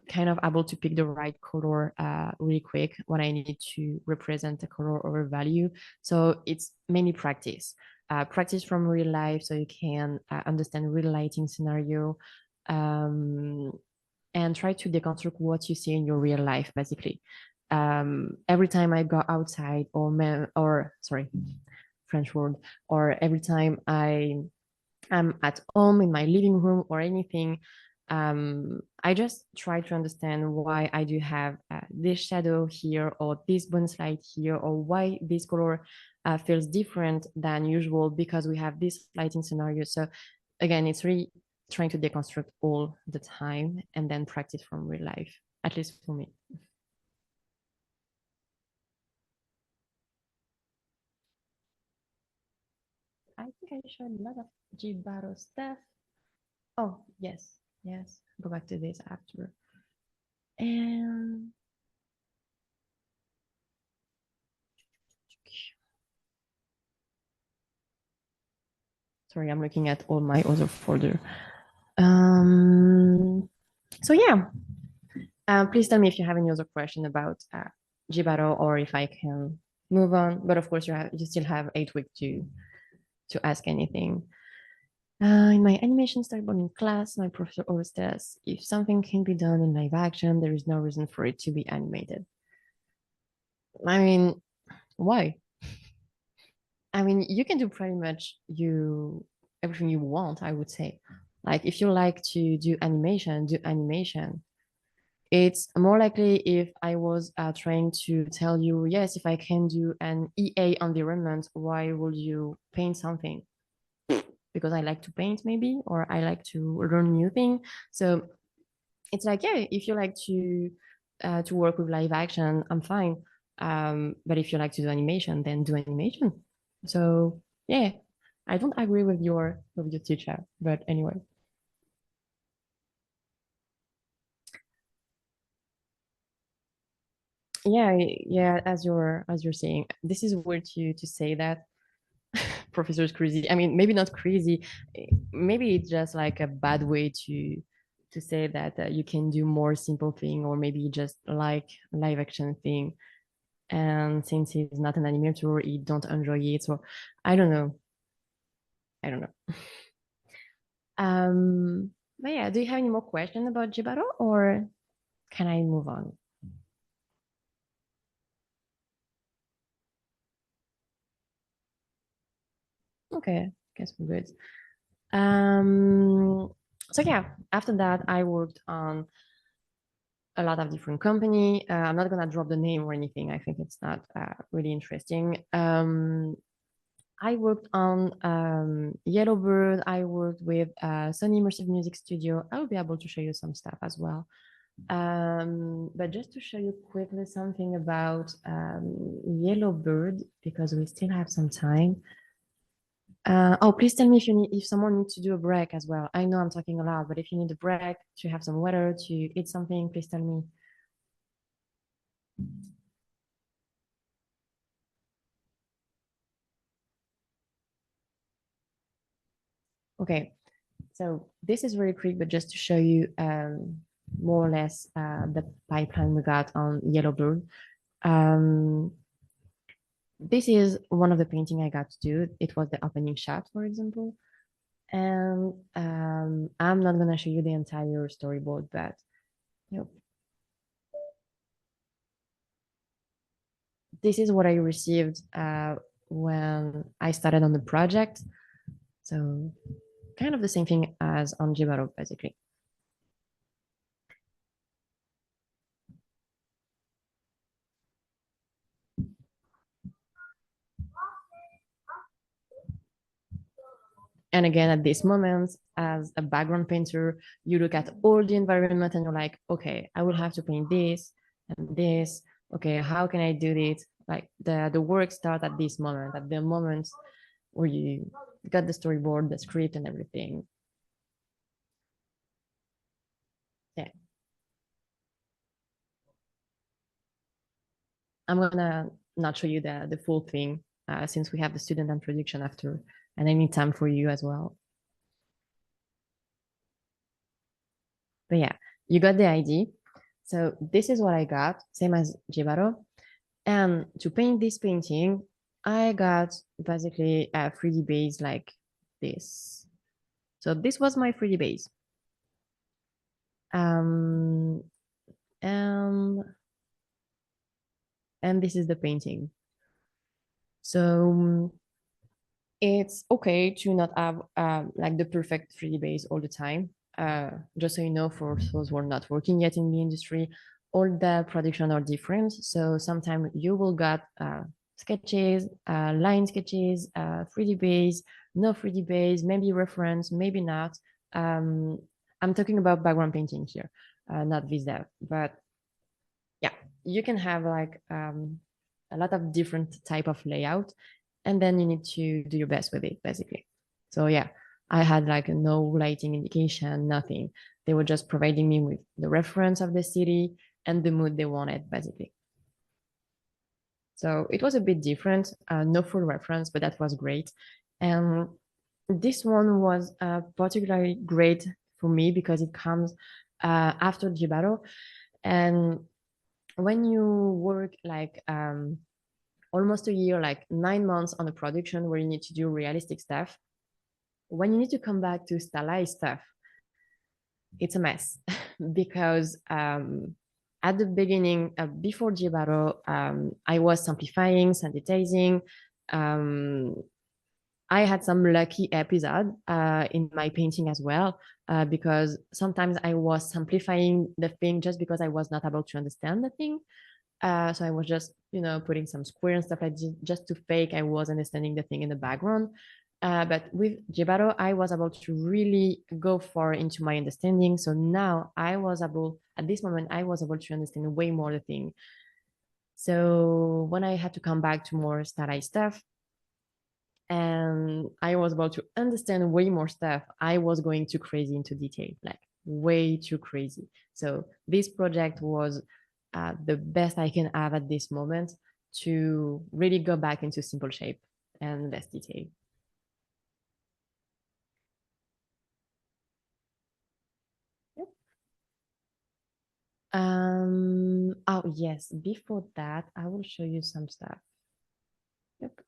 kind of able to pick the right color really quick when I need to represent a color or a value. So it's mainly practice. Practice from real life so you can understand real lighting scenario and try to deconstruct what you see in your real life, basically. Every time I go outside or sorry, French word, or every time I'm at home in my living room or anything, I just try to understand why I do have this shadow here or this bonus light here, or why this color feels different than usual because we have this lighting scenario. So again, it's really trying to deconstruct all the time and then practice from real life, at least for me. I think I showed a lot of Gibaro stuff. Oh, yes, yes. Go back to this after. And sorry, I'm looking at all my other folder. So yeah, please tell me if you have any other question about Gibaro or if I can move on. But of course, you still have 8 weeks to ask anything. In my animation storyboard in class, my professor always says, if something can be done in live action, there is no reason for it to be animated. I mean, why? I mean, you can do pretty much everything you want, I would say. Like if you like to do animation, do animation. It's more likely if I was trying to tell you, yes, if I can do an EA environment, why would you paint something? Because I like to paint maybe, or I like to learn new things. So it's like, yeah, if you like to work with live action, I'm fine. But if you like to do animation, then do animation. So yeah, I don't agree with your teacher, but anyway. Yeah, as you're saying, this is weird to say that professor's crazy. I mean, maybe not crazy, maybe it's just like a bad way to say that you can do more simple thing, or maybe just like live action thing. And since he's not an animator, he don't enjoy it. So I don't know. I don't know. But yeah, do you have any more questions about Jibaro, or can I move on? Okay, guess we're good. So yeah, after that, I worked on a lot of different company. I'm not gonna drop the name or anything. I think it's not really interesting. I worked on Yellowbird. I worked with Sony Immersive Music Studio. I'll be able to show you some stuff as well. But just to show you quickly something about Yellowbird, because we still have some time. Oh, please tell me if someone needs to do a break as well. I know I'm talking a lot, but if you need a break to have some water, to eat something, please tell me. Okay, so this is very quick, but just to show you more or less the pipeline we got on Yellowbird. This is one of the painting I got to do. It was the opening shot, for example. And I'm not gonna show you the entire storyboard, but you know, this is what I received when I started on the project. So kind of the same thing as on Jibaro, basically. And again, at this moment, as a background painter, you look at all the environment and you're like, okay, I will have to paint this and this. Okay, how can I do this? Like the work starts at this moment, at the moment where you got the storyboard, the script, and everything. Yeah. I'm gonna not show you the full thing since we have the student and production after, and I need time for you as well. But yeah, you got the idea. So this is what I got, same as Jibaro. And to paint this painting, I got basically a 3D base like this. So this was my 3D base. And this is the painting. So it's okay to not have like the perfect 3D base all the time. Just so you know, for those who are not working yet in the industry, all the production are different. So sometimes you will get sketches, line sketches, 3D base, no 3D base, maybe reference, maybe not. I'm talking about background painting here, not VisDev, but yeah, you can have like a lot of different type of layout, and then you need to do your best with it, basically. So yeah, I had like no lighting indication, nothing. They were just providing me with the reference of the city and the mood they wanted, basically. So it was a bit different, no full reference, but that was great. And this one was particularly great for me because it comes after Jibaro. And when you work like almost a year, like 9 months on a production where you need to do realistic stuff, when you need to come back to stylized stuff, it's a mess because at the beginning, before Jibaro, I was simplifying, sanitizing. I had some lucky episode in my painting as well, because sometimes I was simplifying the thing just because I was not able to understand the thing. So I was just, putting some square and stuff like just to fake I was understanding the thing in the background. But with Jibaro, I was able to really go far into my understanding. So now at this moment, I was able to understand way more the thing. So when I had to come back to more stylized stuff, and I was able to understand way more stuff, I was going too crazy into detail, like way too crazy. So this project was the best I can have at this moment to really go back into simple shape and less detail. Yep. Oh yes, before that, I will show you some stuff. Yep.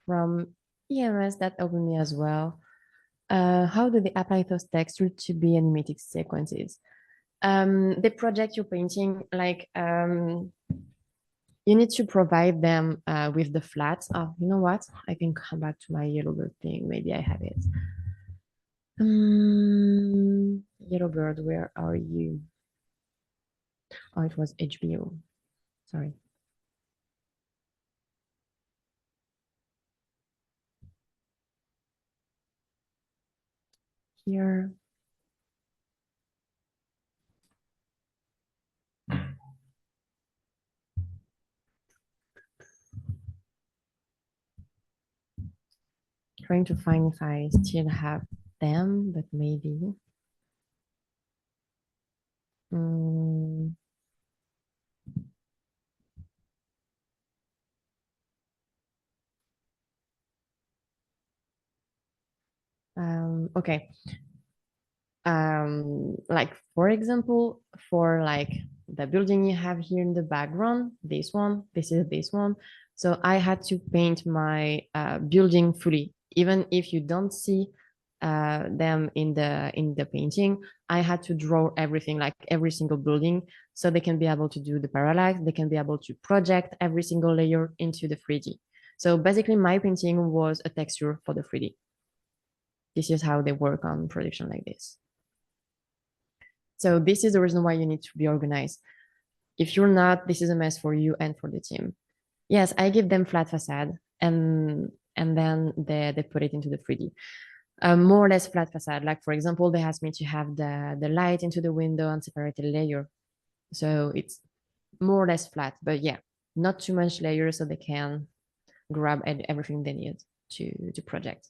From EMS that opened me as well. How do they apply those textures to be animated sequences? The project you're painting, like you need to provide them with the flats. Oh, you know what? I can come back to my yellow bird thing. Maybe I have it. Yellow bird, where are you? Oh, it was HBO. Sorry. Here. Trying to find if I still have them, but maybe. Okay. Like for example, for like the building you have here in the background, this one, this is this one. So I had to paint my building fully, even if you don't see them in the painting, I had to draw everything, like every single building, so they can be able to do the parallax, they can be able to project every single layer into the 3D. So basically my painting was a texture for the 3D. This is how they work on production like this. So this is the reason why you need to be organized. If you're not, this is a mess for you and for the team. Yes, I give them flat facade and then they put it into the 3D. More or less flat facade. Like for example, they asked me to have the light into the window and separated layer. So it's more or less flat, but yeah, not too much layer so they can grab everything they need to project.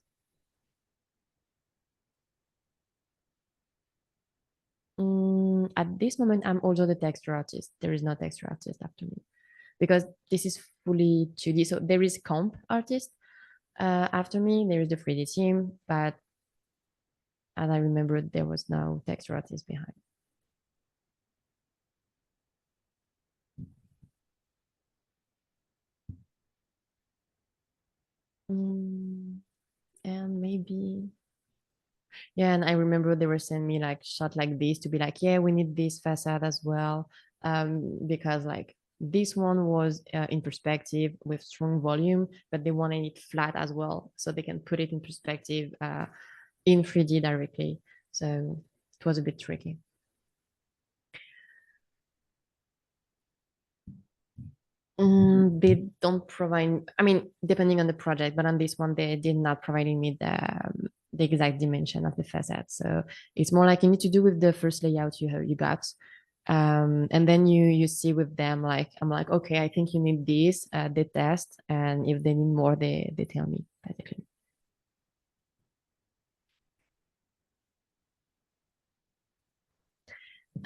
At this moment, I'm also the texture artist. There is no texture artist after me because this is fully 2D. So there is comp artist after me. There is the 3D team, but as I remember, there was no texture artist behind. And maybe, yeah, and I remember they were sending me like shot like this to be like, yeah, we need this facade as well, because like this one was in perspective with strong volume, but they wanted it flat as well, so they can put it in perspective in 3D directly. So it was a bit tricky. They don't provide, I mean, depending on the project, but on this one, they did not providing me the exact dimension of the facade. So it's more like you need to do with the first layout you got. And then you see with them, like, I'm like, okay, I think you need this, they test. And if they need more, they tell me, basically.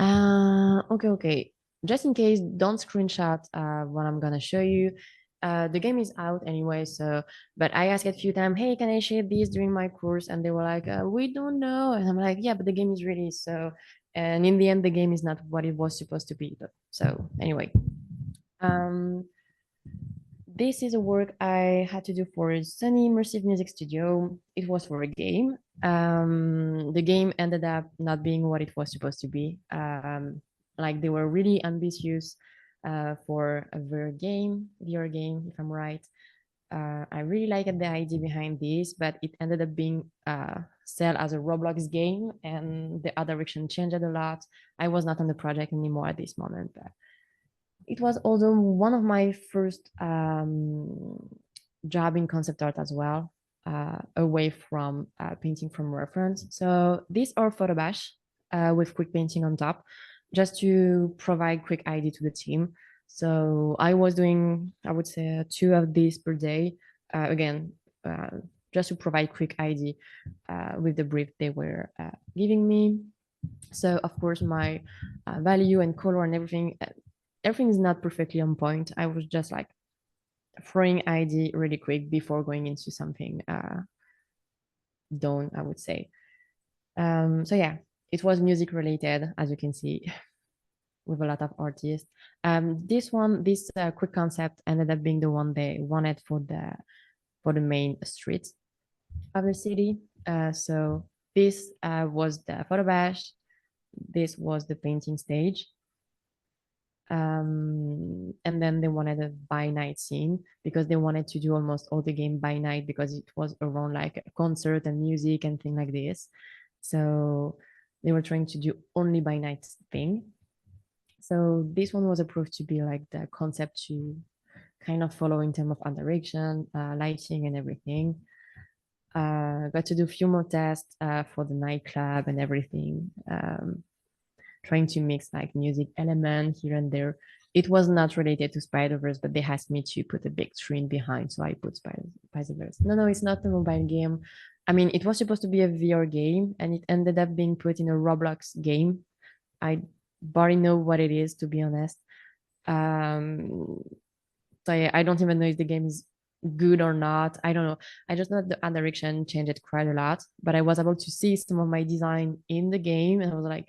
Okay. Just in case, don't screenshot what I'm gonna show you. The game is out anyway, so, but I asked a few times, hey, can I share this during my course? And they were like, we don't know. And I'm like, yeah, but the game is ready. So, and in the end, the game is not what it was supposed to be. But, so anyway, this is a work I had to do for Sony Immersive Music Studio. It was for a game. The game ended up not being what it was supposed to be. Like they were really ambitious for a VR game, if I'm right. I really liked the idea behind this, but it ended up being sell as a Roblox game, and the art direction changed a lot. I was not on the project anymore at this moment, but it was also one of my first job in concept art as well, away from painting from reference. So these are photo bash with quick painting on top, just to provide quick ID to the team. So I was doing, I would say, 2 of these per day. Again, just to provide quick ID with the brief they were giving me. So of course, my value and color and everything is not perfectly on point. I was just like throwing ID really quick before going into something done, I would say. So yeah, it was music related, as you can see, with a lot of artists. This quick concept ended up being the one they wanted for the main street of the city. So this was the photo bash. This was the painting stage. And then they wanted a by night scene because they wanted to do almost all the game by night because it was around like a concert and music and things like this. So they were trying to do only by night thing. So this one was approved to be like the concept to kind of follow in terms of art direction, lighting and everything. Got to do a few more tests for the nightclub and everything. Trying to mix like music element here and there. It was not related to Spider-Verse, but they asked me to put a big screen behind, so I put Spider-Verse. No, it's not a mobile game. I mean, it was supposed to be a VR game, and it ended up being put in a Roblox game. I barely know what it is, to be honest. So yeah, I don't even know if the game is good or not. I don't know. I just know that the art direction changed quite a lot, but I was able to see some of my design in the game, and I was like,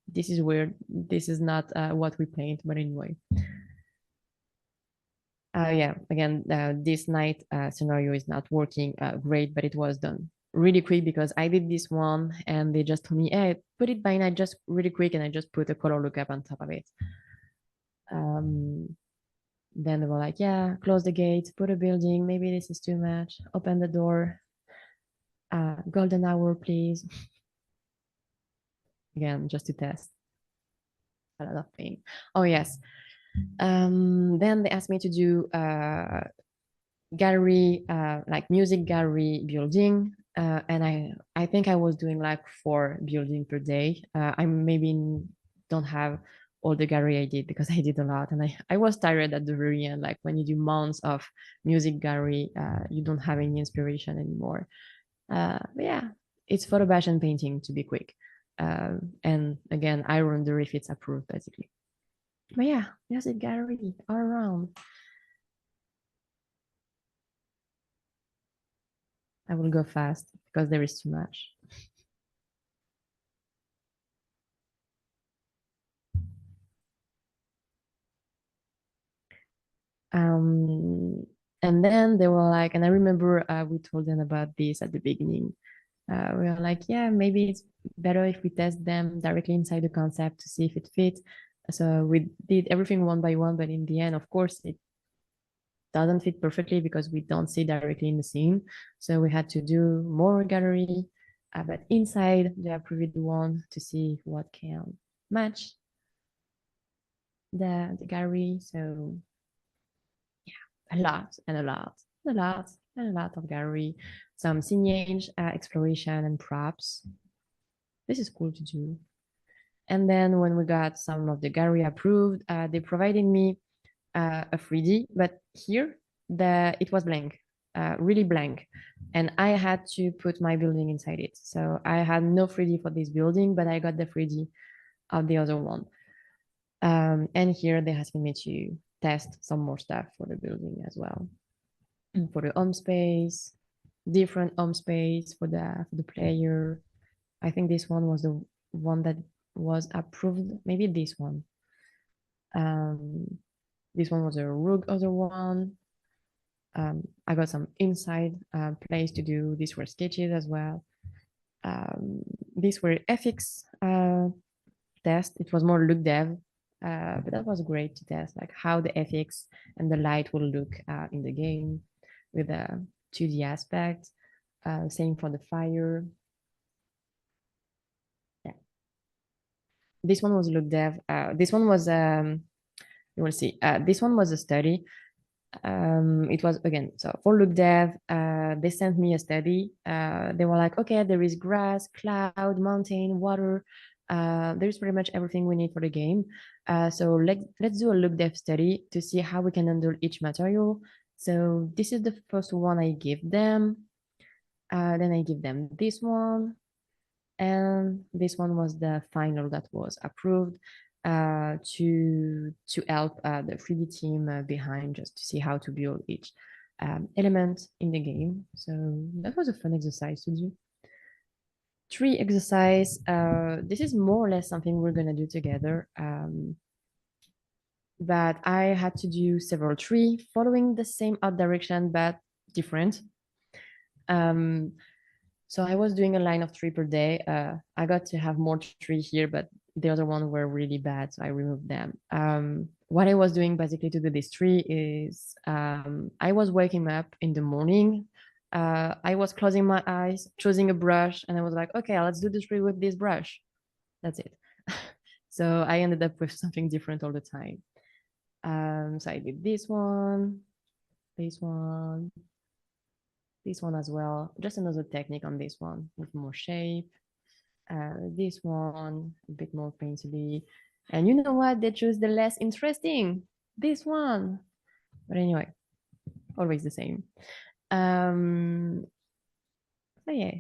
this is weird. This is not what we paint, but anyway. Yeah, again, this night scenario is not working great, but it was done really quick because I did this one and they just told me, hey, put it by night just really quick, and I just put a color lookup on top of it. Then they were like, yeah, close the gate, put a building, maybe this is too much, open the door, golden hour, please. Again, just to test. A lot of things. Oh, yes. Then they asked me to do gallery, like music gallery building. And I think I was doing like 4 building per day. I maybe don't have all the gallery I did because I did a lot, and I was tired at the very end. Like when you do months of music gallery, you don't have any inspiration anymore. But yeah, it's photo bash and painting to be quick. And again, I wonder if it's approved basically. But yeah, music gallery all around. I will go fast because there is too much. And then they were like, and I remember we told them about this at the beginning. We were like, yeah, maybe it's better if we test them directly inside the concept to see if it fits. So we did everything one by one, but in the end, of course, it doesn't fit perfectly because we don't see directly in the scene. So we had to do more gallery, but inside the approved one to see what can match the gallery. So yeah, a lot and a lot, a lot and a lot of gallery, some signage, exploration and props. This is cool to do. And then when we got some of the gallery approved, they provided me a 3D, but here it was blank, really blank. And I had to put my building inside it. So I had no 3D for this building, but I got the 3D of the other one. And here they asked me to test some more stuff for the building as well. And for the home space, different home space for the player. I think this one was the one that was approved. Maybe this one. This one was a rogue other one. I got some inside place to do. These were sketches as well. These were FX test. It was more look dev, but that was great to test, like how the FX and the light will look in the game with a 2D aspect. Same for the fire. Yeah. This one was look dev. This one was you will see. This one was a study. It was again, so for look dev, they sent me a study. They were like, okay, there is grass, cloud, mountain, water. There's pretty much everything we need for the game. So let's do a look dev study to see how we can handle each material. So this is the first one I give them. Then I give them this one. And this one was the final that was approved to help the 3D team behind, just to see how to build each element in the game. So that was a fun exercise to do. Tree exercise. This is more or less something we're gonna do together. But I had to do several tree following the same art direction but different. So I was doing a line of 3 per day. I got to have more 3 here, but the other one were really bad, so I removed them. What I was doing basically to do this 3 is I was waking up in the morning. I was closing my eyes, choosing a brush, and I was like, okay, let's do the 3 with this brush. That's it. So I ended up with something different all the time. So I did this one, this one, this one as well. Just another technique on this one with more shape. This one, a bit more painterly. And you know what? They chose the less interesting. This one. But anyway, always the same. So yeah,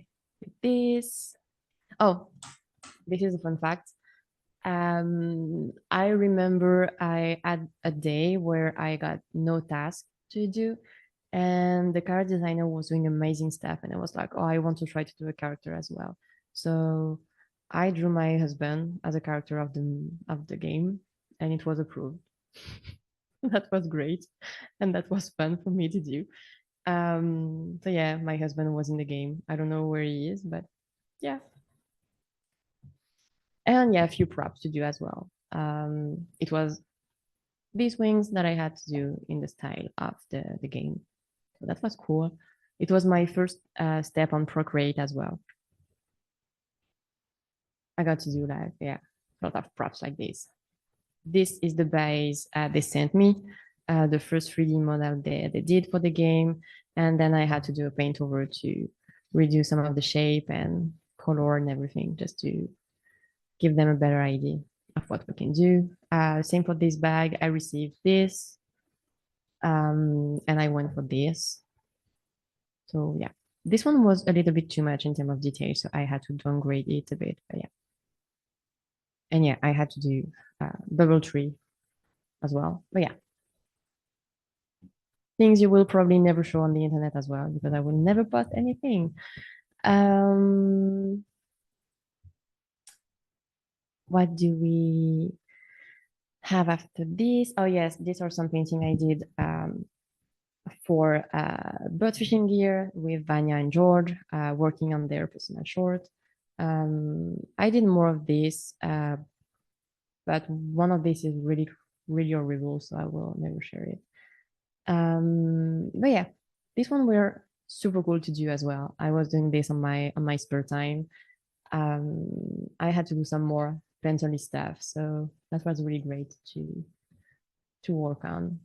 this. Oh, this is a fun fact. I remember I had a day where I got no task to do, and the character designer was doing amazing stuff, and I was like, oh, I want to try to do a character as well. So I drew my husband as a character of the game, and it was approved. That was great, and that was fun for me to do. So yeah, my husband was in the game. I don't know where he is, but yeah. And yeah, a few props to do as well. It was these wings that I had to do in the style of the game. So that was cool. It was my first step on Procreate as well. I got to do like, yeah, a lot of props like this. This is the base they sent me, the first 3D model they did for the game. And then I had to do a paint over to redo some of the shape and color and everything just to give them a better idea of what we can do. Same for this bag. I received this and I went for this. So yeah, this one was a little bit too much in terms of detail, so I had to downgrade it a bit. But yeah, and yeah, I had to do bubble tree as well. But yeah, things you will probably never show on the internet as well because I will never post anything. What do we have after this? Oh yes, these are some painting I did for bird fishing gear with Vanya and George, working on their personal short. I did more of this, but one of these is really, really horrible, so I will never share it. But yeah, this one were super cool to do as well. I was doing this on my spare time. I had to do some more pencil stuff, so that was really great to work on.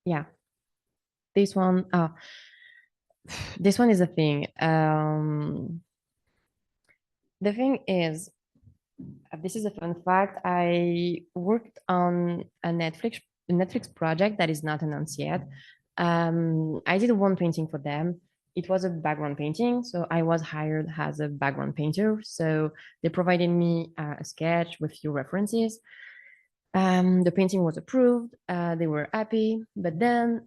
Yeah, this one, this one is a thing. The thing is, this is a fun fact. I worked on a Netflix project that is not announced yet. I did one painting for them. It was a background painting, so I was hired as a background painter. So they provided me a sketch with few references. The painting was approved. They were happy, but then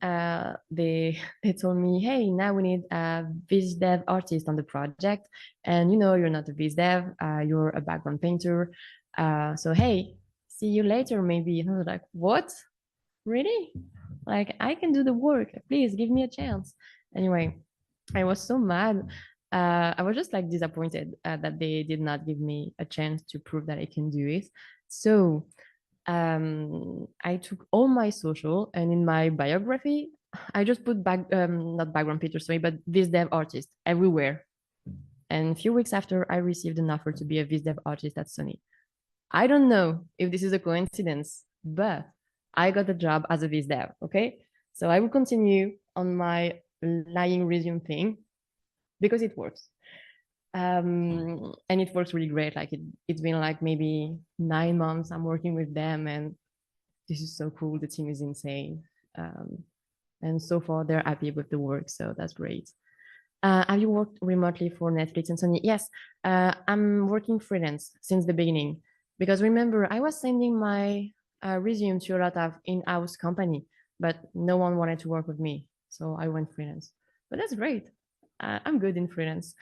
they told me, "Hey, now we need a vis dev artist on the project, and you know you're not a vis dev. You're a background painter. So hey, see you later, maybe." And I was like, "What? Really? Like I can do the work. Please give me a chance." Anyway, I was so mad. I was just like disappointed that they did not give me a chance to prove that I can do it. So I took all my social and in my biography, I just put not background painter, sorry, but Viz dev artist everywhere. And a few weeks after, I received an offer to be a Viz dev artist at Sony. I don't know if this is a coincidence, but I got a job as a Viz dev. Okay, so I will continue on my lying resume thing because it works. And it works really great. Like it's been like maybe 9 months I'm working with them, and this is so cool. The team is insane. And so far they're happy with the work. So that's great. Have you worked remotely for Netflix and Sony? Yes, I'm working freelance since the beginning because remember, I was sending my resume to a lot of in-house company, but no one wanted to work with me. So I went freelance, but that's great. I'm good in freelance.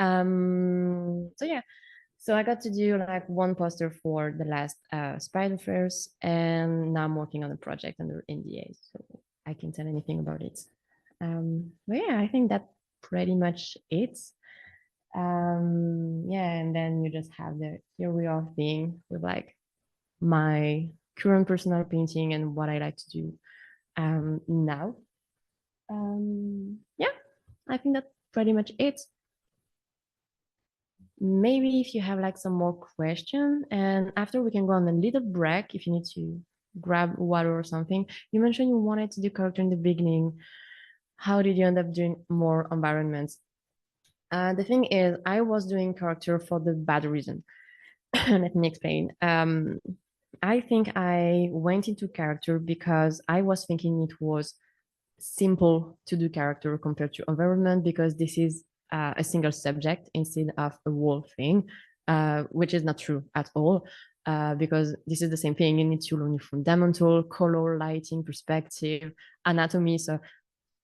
So yeah, so I got to do like one poster for the last Spider-Verse, and now I'm working on a project under NDA, so I can't tell anything about it. But yeah, I think that's pretty much it. Yeah, and then you just have the here we are thing with like my current personal painting and what I like to do now. Yeah, I think that's pretty much it. Maybe if you have like some more question, and after we can go on a little break if you need to grab water or something. You mentioned you wanted to do character in the beginning. How did you end up doing more environments? The thing is, I was doing character for the bad reason. Let me explain. I think I went into character because I was thinking it was simple to do character compared to environment because this is a single subject instead of a whole thing, which is not true at all. Because this is the same thing. You need to learn fundamental, color, lighting, perspective, anatomy. So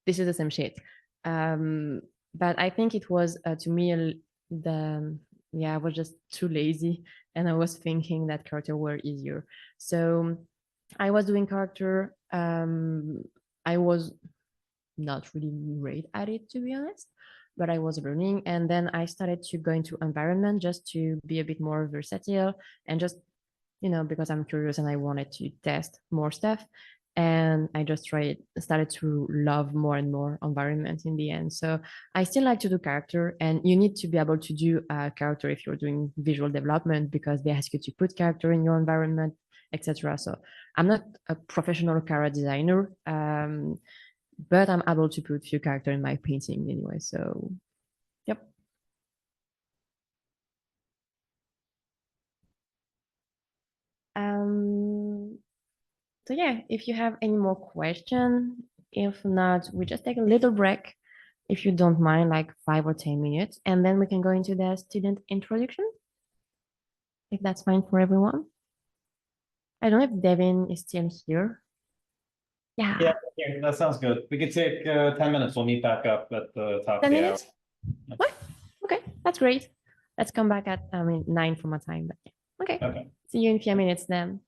this is the same shit. But I think it was to me the yeah, I was just too lazy, and I was thinking that character were easier. So I was doing character. I was not really great at it, to be honest, but I was learning. And then I started to go into environment just to be a bit more versatile and just, because I'm curious and I wanted to test more stuff. And I just started to love more and more environment in the end. So I still like to do character, and you need to be able to do a character if you're doing visual development because they ask you to put character in your environment, etc. So I'm not a professional character designer, but I'm able to put few character in my painting anyway. So, yep. Um, so yeah, if you have any more question, if not, we just take a little break, if you don't mind, like 5 or 10 minutes, and then we can go into the student introduction, if that's fine for everyone. I don't know if Devin is still here. Yeah, Yeah, that sounds good. We could take 10 minutes. We'll meet back up at the top of 10 the hour. minutes? What? Okay, that's great. Let's come back at, 9 for my time, but yeah. Okay, Okay. see you in a few minutes then.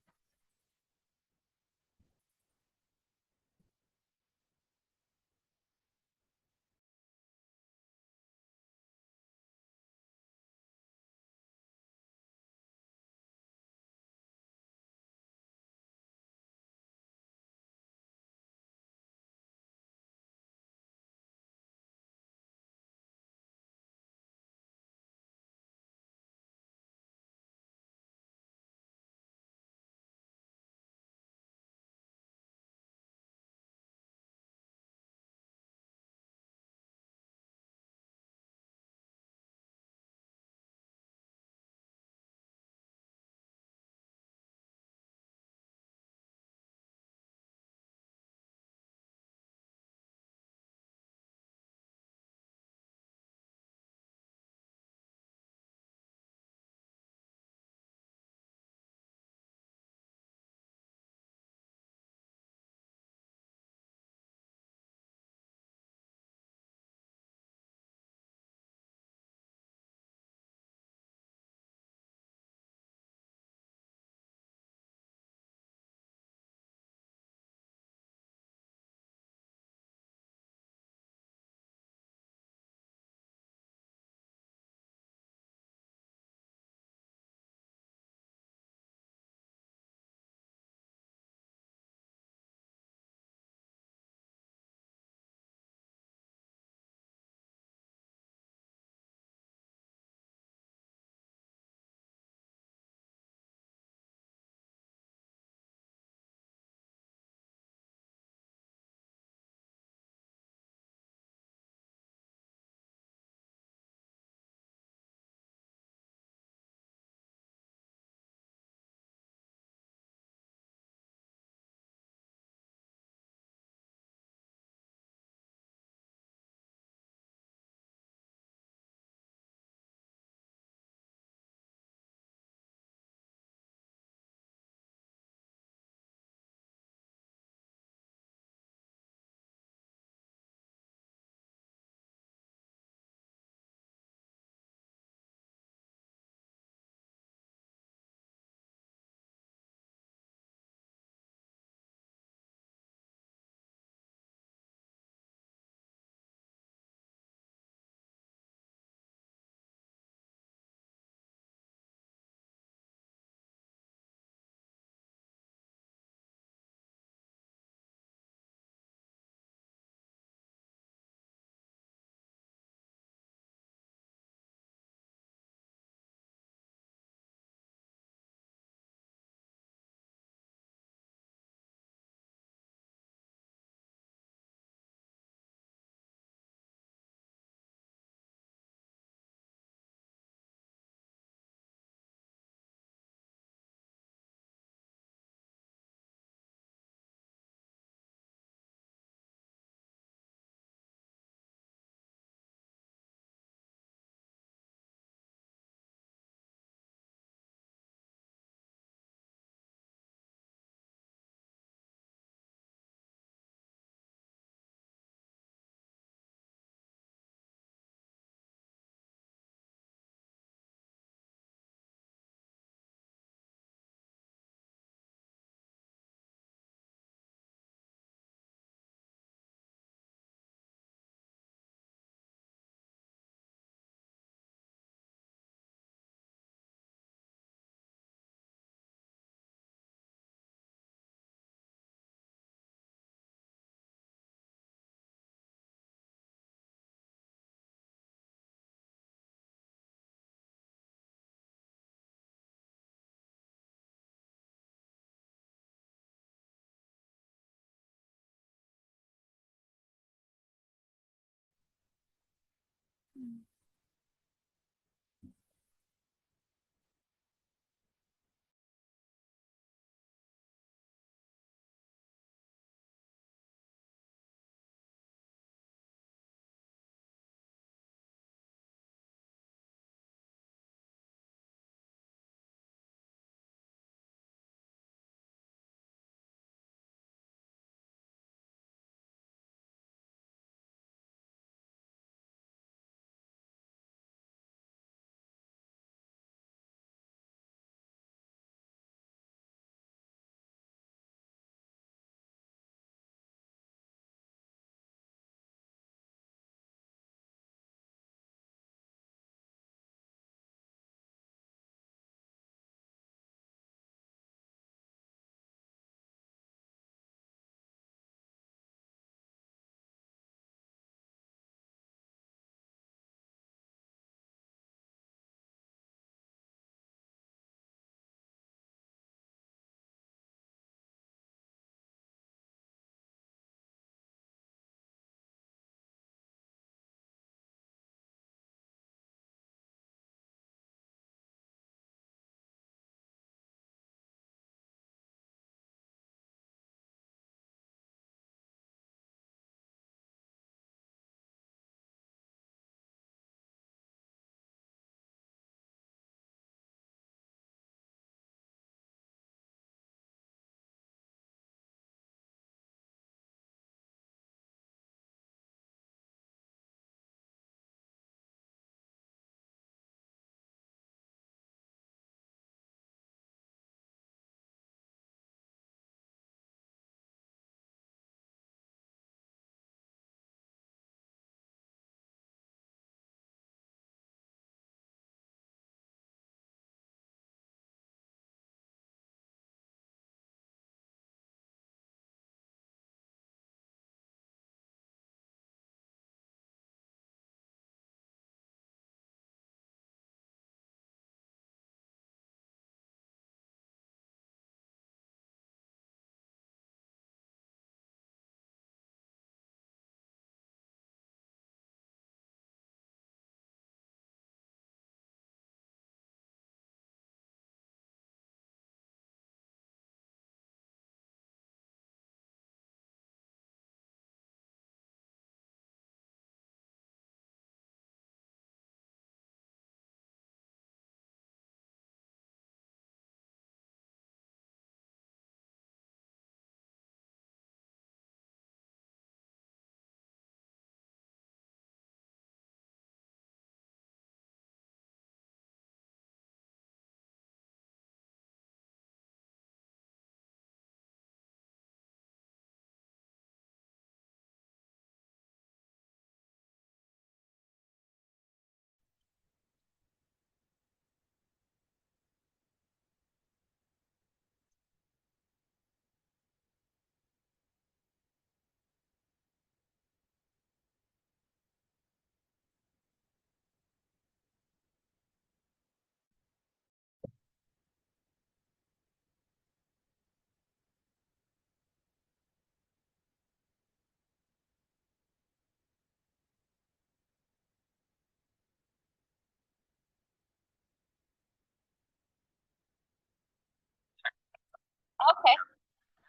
Okay.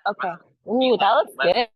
Okay. Ooh, that looks good.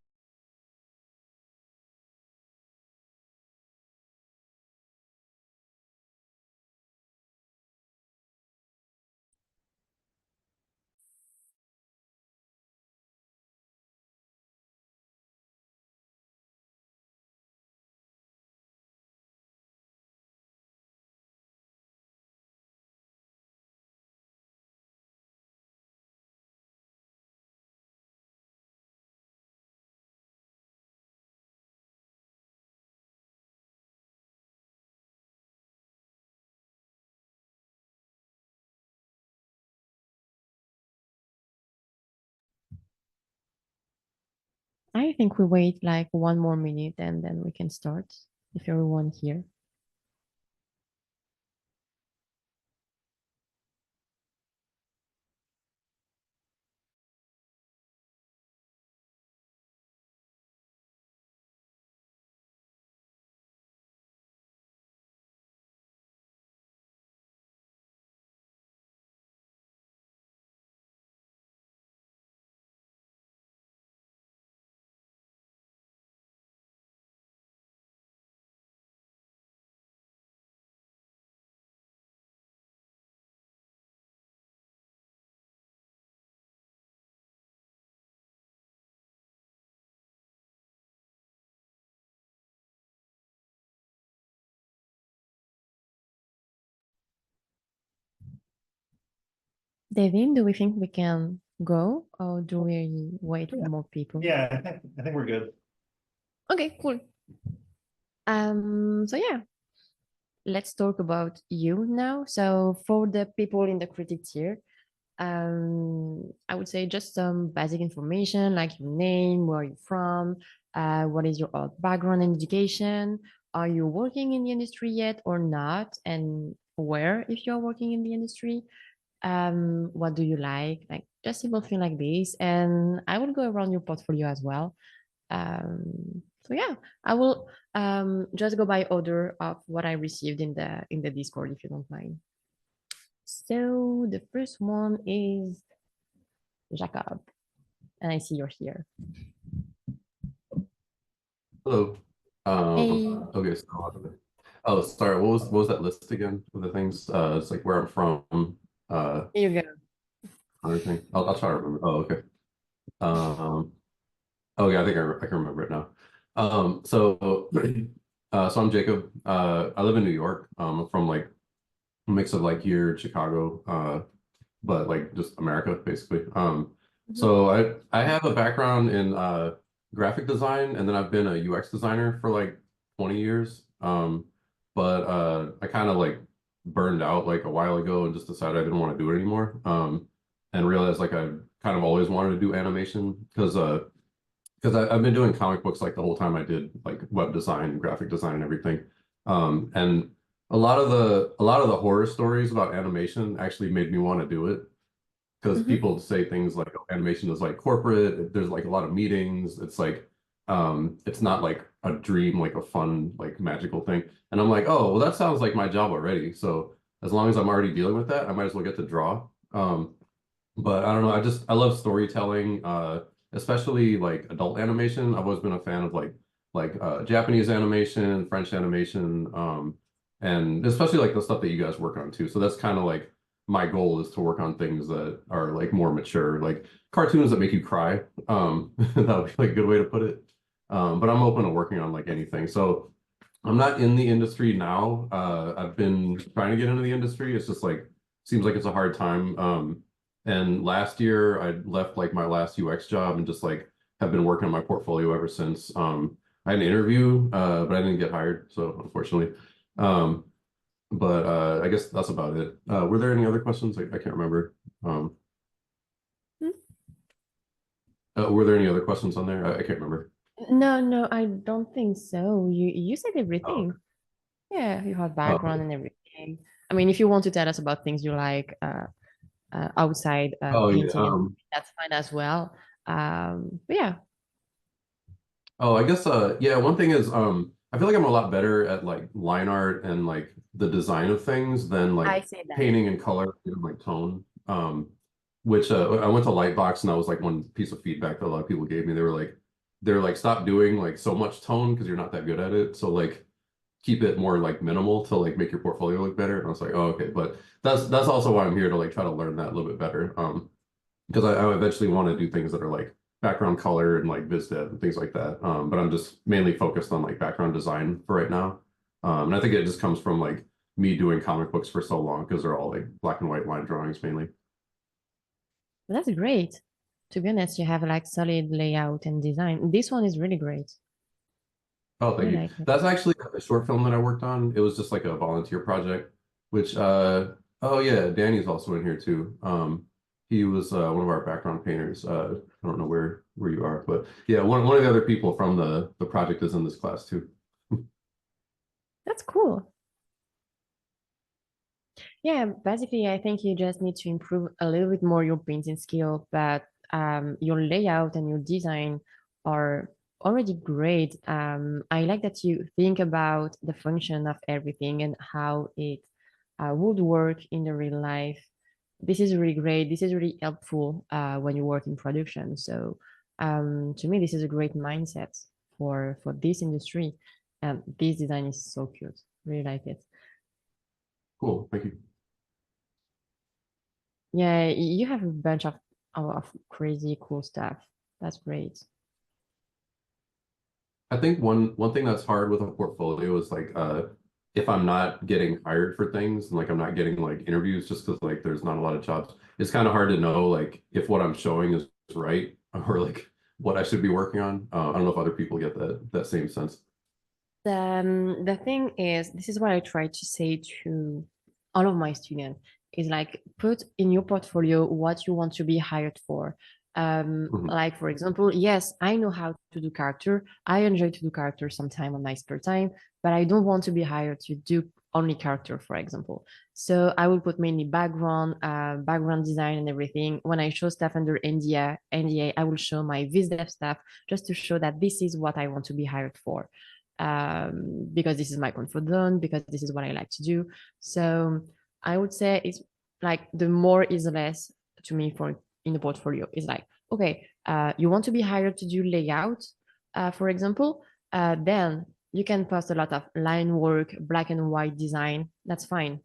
I think we wait like 1 more minute and then we can start if everyone here. Devin, do we think we can go or do we wait for more people? Yeah, I think we're good. Okay, cool. So yeah, let's talk about you now. So for the people in the critic tier, I would say just some basic information like your name, where are you from, what is your background in education, are you working in the industry yet or not, and where if you're working in the industry, what do you like just simple thing like this, and I will go around your portfolio as well. So yeah, I will just go by order of what I received in the Discord if you don't mind. So the first one is Jacob, and I see you're here. Hello. Hey. Okay, so oh, sorry, what was that list again of the things? It's like where I'm from, Here you go. everything. I'll try to remember. Oh, okay. Um, okay, I think I can remember it now. So so I'm Jacob. I live in New York. I'm from like a mix of like here, Chicago, but like just America basically. Mhm. So I have a background in graphic design, and then I've been a UX designer for like 20 years. But I kind of like burned out like a while ago and just decided I didn't want to do it anymore. And realized like I kind of always wanted to do animation because I've been doing comic books like the whole time I did like web design, graphic design, and everything. And a lot of the horror stories about animation actually made me want to do it because Mhm. people say things like, oh, animation is like corporate. There's like a lot of meetings. It's like it's not like a dream, like a fun, like magical thing. And I'm like, oh, well, that sounds like my job already. So as long as I'm already dealing with that, I might as well get to draw. But I don't know. I love storytelling, especially like adult animation. I've always been a fan of like Japanese animation, French animation, and especially like the stuff that you guys work on too. So that's kind of like my goal is to work on things that are like more mature, like cartoons that make you cry. That would be like a good way to put it. But I'm open to working on like anything. So I'm not in the industry now. I've been trying to get into the industry. It's just like seems like it's a hard time. And last year I left like my last UX job and just like have been working on my portfolio ever since. I had an interview, but I didn't get hired, so unfortunately. Um, but I guess that's about it. Were there any other questions? I can't remember. Um, were there any other questions on there? I can't remember. No, I don't think so. You said Oh, everything. Yeah, you have oh, background and everything. I mean, if you want to tell us about things you like outside oh yeah. painting, and that's fine as well. But yeah, Oh, I guess yeah, one thing is I feel like I'm a lot better at like line art and like the design of things than I like say that. painting and color and like tone. Which I went to Lightbox and that was like one piece of feedback that a lot of people gave me. They were like stop doing like so much tone because you're not that good at it. So like keep it more like minimal to like make your portfolio look better. And I was like, oh okay, but that's also why I'm here to like try to learn that a little bit better. Because I eventually want to do things that are like background color and like biz dev and things like that. But I'm just mainly focused on like background design for right now. And I think it just comes from like me doing comic books for so long because they're all like black and white line drawings mainly. That's great. To be honest, you have like solid layout and design. This one is really great. Oh, thank Really you. like it. That's actually a short film that I worked on. It was just like a volunteer project, which oh yeah, Danny's also in here too. He was one of our background painters. I don't know where you are, but yeah, one of the other people from the project is in this class too. That's cool. Yeah, basically, I think you just need to improve a little bit more your painting skill, but your layout and your design are already great. I like that you think about the function of everything and how it would work in the real life. This is really great. This is really helpful when you work in production. So to me, this is a great mindset for this industry. And this design is so cute. Really like it. Cool, thank you. Yeah, you have a bunch of crazy cool stuff. That's great. I think one thing that's hard with a portfolio is like if I'm not getting hired for things and like I'm not getting like interviews just because like there's not a lot of jobs, it's kind of hard to know like if what I'm showing is right or like what I should be working on. I don't know if other people get that same sense. The thing is, this is what I try to say to all of my students is like put in your portfolio what you want to be hired for. Mhm. Like for example, yes, I know how to do character. I enjoy to do character sometime on my spare time, but I don't want to be hired to do only character, for example. So I will put mainly background design and everything. When I show stuff under NDA, I will show my VizDev stuff just to show that this is what I want to be hired for, because this is my comfort zone, because this is what I like to do. So I would say it's like the more is less to me for in the portfolio. Is like, okay, you want to be hired to do layout, for example, then you can post a lot of line work, black and white design. That's fine.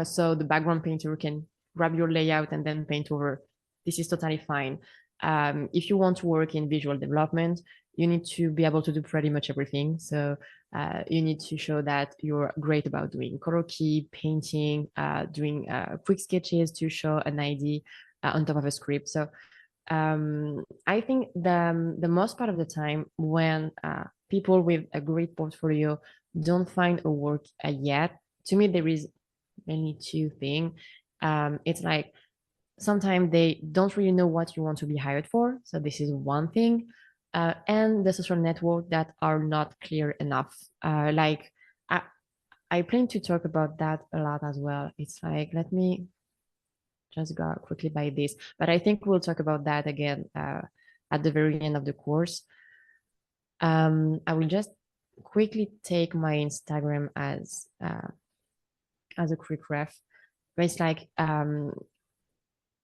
So the background painter can grab your layout and then paint over. This is totally fine. If you want to work in visual development, you need to be able to do pretty much everything. So you need to show that you're great about doing color key, painting, doing quick sketches to show an ID on top of a script. So I think the most part of the time when people with a great portfolio don't find a work yet, to me there is mainly two things. It's like sometimes they don't really know what you want to be hired for. So this is one thing. And the social network that are not clear enough. Like I plan to talk about that a lot as well. It's like, let me just go quickly by this, but I think we'll talk about that again at the very end of the course. I will just quickly take my Instagram as a quick ref. But it's like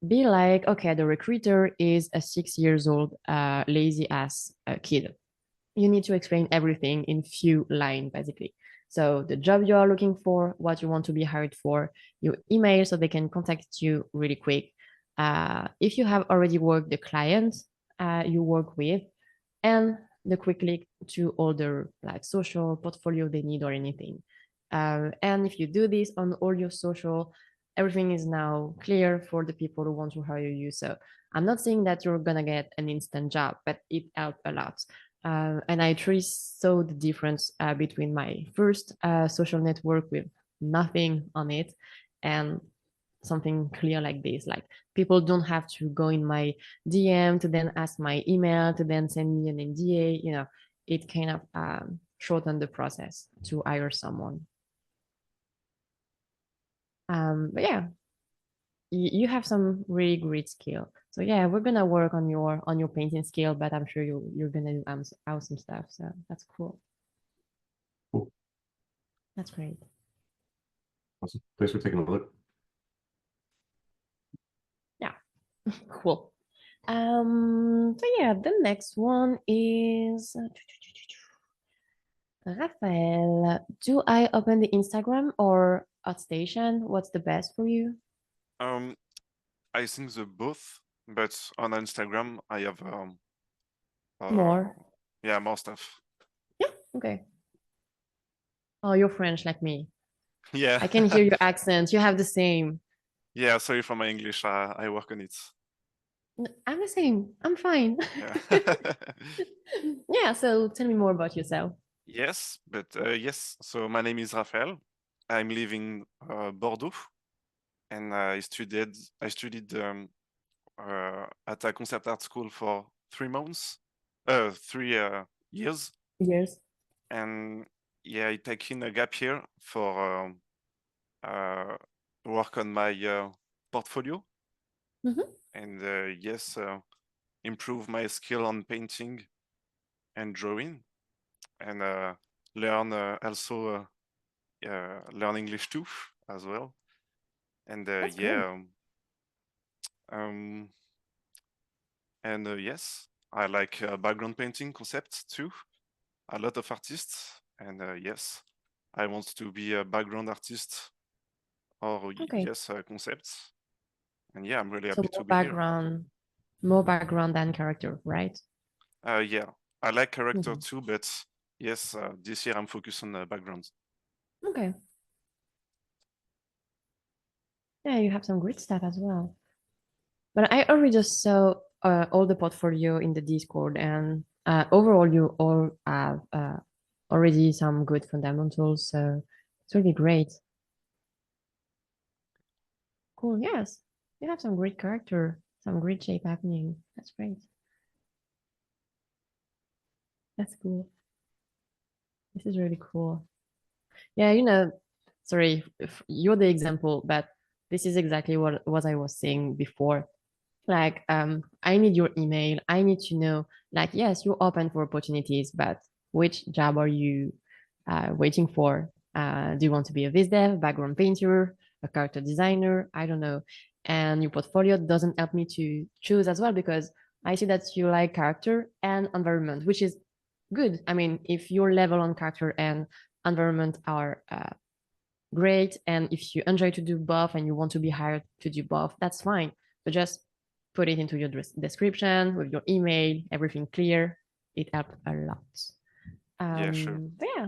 be like, okay, the recruiter is a 6 years old lazy ass kid. You need to explain everything in few lines, basically. So the job you are looking for, what you want to be hired for, your email so they can contact you really quick. If you have already worked the client you work with, and the quick link to all their like social portfolio they need or anything. And if you do this on all your social, everything is now clear for the people who want to hire you. So I'm not saying that you're gonna get an instant job, but it helped a lot. And I truly saw the difference between my first social network with nothing on it and something clear like this. Like people don't have to go in my DM to then ask my email to then send me an NDA. You know, it kind of shortened the process to hire someone. But yeah, you have some really great skill. So yeah, we're gonna work on your painting skill, but I'm sure you're gonna do awesome stuff. So that's cool. Cool. That's great. Awesome. Thanks for taking a look. Yeah, cool. So yeah, the next one is Raphael. Do I open the Instagram or Outstation? What's the best for you? I think the both, but on Instagram I have More. yeah, more stuff. Yeah, okay. Oh, you're French like me. Yeah. I can hear your accent. You have the same. Yeah, sorry for my English. I work on it. I'm the same. I'm fine. Yeah. Yeah, so tell me more about yourself. Yes, but yes. So my name is Raphael. I'm living Bordeaux, and I studied at a concept art school for 3 months, 3 years, Years. and yeah, I taking a gap year for work on my portfolio, and yes, improve my skill on painting and drawing, and learn also learn English too as well, and That's great. yeah, um, and yes, I like background painting concepts too. A lot of artists, and yes, I want to be a background artist or Okay. yes, concepts, and yeah, I'm really So happy to be here. more background than character, right? Yeah, I like character Mhm. too, but yes, this year I'm focused on the background. Okay. Yeah, you have some great stuff as well. But I already just saw all the portfolio in the Discord, and overall, you all have already some good fundamentals. So it's really great. Cool. Yes, you have some great character, some great shape happening. That's great. That's cool. This is really cool. Yeah, sorry if you're the example, but this is exactly what I was saying before. Like, I need your email. I need to know, like, yes, you're open for opportunities, but which job are you waiting for? Do you want to be a viz dev, background painter, a character designer? I don't know. And your portfolio doesn't help me to choose as well, because I see that you like character and environment, which is good. I mean, if your level on character and environment are great, and if you enjoy to do both and you want to be hired to do both, that's fine. But just put it into your description with your email, everything clear. It helped a lot. Yeah, sure. But yeah,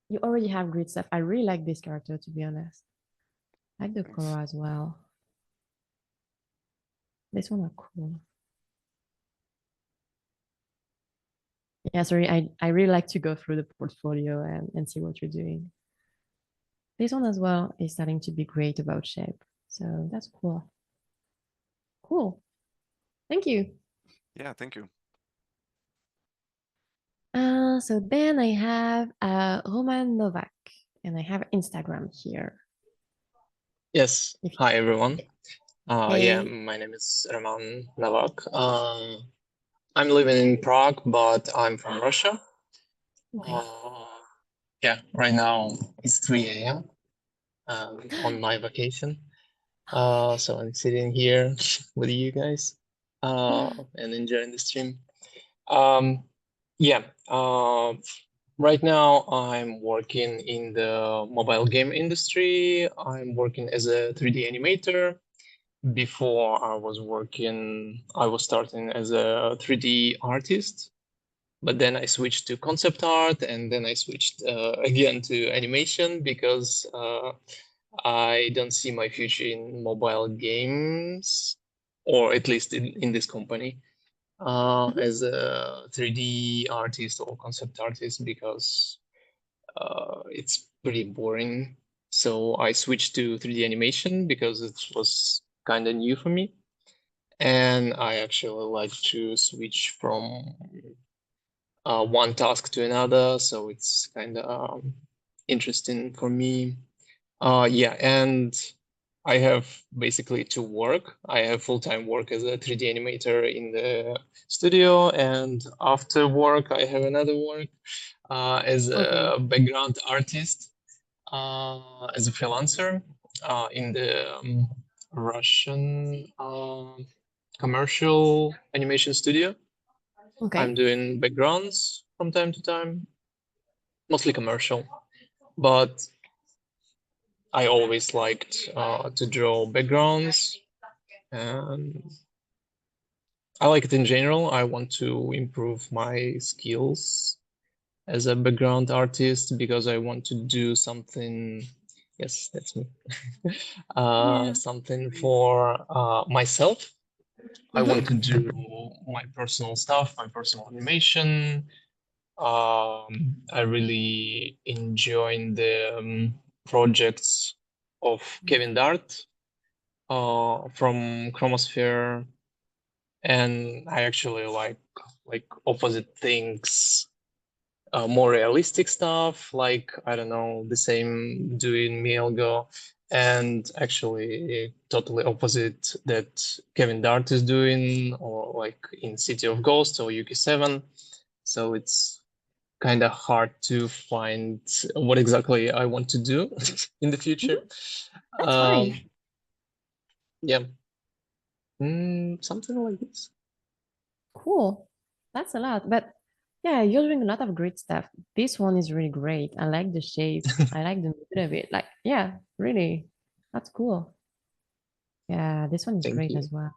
you already have great stuff. I really like this character, to be honest. I like the Thanks. color as well. This one are cool. Yeah, sorry, I really like to go through the portfolio and see what you're doing. This one as well is starting to be great about shape. So that's cool. Cool. Thank you. Yeah, thank you. So then I have Roman Novak, and I have Instagram here. Yes. If Hi, everyone. Yeah, Hey. my name is Roman Novak. I'm living in Prague, but I'm from Russia. Okay. Yeah, right now it's 3 a.m. On my vacation. So I'm sitting here with you guys and enjoying the stream. Yeah, right now I'm working in the mobile game industry. I'm working as a 3D animator. Before I was starting as a 3D artist, but then I switched to concept art, and then I switched again to animation because I don't see my future in mobile games, or at least in this company, as a 3D artist or concept artist, because it's pretty boring. So I switched to 3D animation because it was kind of new for me. And I actually like to switch from one task to another. So it's kind of interesting for me. Yeah, and I have basically two work. I have full-time work as a 3D animator in the studio, and after work, I have another work as a background artist, as a freelancer in the Russian commercial animation studio. Okay. I'm doing backgrounds from time to time, mostly commercial, but I always liked to draw backgrounds, and I like it in general. I want to improve my skills as a background artist because I want to do something. Yes, that's me. Yeah. Something for myself. I want to do my personal stuff, my personal animation. I really enjoy the projects of Kevin Dart from Chromosphere, and I actually like opposite things, more realistic stuff, like I don't know, the same doing Mielgo, and actually totally opposite that Kevin Dart is doing, or like in City of Ghosts or UK7. So it's kind of hard to find what exactly I want to do in the future. That's fine. Yeah, something like this. Cool. That's a lot. But yeah, you're doing a lot of great stuff. This one is really great. I like the shape. I like the mood of it. Like, yeah, really. That's cool. Yeah, this one is Thank great you. as well.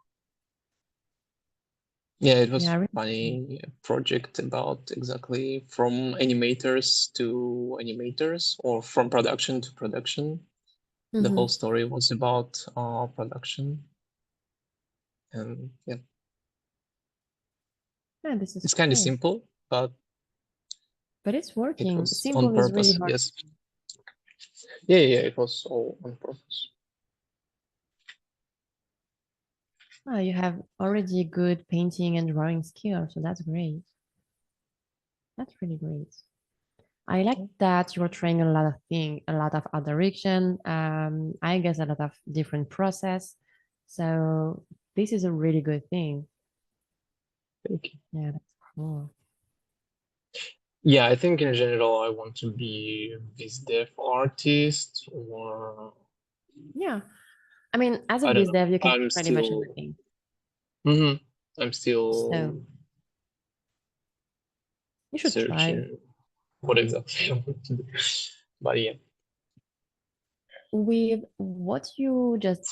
Yeah, it was Yeah, really. funny project about exactly from animators to animators, or from production to production. The whole story was about production, and yeah, Yeah, this is it's kind of cool. simple, but It's it working. was Simple on is really purpose. hard. Yes. Yeah, it was all on purpose. Oh, you have already good painting and drawing skills, so that's great. That's really great. I like that you're trying a lot of things, a lot of art direction. I guess a lot of different process. So this is a really good thing. Thank you. Yeah, that's cool. Yeah, I think in general I want to be this dev artist, or Yeah. I mean, as a I don't biz know. dev, you can do I'm pretty much still everything. I'm still So you should try. searching what exactly I want to do. But yeah. With what you just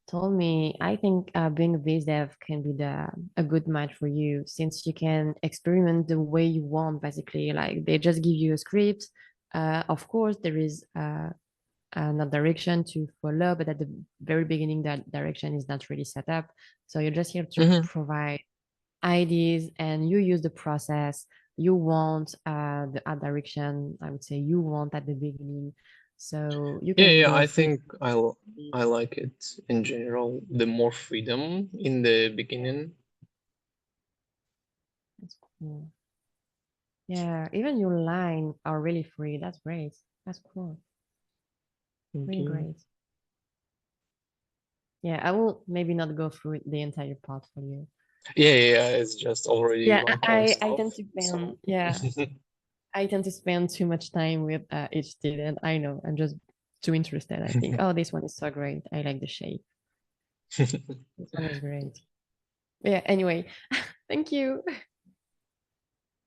told me, I think being a biz dev can be a good match for you since you can experiment the way you want, basically. Like they just give you a script. Of course, there is a direction to follow, but at the very beginning, that direction is not really set up. So you're just here to provide ideas and you use the process you want, the art direction, I would say you want at the beginning. So you can Yeah, go I free. think I like it in general. The more freedom in the beginning. That's cool. Yeah, even your line are really free. That's great. That's cool. Thank Really you. great. Yeah, I will maybe not go through the entire portfolio. Yeah, it's just already Yeah, one part I stuff. tend to spend, So yeah, I tend to spend too much time with each student. I know, I'm just too interested. I think, oh, this one is so great. I like the shape. This one is great. Yeah, anyway, thank you.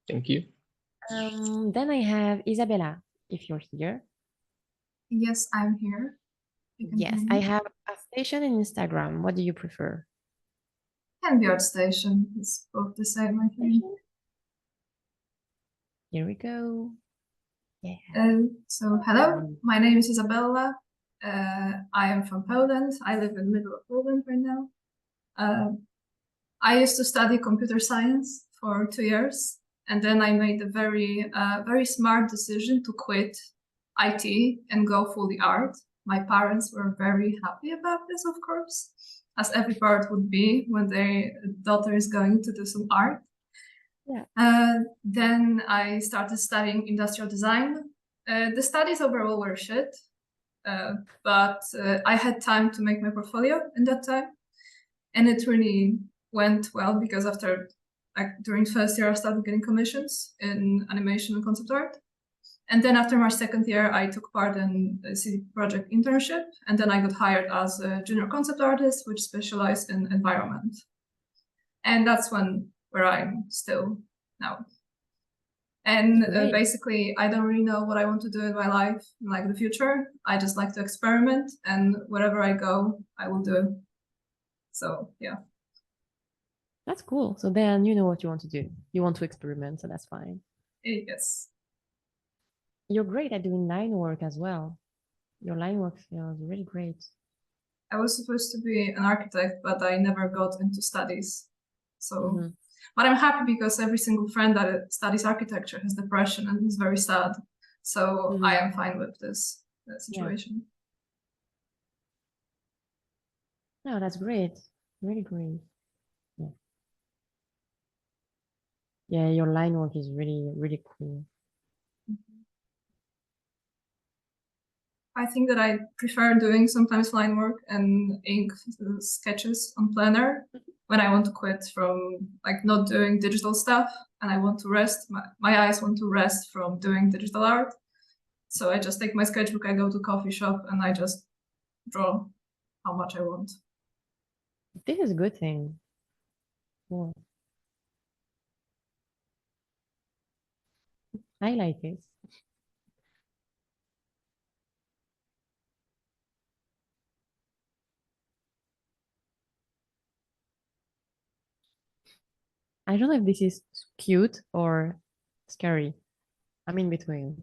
thank you. Then I have Isabella, if you're here. Yes, I'm here. You can hear Yes, I me. have a station in Instagram. What do you prefer? Can be ArtStation. It's both the same, I think. Here we go. Yeah. So hello, my name is Isabella. I am from Poland. I live in the middle of Poland right now. I used to study computer science for 2 years, and then I made a very smart decision to quit IT and go fully art. My parents were very happy about this, of course, as every parent would be when their daughter is going to do some art. Yeah. Then I started studying industrial design. The studies overall were shit, but I had time to make my portfolio in that time, and it really went well because after, like during first year, I started getting commissions in animation and concept art. And then after my second year, I took part in a city project internship, and then I got hired as a junior concept artist, which specialized in environment. And that's where I'm still now. And basically, I don't really know what I want to do in my life, like the future. I just like to experiment, and wherever I go, I will do. So yeah. That's cool. So then you know what you want to do. You want to experiment, so that's fine. Yes. You're great at doing line work as well. Your line work feels really great. I was supposed to be an architect, but I never got into studies. So, but I'm happy because every single friend that studies architecture has depression and is very sad. So I am fine with this situation. No, that's great. Really great. Yeah. Yeah, your line work is really, really cool. I think that I prefer doing sometimes line work and ink sketches on planner when I want to quit from like not doing digital stuff and I want to rest. My eyes want to rest from doing digital art. So I just take my sketchbook, I go to coffee shop and I just draw how much I want. This is a good thing. Cool. I like it. I don't know if this is cute or scary. I'm in between.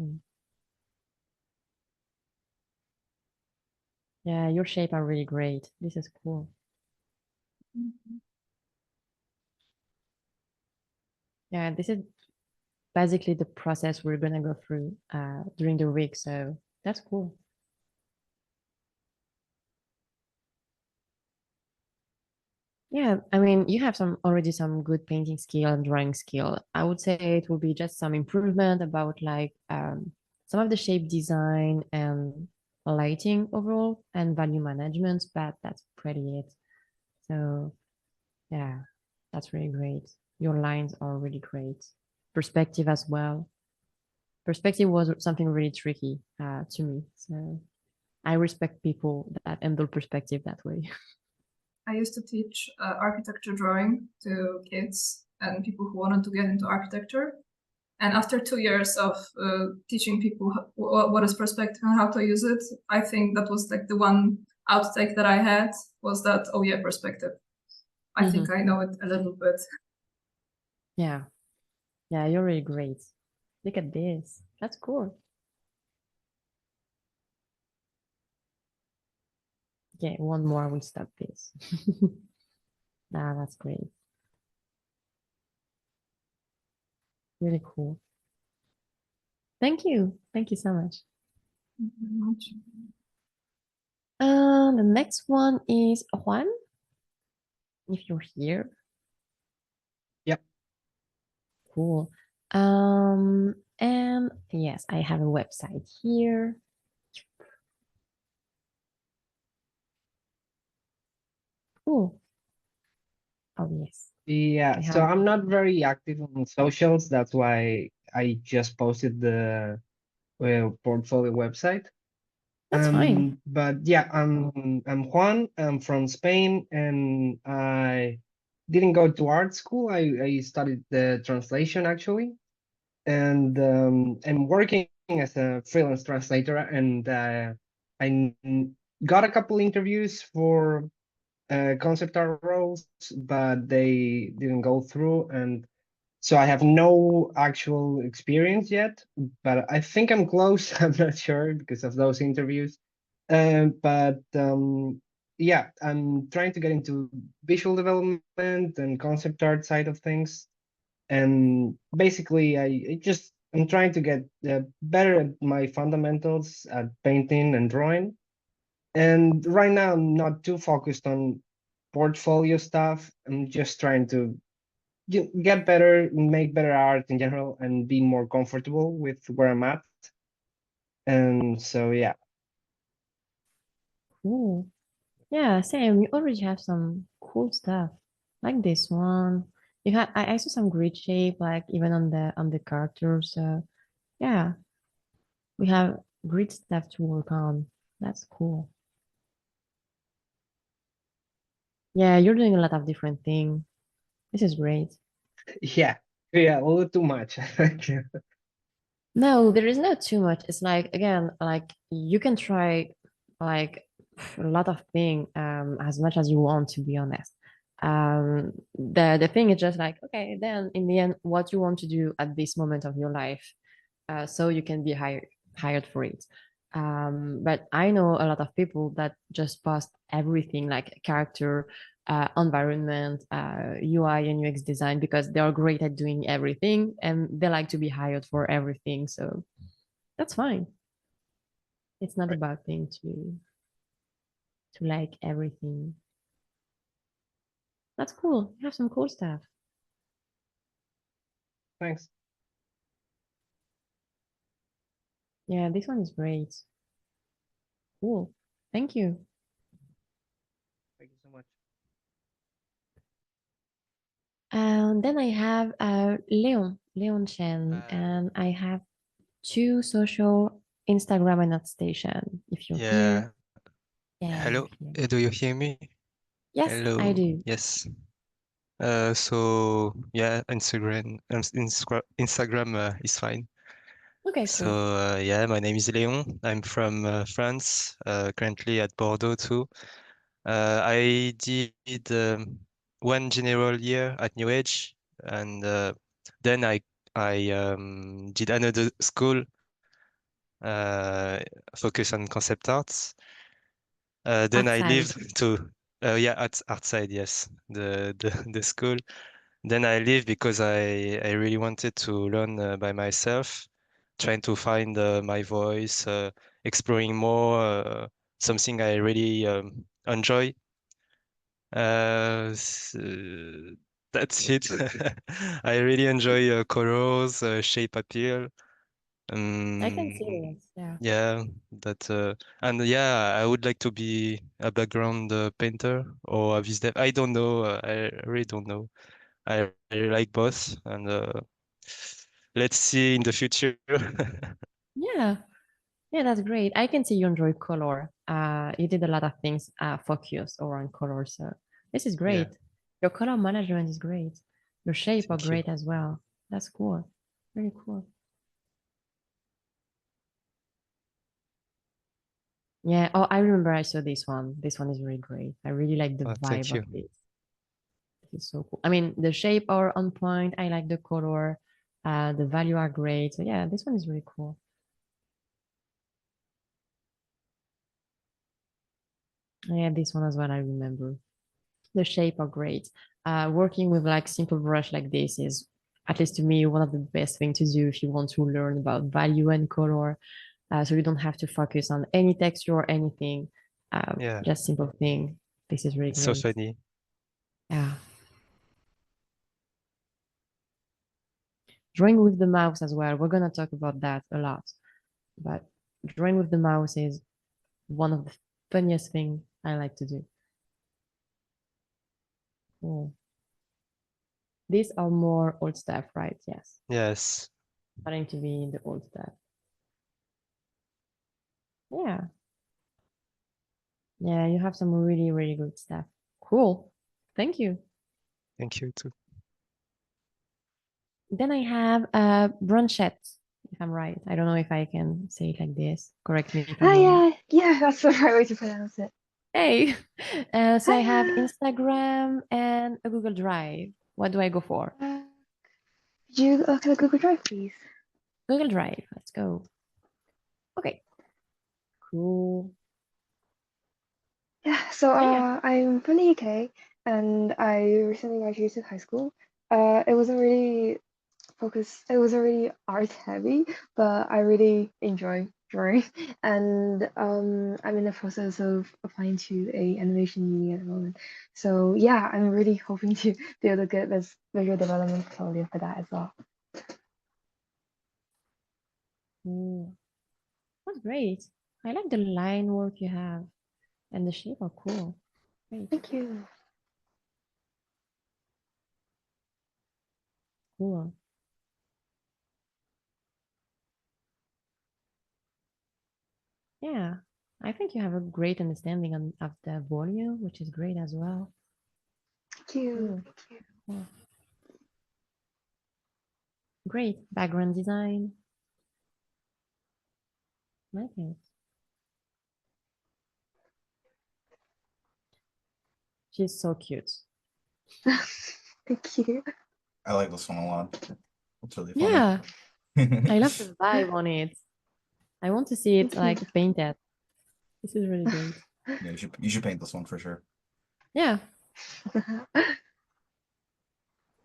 Mm. Yeah, your shape are really great. This is cool. Yeah, this is basically the process we're gonna go through during the week, so that's cool. Yeah, I mean, you have already some good painting skill and drawing skill. I would say it will be just some improvement about like some of the shape design and lighting overall and value management, but that's pretty it. So yeah, that's really great. Your lines are really great. Perspective as well. Perspective was something really tricky to me. So I respect people that handle perspective that way. I used to teach architecture drawing to kids and people who wanted to get into architecture. And after 2 years of teaching people what is perspective and how to use it, I think that was like the one outtake that I had was that, oh yeah, perspective. I think I know it a little bit. Yeah. Yeah, you're really great. Look at this. That's cool. Okay, one more, we'll stop this. Nah, that's great. Really cool. Thank you. Thank you so much. Thank you very much. The next one is Juan. If you're here. Yep. Cool. And yes, I have a website here. Cool. Oh, yes. Yeah, so I'm not very active on socials. That's why I just posted the portfolio website. That's fine. But yeah, I'm Juan. I'm from Spain, and I didn't go to art school. I studied the translation actually, and I'm working as a freelance translator, and I got a couple interviews for concept art roles, but they didn't go through, and so I have no actual experience yet. But I think I'm close. I'm not sure because of those interviews. But yeah, I'm trying to get into visual development and concept art side of things, and basically I'm trying to get better at my fundamentals at painting and drawing. And right now I'm not too focused on portfolio stuff. I'm just trying to get better, make better art in general, and be more comfortable with where I'm at. And so yeah. Cool. Yeah, same. You already have some cool stuff like this one. You had I saw some great shape, like even on the character. So yeah, we have great stuff to work on. That's cool. Yeah, you're doing a lot of different things. This is great. Yeah, a little too much. No, there is not too much. It's like again, like you can try like a lot of things as much as you want, to be honest. The thing is just like, okay, then in the end, what you want to do at this moment of your life, so you can be hired for it. But I know a lot of people that just post everything like character, environment, UI and UX design because they are great at doing everything and they like to be hired for everything. So that's fine. It's not a bad thing to like everything. That's cool. You have some cool stuff. Thanks. Yeah, this one is great. Cool. Thank you. Thank you so much. And then I have Leon Chen, and I have two social Instagram and station. If you're here. Yeah, Hello, you're here. do you hear me? Yes, I Hello. do. Yes. So yeah, Instagram is fine. Okay, So cool. yeah, my name is Léon. I'm from France, currently at Bordeaux too. I did one general year at New Age, and then I did another school focus on concept arts. Then I Outside. lived to yeah, outside, yes, the school. Then I leave because I really wanted to learn by myself, trying to find my voice, exploring more, something I really enjoy. That's it. I really enjoy colors, shape appeal. I can see Um, this. Yeah. yeah, that and yeah, I would like to be a background painter or a dev. I don't know. I really don't know. I really like both, and let's see in the future. Yeah. Yeah, that's great. I can see you enjoy color. You did a lot of things focused around color, so this is Yeah, great. Your color management is great. Your shape are thank you. great as well. That's cool. Very cool. Yeah. Oh, I remember I saw this one. This one is really great. I really like the vibe Thank of you. this. This is so cool. I mean, the shape are on point. I like the color. The value are great. So yeah, this one is really cool. Yeah, this one as well, I remember. The shape are great. Working with like simple brush like this is, at least to me, one of the best thing to do if you want to learn about value and color. So you don't have to focus on any texture or anything. Yeah, Just simple thing. This is really it's so great. funny. Yeah. Drawing with the mouse as well. We're gonna talk about that a lot. But drawing with the mouse is one of the funniest thing I like to do. Cool. These are more old stuff, right? Yes. Yes, Starting to be the old stuff. Yeah. Yeah, you have some really, really good stuff. Cool. Thank you. thank you too. Then I have Bronchette, if I'm right. I don't know if I can say it like this. Correct me if Oh I'm wrong. yeah, yeah, that's the right way to pronounce it. Hey. So I have Hiya. Instagram and a Google Drive. What do I go for? Could you can I Google Drive, please? Google Drive. Let's go. Okay. Cool. Yeah, so So yeah. I'm from the UK and I recently graduated high school. It wasn't really focused, it was really art heavy, but I really enjoy drawing and I'm in the process of applying to a animation uni at the moment. So yeah, I'm really hoping to be able to get this visual development portfolio for that as well. Cool. That's great. I like the line work you have and the shape are cool. Great. Thank you. Cool. Yeah. I think you have a great understanding of the volume, which is great as well. Thank you. Cool. Thank you. Cool. Great. Background design. Like it. She's so cute. Thank you. I like this one a lot. It's really funny. Yeah. I love the vibe on it. I want to see it Thank like painted. This is really great. Yeah, you should paint this one for sure. Yeah. you.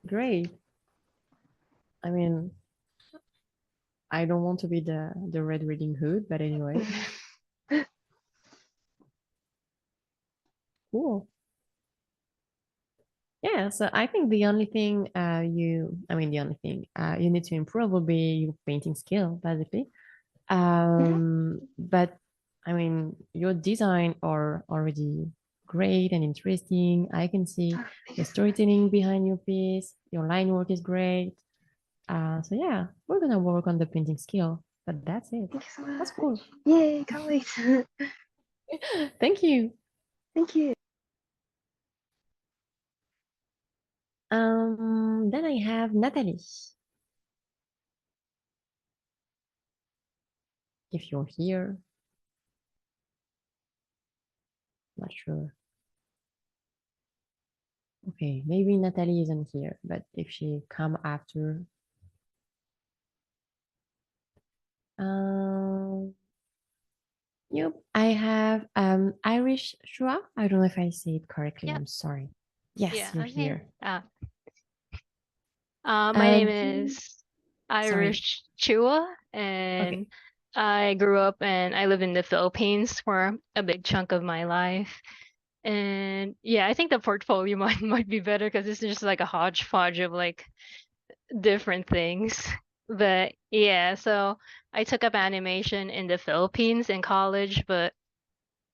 Great. I mean, I don't want to be the Red Riding Hood, but anyway. Cool. Yeah, so I think the only thing the only thing you need to improve will be your painting skill, basically. But I mean, your design are already great and interesting. I can see the storytelling behind your piece. Your line work is great. So yeah, we're gonna work on the painting skill, but that's it. Thank you so That's much. cool. Yay, can't wait. Thank you. Thank you. Then I have Natalie. if you're here. Not sure. Okay, maybe Natalie isn't here, but if she come after. Yep, I have Irish Shua. I don't know if I say it correctly. Yep. I'm sorry. Yes, Yeah, you're I'm here. here. My name Do you- is sorry. Irish Chua, and I grew up and I live in the Philippines for a big chunk of my life. And yeah, I think the portfolio might be better because it's just like a hodgepodge of like different things. But yeah, so I took up animation in the Philippines in college, but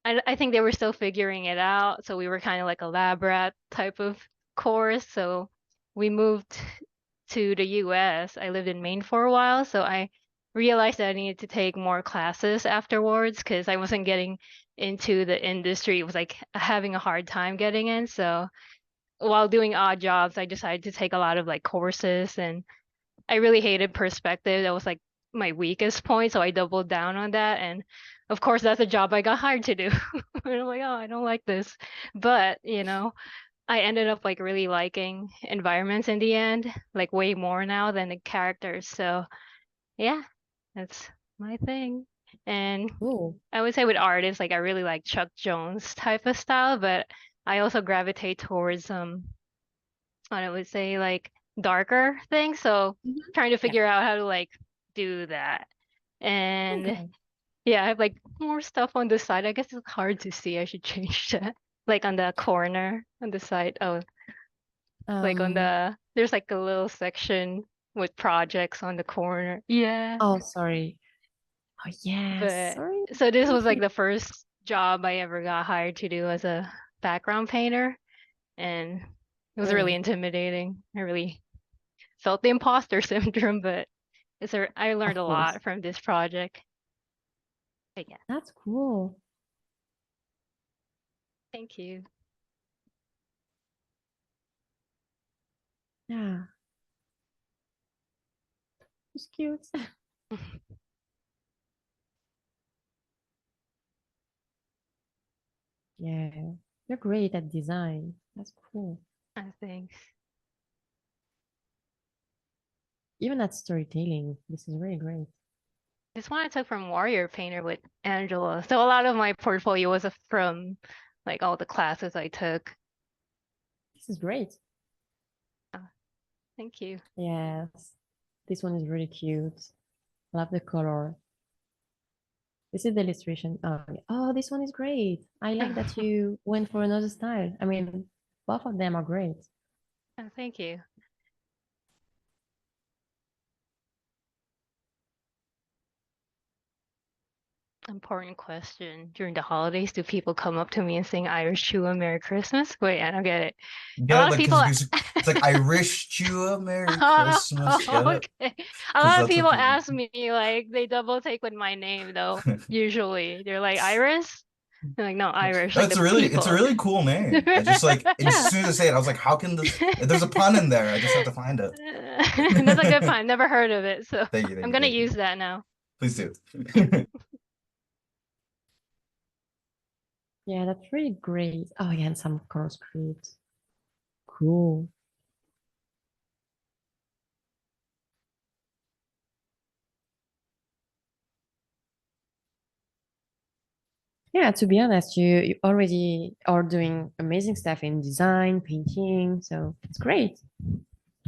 I think they were still figuring it out. So we were kind of like a lab rat type of course. So we moved to the US. I lived in Maine for a while, so I realized that I needed to take more classes afterwards because I wasn't getting into the industry. It was like having a hard time getting in. So while doing odd jobs, I decided to take a lot of like courses, and I really hated perspective. That was like my weakest point, so I doubled down on that. And of course, that's a job I got hired to do. And I'm like, oh, I don't like this. But, I ended up like really liking environments in the end, like way more now than the characters. So yeah, that's my thing. And Cool. I would say with artists, like I really like Chuck Jones type of style, but I also gravitate towards what I would say like darker things. So trying to figure out how to like do that. And Okay. yeah, I have like more stuff on the side. I guess it's hard to see. I should change that. Like on the corner on the side. Oh, like on there's like a little section with projects on the corner. Yeah. Oh, sorry. Oh, yes. But Sorry. so this was like the first job I ever got hired to do as a background painter, and it was really Oh, intimidating. I really felt the imposter syndrome, but I learned of a course. lot from this project. But yeah, That's cool. thank you. Yeah. It's cute. Yeah. You're great at design. That's cool. Thanks. Even at storytelling, this is really great. This one I took from Warrior Painter with Angela. So a lot of my portfolio was from like all the classes I took. This is great. Thank you. Yes. This one is really cute. Love the color. This is the illustration. Oh, yeah. Oh, this one is great. I like that you went for another style. I mean, both of them are great. Oh, thank you. Important question. During the holidays, do people come up to me and sing Irish Chua Merry Christmas? Wait, I don't get it. A lot of people. It's like Irish Chua Merry Oh, Christmas. Get it? okay. A lot of that's what people ask me, like, they double take with my name, though. Usually, they're like, Iris? They're like, no, Irish, like It's the a people. really cool name. I just like as soon as I say it, I was like, how can this? There's a pun in there. I just have to find it. That's a good pun. Never heard of it, so Thank you. I'm gonna use that now. Please do. Yeah, that's really great. Oh, yeah, and some color scripts. Cool. Yeah, to be honest, you already are doing amazing stuff in design, painting, so it's great.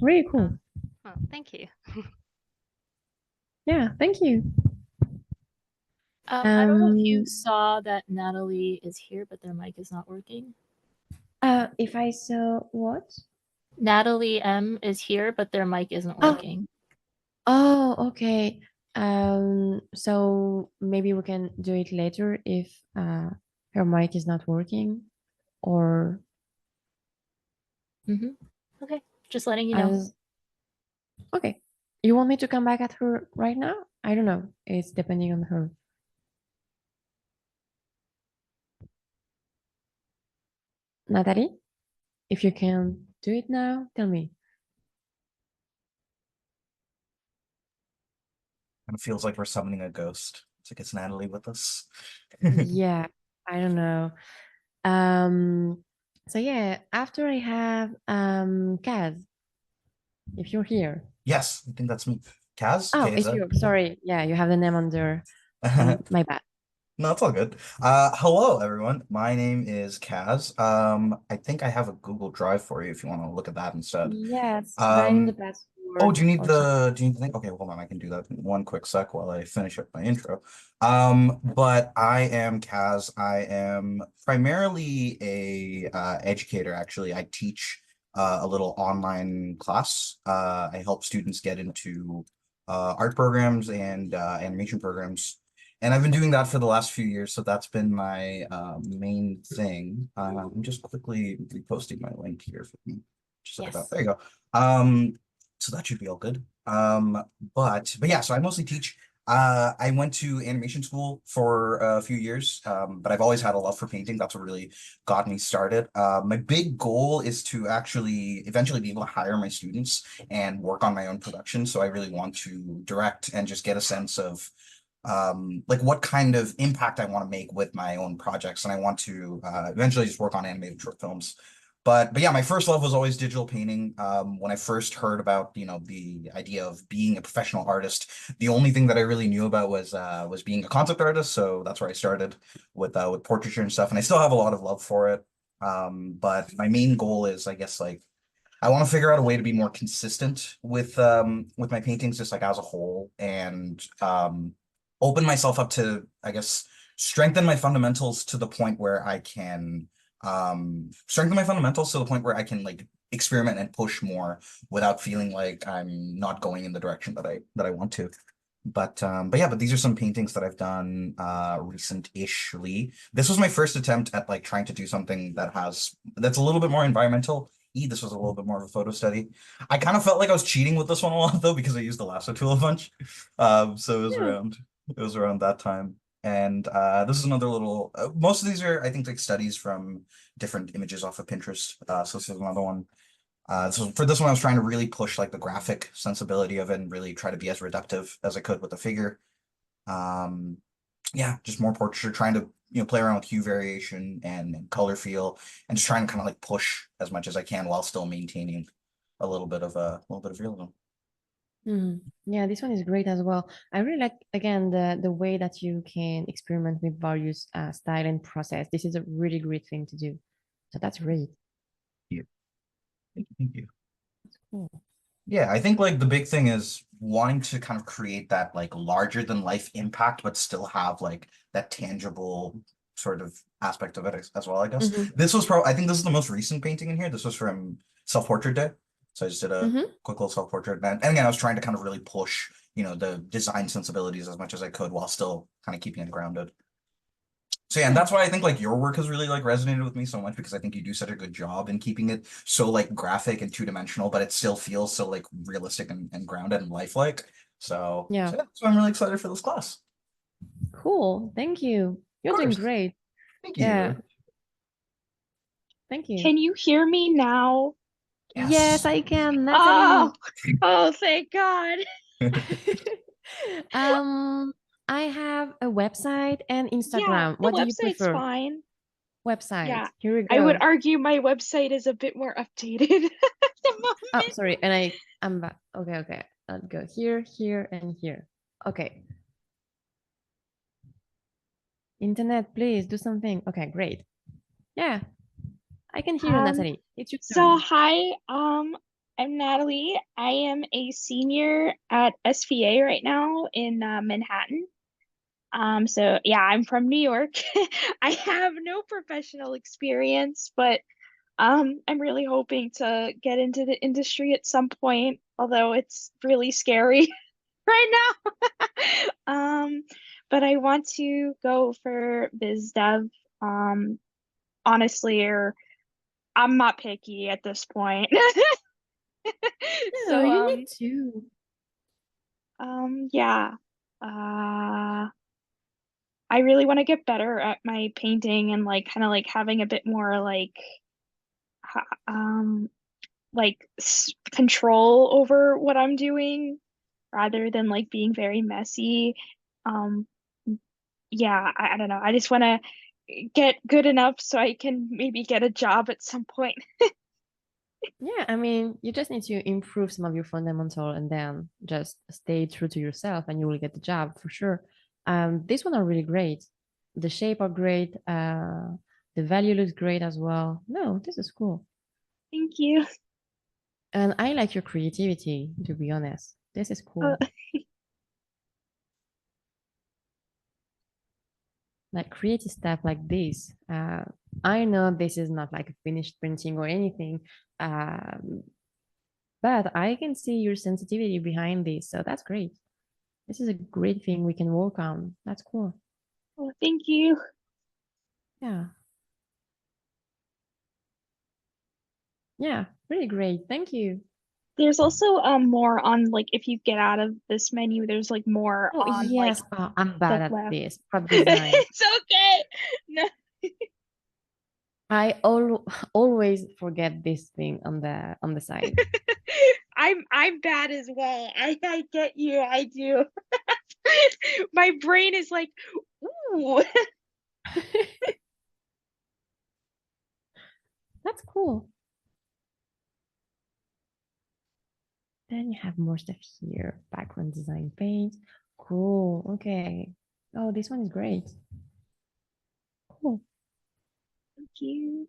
Really cool. Well, thank you. Yeah, thank you. I don't know if you saw that Natalie is here, but their mic is not working. If I saw what? Natalie M is here, but their mic isn't working. Oh, okay. So maybe we can do it later if her mic is not working, or Okay, just letting you know. Okay. You want me to come back at her right now? I don't know. It's depending on her. Natalie, if you can do it now, tell me. Kind of feels like we're summoning a ghost. So I guess Natalie with us. Yeah, I don't know. So yeah, after I have Kaz, if you're here. Yes, I think that's me. Kaz? Oh, it's KZ? you. Sorry. Yeah, you have the name under. My bad. No, it's all good. Hello everyone. My name is Kaz. I think I have a Google Drive for you if you want to look at that instead. Yes, but I need the Oh, password do you need or something. the thing? Okay, hold on, I can do that in one quick sec while I finish up my intro. But I am Kaz. I am primarily a educator, actually. I teach a little online class. I help students get into art programs and animation programs. And I've been doing that for the last few years, so that's been my main thing. I'm just quickly reposting my link here for you. Just look at that. Yes. There you go. So that should be all good. But yeah, so I mostly teach. I went to animation school for a few years, but I've always had a love for painting. That's what really got me started. My big goal is to actually eventually be able to hire my students and work on my own production. So I really want to direct and just get a sense of like what kind of impact I want to make with my own projects. And I want to eventually just work on animated short films. But yeah, my first love was always digital painting. When I first heard about, you know, the idea of being a professional artist, the only thing that I really knew about was being a concept artist. So that's where I started with portraiture and stuff. And I still have a lot of love for it. But my main goal is, I guess, like I want to figure out a way to be more consistent with my paintings, just like as a whole, and open myself up to, I guess, strengthen my fundamentals to the point where I can strengthen my fundamentals to the point where I can like experiment and push more without feeling like I'm not going in the direction that I want to. But yeah, but these are some paintings that I've done recent-ishly. This was my first attempt at like trying to do something that's a little bit more environmental. This was a little bit more of a photo study. I kind of felt like I was cheating with this one a lot though because I used the lasso tool a bunch. So Yeah. it was around that time. And this is another little most of these are I think like studies from different images off of Pinterest. So this is another one. So for this one, I was trying to really push like the graphic sensibility of it and really try to be as reductive as I could with the figure. Yeah, just more portraiture, trying to play around with hue variation and color feel, and just trying to kind of like push as much as I can while still maintaining a little bit of realism. Yeah, this one is great as well. I really like again the way that you can experiment with various style and process. This is a really great thing to do. So that's great. Yeah. Thank you. Cool. Yeah, I think like the big thing is wanting to kind of create that like larger than life impact, but still have like that tangible sort of aspect of it as well, I guess. I think this is the most recent painting in here. This was from Self-Portrait Day. So I just did a quick little self-portrait. And again, I was trying to kind of really push, the design sensibilities as much as I could while still kind of keeping it grounded. So yeah, and that's why I think like your work has really like resonated with me so much because I think you do such a good job in keeping it so like graphic and two-dimensional, but it still feels so like realistic and grounded and lifelike. Yeah. So I'm really excited for this class. Cool. Thank you. You're doing great. Thank you. Yeah. Thank you. Can you hear me now? Yes, I can, Natalie. Oh, thank God. I have a website and Instagram. Yeah, What do you website's prefer? fine. Website. Yeah, Here we go. I would argue my website is a bit more updated at the moment. Oh, sorry. And I'm back. Okay. I'll go here, and here. Okay. Internet, please do something. Okay, great. Yeah, I can hear you, Natalie. It's your turn. Hi, I'm Natalie. I am a senior at SVA right now in Manhattan. So yeah, I'm from New York. I have no professional experience, but I'm really hoping to get into the industry at some point, although it's really scary right now. But I want to go for biz dev. Honestly, or I'm not picky at this point. No, you need to. Yeah. I really want to get better at my painting and like kind of like having a bit more like control over what I'm doing rather than like being very messy. yeah, I don't know. I just want to get good enough so I can maybe get a job at some point. Yeah, I mean, you just need to improve some of your fundamental and then just stay true to yourself and you will get the job for sure. These one are really great. The shape are great. The value looks great as well. No, this is cool. Thank you. And I like your creativity, to be honest. This is cool. Like creative stuff like this. I know this is not like a finished printing or anything, but I can see your sensitivity behind this, so that's great. This is a great thing we can work on. That's cool. Oh, thank you. Yeah. Yeah, really great. Thank you. There's also more on like if you get out of this menu, there's like more Oh, on yes. like Oh, I'm bad the at left. this. Prop design. It's okay. No. I always forget this thing on the side. I'm bad as well. I get you. I do. My brain is like, ooh. That's cool. Then you have more stuff here. Background design paint. Cool. Okay. Oh, this one is great. Cool. Thank you.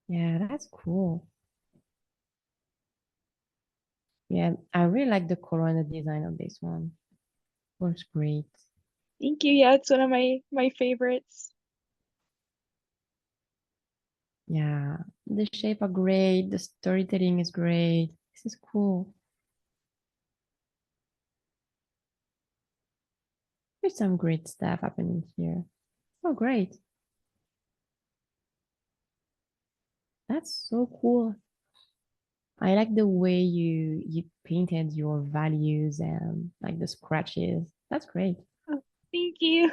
Yeah, that's cool. Yeah, I really like the color and the design of this one. Works great. Thank you. Yeah, it's one of my favorites. Yeah, the shape are great. The storytelling is great. This is cool. There's some great stuff happening here. Oh, great. That's so cool. I like the way you painted your values and like the scratches. That's great. Oh, thank you.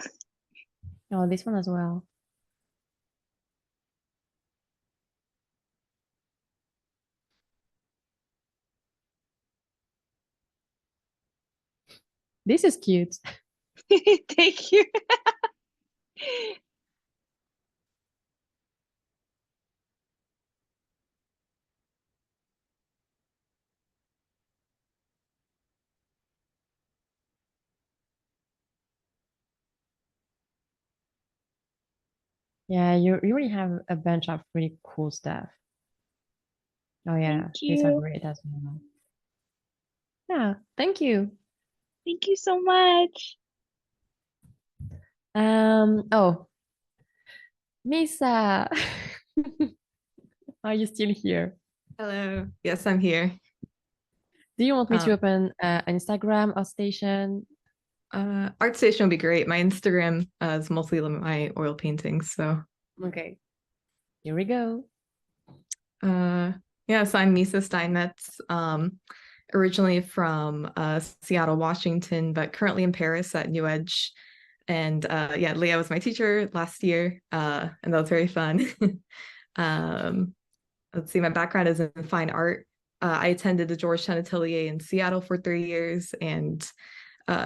Oh, this one as well. This is cute. Thank you. Yeah, you really have a bunch of really cool stuff. Oh yeah, Thank these are you. great as well. Yeah, thank you. Thank you so much. Oh, Misa, are you still here? Hello. Yes, I'm here. Do you want me to open Instagram or Station? ArtStation would be great. My Instagram is mostly my oil paintings. So Okay, here we go. yeah, so I'm Misa Steinmetz, originally from Seattle, Washington, but currently in Paris at New Edge. And yeah, Leah was my teacher last year, and that was very fun. Let's see, my background is in fine art. I attended the Georgetown Atelier in Seattle for 3 years and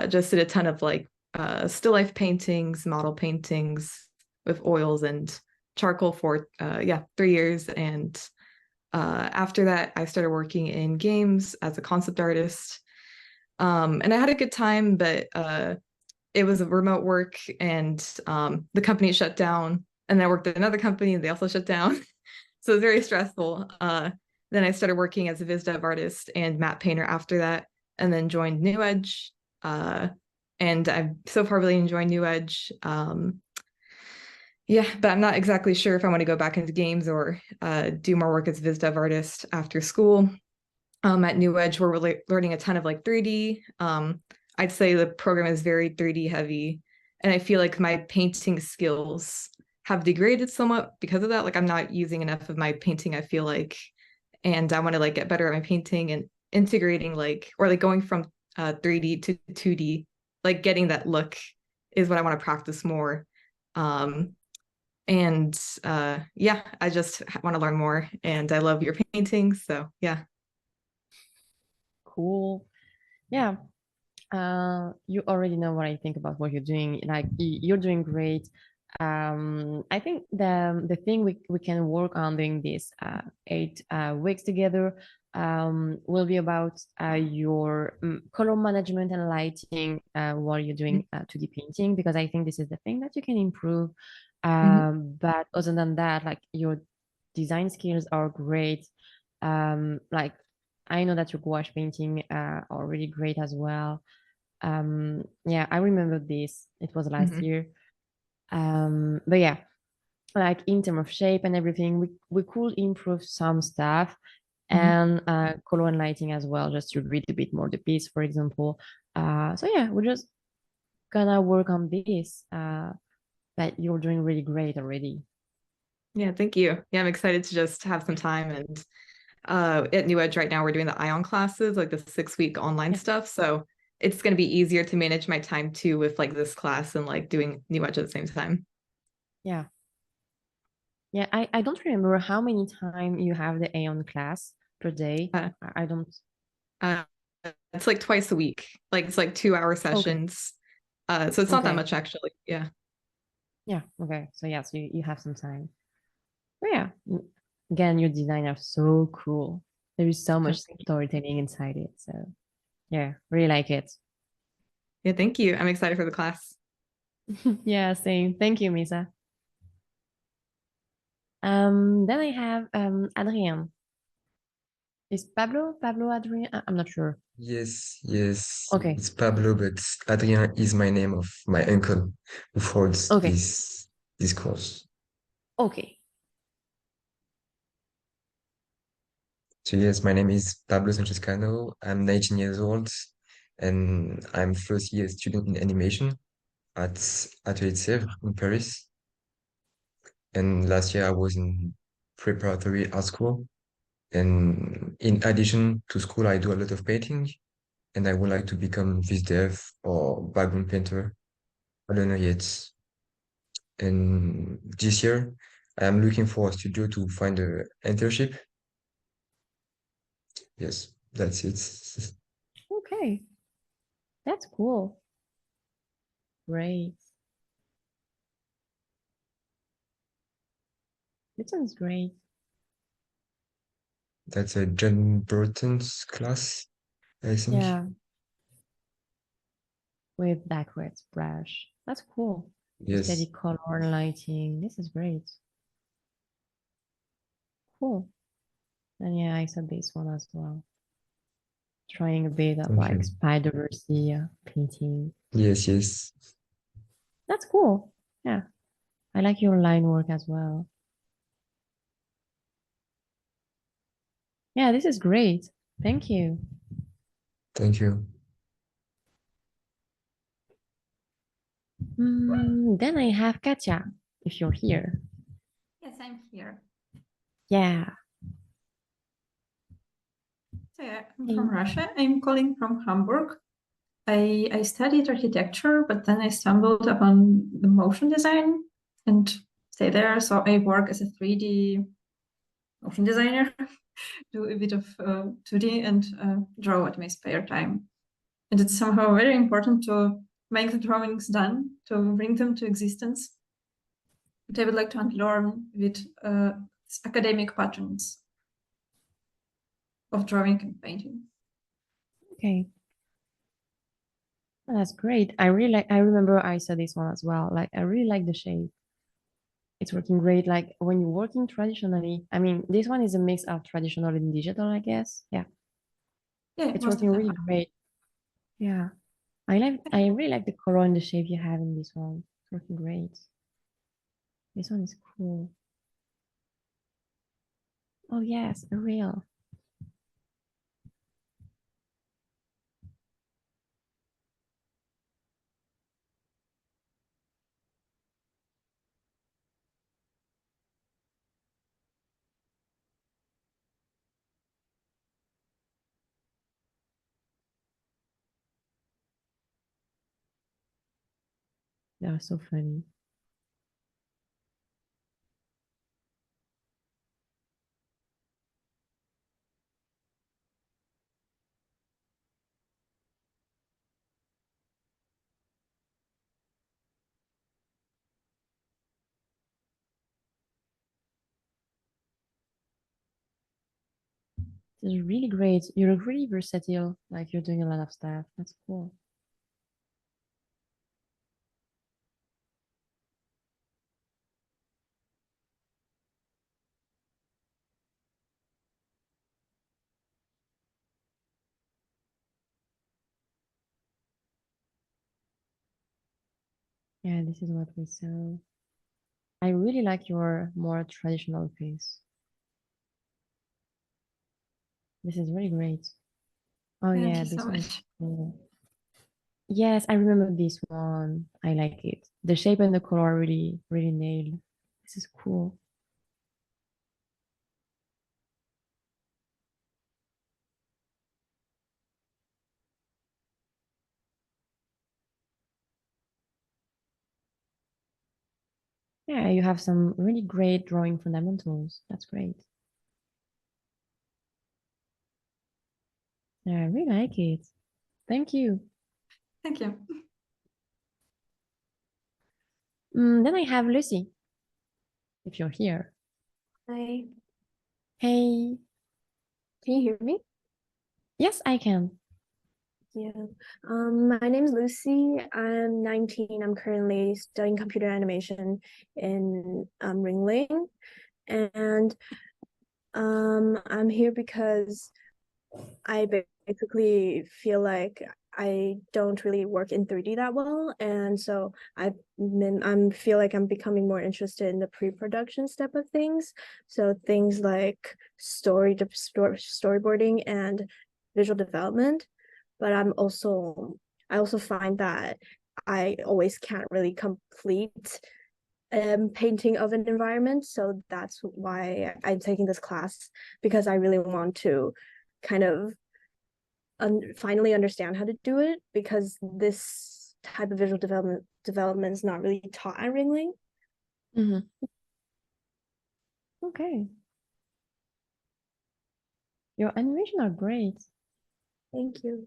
just did a ton of like still life paintings, model paintings with oils and charcoal for 3 years. And after that, I started working in games as a concept artist. And I had a good time, but it was a remote work and the company shut down. And I worked at another company and they also shut down. So it was very stressful. Then I started working as a Viz Dev artist and matte painter after that, and then joined New Edge. And I've so far really enjoyed New Edge. Yeah, but I'm not exactly sure if I want to go back into games or do more work as a Viz Dev artist after school. At New Edge, we're really learning a ton of like 3D. I'd say the program is very 3D heavy, and I feel like my painting skills have degraded somewhat because of that. Like I'm not using enough of my painting, I feel like, and I want to like get better at my painting and integrating like or like going from 3D to 2D, like getting that look is what I want to practice more. And yeah, I just want to learn more, and I love your paintings. So yeah. Cool. Yeah. You already know what I think about what you're doing. Like you're doing great. I think the thing we can work on doing this 8 weeks together will be about your color management and lighting while you're doing 2D painting, because I think this is the thing that you can improve. But other than that, like your design skills are great. Like I know that your gouache painting are really great as well. Yeah, I remember this. It was last year. But yeah, like in terms of shape and everything, we could improve some stuff and color and lighting as well, just to read a bit more the piece, for example. So yeah, we're just gonna work on this. But you're doing really great already. Yeah, thank you. Yeah, I'm excited to just have some time. And at New Edge right now, we're doing the Ion classes, like the 6-week online stuff. So it's going to be easier to manage my time too with like this class and like doing New Edge at the same time. Yeah. Yeah, I don't remember how many time you have the Aeon class per day. I don't. It's like twice a week. Like it's like 2-hour sessions. So it's not that much actually. Yeah. Yeah. Okay. So yeah, so you have some time. But yeah, again, your design are so cool. There is so much storytelling inside it. So yeah, really like it. Yeah, thank you. I'm excited for the class. Yeah, same. Thank you, Misa. Then I have Adrien. Is Pablo Adrien? I'm not sure. Yes, yes, Okay. it's Pablo, but Adrien is my name of my uncle who holds Okay. this course. Okay. So yes, my name is Pablo Sanchez Cano. I'm 19 years old, and I'm first year student in animation at Atelier de Sèvres in Paris. And last year I was in preparatory art school. And in addition to school, I do a lot of painting, and I would like to become vis dev or background painter. I don't know yet. And this year, I am looking for a studio to find an internship. Yes, that's it. Okay. That's cool. Great. It sounds great. That's a John Burton's class, I think. Yeah. With backwards brush. That's cool. Yes. Steady color and lighting. This is great. Cool. And yeah, I said this one as well. Trying a bit of Thank like you. Spider-Verse painting. Yes, yes. That's cool. Yeah. I like your line work as well. Yeah, this is great. Thank you. Thank you. Then I have Katya, if you're here. Yes, I'm here. Yeah. So yeah, I'm from Russia. I'm calling from Hamburg. I studied architecture, but then I stumbled upon the motion design and stay there. So I work as a 3D motion designer, do a bit of 2D and draw at my spare time. And it's somehow very important to make the drawings done, to bring them to existence. But I would like to unlearn with academic patterns of drawing and painting. Okay. Oh, that's great. I remember I saw this one as well. Like, I really like the shape. It's working great. Like, when you're working traditionally, I mean, this one is a mix of traditional and digital, I guess. Yeah. Yeah, It's most of working them really are. great. Yeah. I really like the color and the shape you have in this one. It's working great. This one is cool. Oh yes, a real. They are so funny. This is really great. You're really versatile. Like you're doing a lot of stuff. That's cool. Yeah, this is what we saw. I really like your more traditional face. This is really great. Oh Thank yeah, you so this one is much. cool. Yes, I remember this one. I like it. The shape and the color really, really nailed. This is cool. Yeah, you have some really great drawing fundamentals. That's great. Yeah, I really like it. Thank you. Thank you. Then I have Lucy, if you're here. Hi, Hey. can you hear me? Yes, I can. Yeah. My name is Lucy. I'm 19. I'm currently studying computer animation in Ringling, and I'm here because I basically feel like I don't really work in 3D that well, and so I'm feel like I'm becoming more interested in the pre-production step of things. So things like storyboarding and visual development. But I also find that I always can't really complete painting of an environment. So that's why I'm taking this class, because I really want to kind of finally understand how to do it, because this type of visual development is not really taught at Ringling. Okay. Your animation are great. Thank you.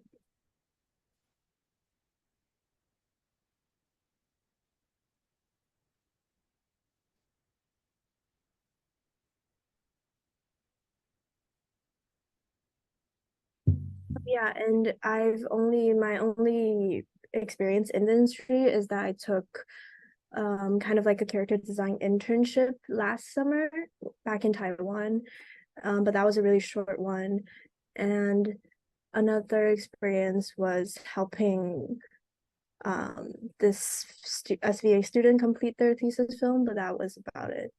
Yeah, and my only experience in the industry is that I took kind of like a character design internship last summer back in Taiwan. But that was a really short one. And another experience was helping this SVA student complete their thesis film, but that was about it.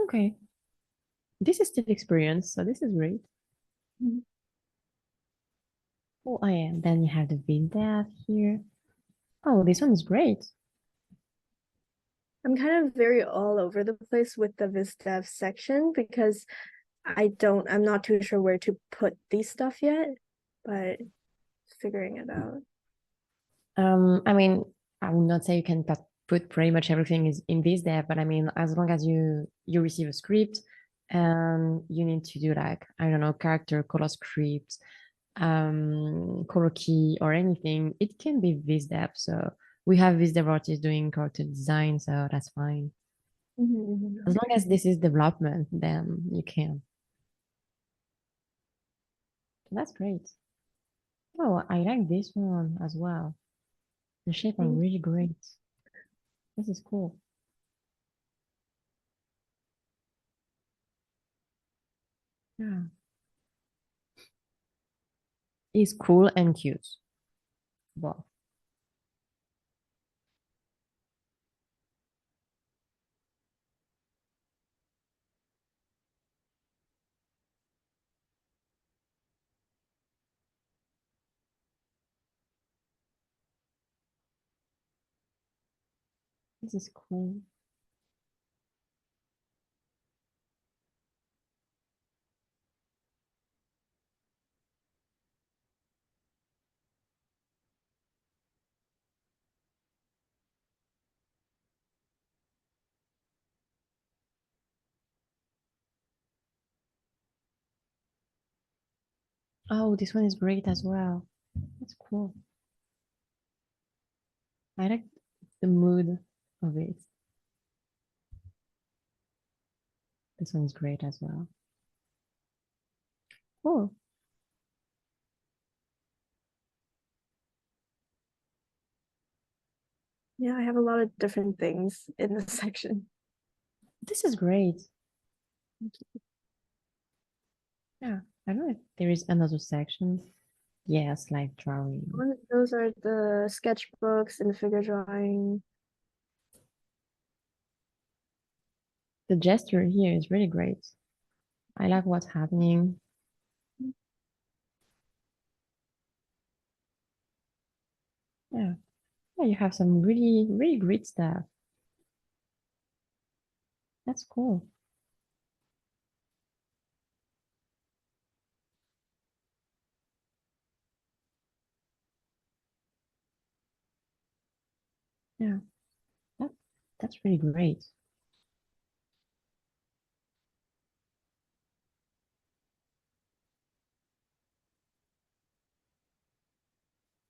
Okay. This is still experience, so this is great. Oh, I am. Then you have the VDAF here. Oh, this one is great. I'm kind of very all over the place with the VisDev section because I'm not too sure where to put these stuff yet, but figuring it out. I mean, I would not say you can put pretty much everything is in this there, but I mean, as long as you receive a script and you need to do like, I don't know, character color script, color key or anything, it can be VisDev. So we have VisDev artists doing character design, so that's fine. As long as this is development, then you can. That's great. Oh, I like this one as well. The shape are really great. This is cool. Yeah. It's cool and cute. Wow. This is cool. Oh, this one is great as well. That's cool. I like the mood of it. This one's great as well. cool. Yeah, I have a lot of different things in this section. This is great. Yeah, I don't know if there is another section. Yes, like drawing. Those are the sketchbooks and figure drawing. The gesture here is really great. I like what's happening. Yeah. Yeah, you have some really, really great stuff. That's cool. Yeah, that's really great.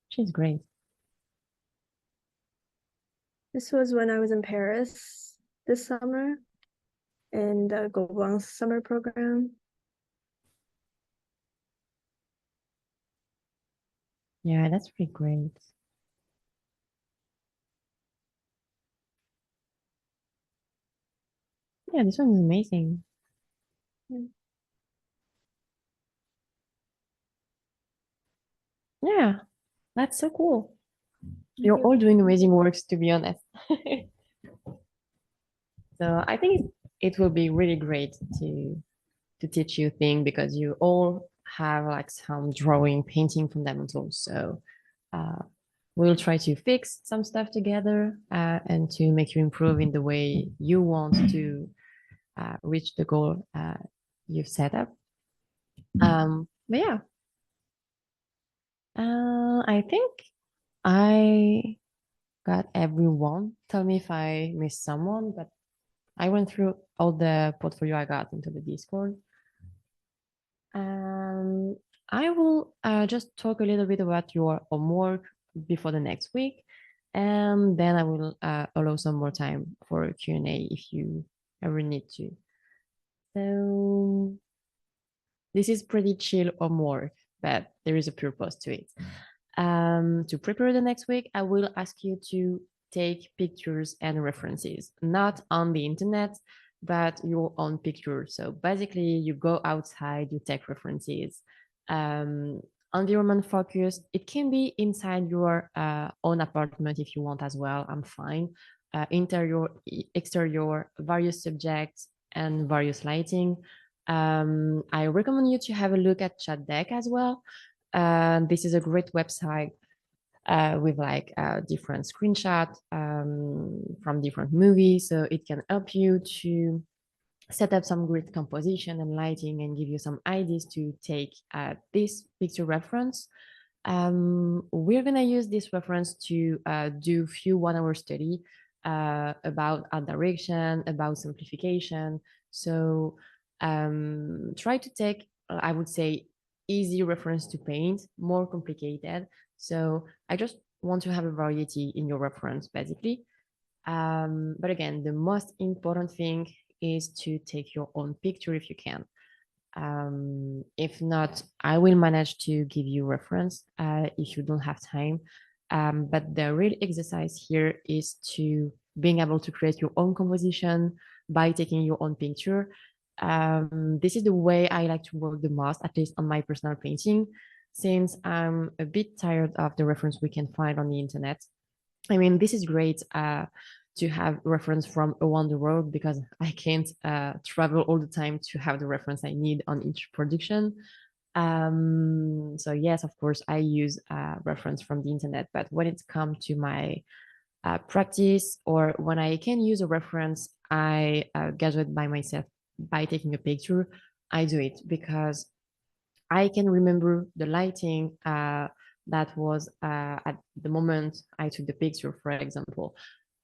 She's great. This was when I was in Paris this summer in the Gobelin summer program. Yeah, that's pretty great. Yeah, this one is amazing. Yeah, that's so cool. You're all doing amazing works, to be honest. So I think it will be really great to teach you things because you all have like some drawing, painting fundamentals. So we'll try to fix some stuff together and to make you improve in the way you want to reach the goal you've set up. But yeah, I think I got everyone. Tell me if I missed someone, but I went through all the portfolio I got into the Discord. I will just talk a little bit about your homework before the next week, and then I will allow some more time for a Q&A if you ever need to. So this is pretty chill homework, but there is a purpose to it. To prepare the next week, I will ask you to take pictures and references, not on the internet, but your own pictures. So basically, you go outside, you take references. Environment focus, it can be inside your own apartment if you want as well. I'm fine. Interior, exterior, various subjects, and various lighting. I recommend you to have a look at Chat Deck as well. This is a great website with like different screenshots from different movies. So it can help you to set up some great composition and lighting and give you some ideas to take this picture reference. We're gonna use this reference to do few 1 hour study about art direction, about simplification. So try to take, I would say, easy reference to paint, more complicated. So I just want to have a variety in your reference, basically. But again, the most important thing is to take your own picture if you can. If not, I will manage to give you reference if you don't have time. But the real exercise here is to being able to create your own composition by taking your own picture. This is the way I like to work the most, at least on my personal painting, since I'm a bit tired of the reference we can find on the internet. I mean, this is great to have reference from around the world because I can't travel all the time to have the reference I need on each production. So yes, of course, I use reference from the internet, but when it comes to my practice or when I can use a reference, I gather it by myself by taking a picture. I do it because I can remember the lighting that was at the moment I took the picture, for example.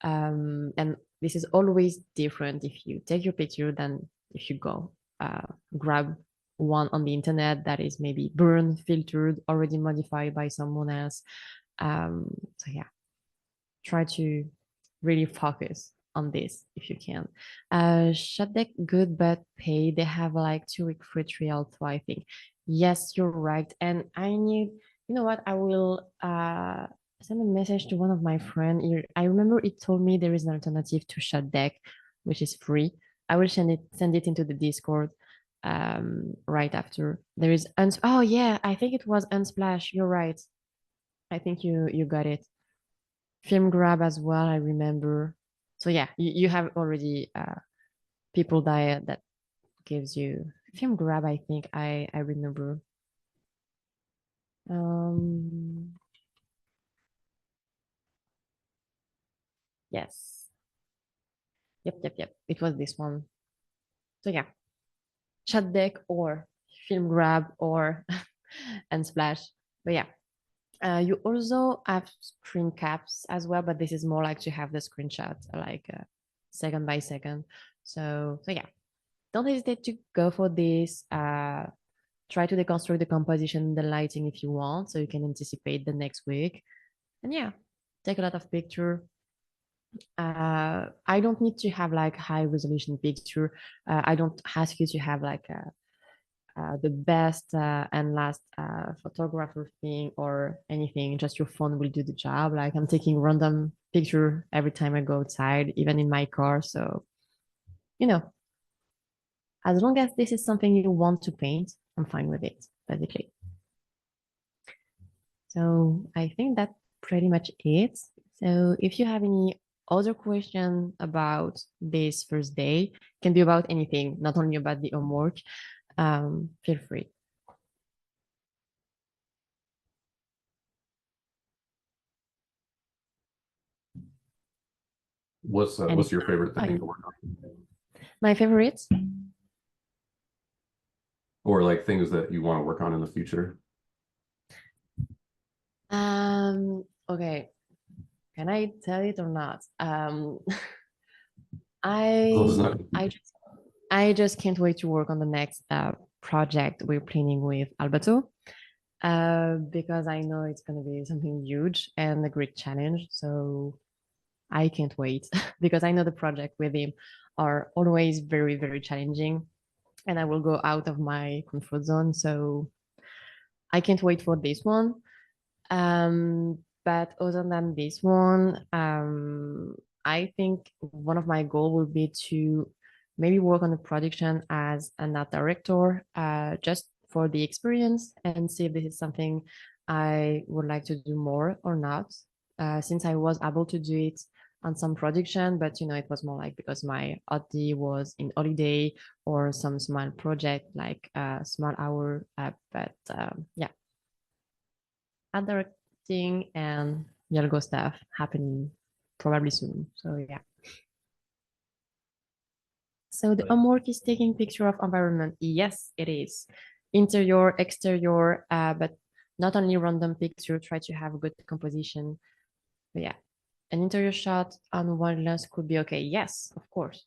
And this is always different if you take your picture than if you go grab one on the internet that is maybe burned, filtered, already modified by someone else. So yeah, try to really focus on this if you can. Shot Deck, good but pay. They have like 2-week free trial too, I think. Yes, you're right. And I need, you know what? I will send a message to one of my friends. I remember it told me there is an alternative to Shot Deck, which is free. I will send it into the Discord right after. There is oh yeah, I think it was Unsplash. You're right. I think you got it. Film Grab as well, I remember. So yeah, you have already people that gives you Film Grab, I think I remember. Yes. Yep. It was this one. So yeah, Chat Deck or Film Grab or Unsplash. But yeah, you also have screen caps as well, but this is more like to have the screenshot like second by second. So yeah, don't hesitate to go for this. Try to deconstruct the composition, the lighting if you want, so you can anticipate the next week. And yeah, take a lot of picture. I don't need to have like high resolution picture. I don't ask you to have like the best and last photographer thing or anything. Just your phone will do the job. Like I'm taking random picture every time I go outside, even in my car. So, you know, as long as this is something you want to paint, I'm fine with it, basically. So I think that's pretty much it. So if you have any other question about this first day, can be about anything, not only about the homework, feel free. What's your favorite thing to work on? My favorites? Or like things that you want to work on in the future? Okay. Can I tell it or not? I just can't wait to work on the next project we're planning with Alberto, because I know it's going to be something huge and a great challenge. So I can't wait because I know the project with him are always very, very challenging, and I will go out of my comfort zone. So I can't wait for this one. But other than this one, I think one of my goals will be to maybe work on the production as an art director, just for the experience and see if this is something I would like to do more or not. Since I was able to do it on some production, but you know, it was more like because my OD was in holiday or some small project like small hour. But yeah, art directing and Yalgo stuff happening probably soon. So yeah. So the homework is taking picture of environment. Yes, it is. Interior, exterior, but not only random picture, try to have a good composition. But yeah, an interior shot on one lens could be okay. Yes, of course.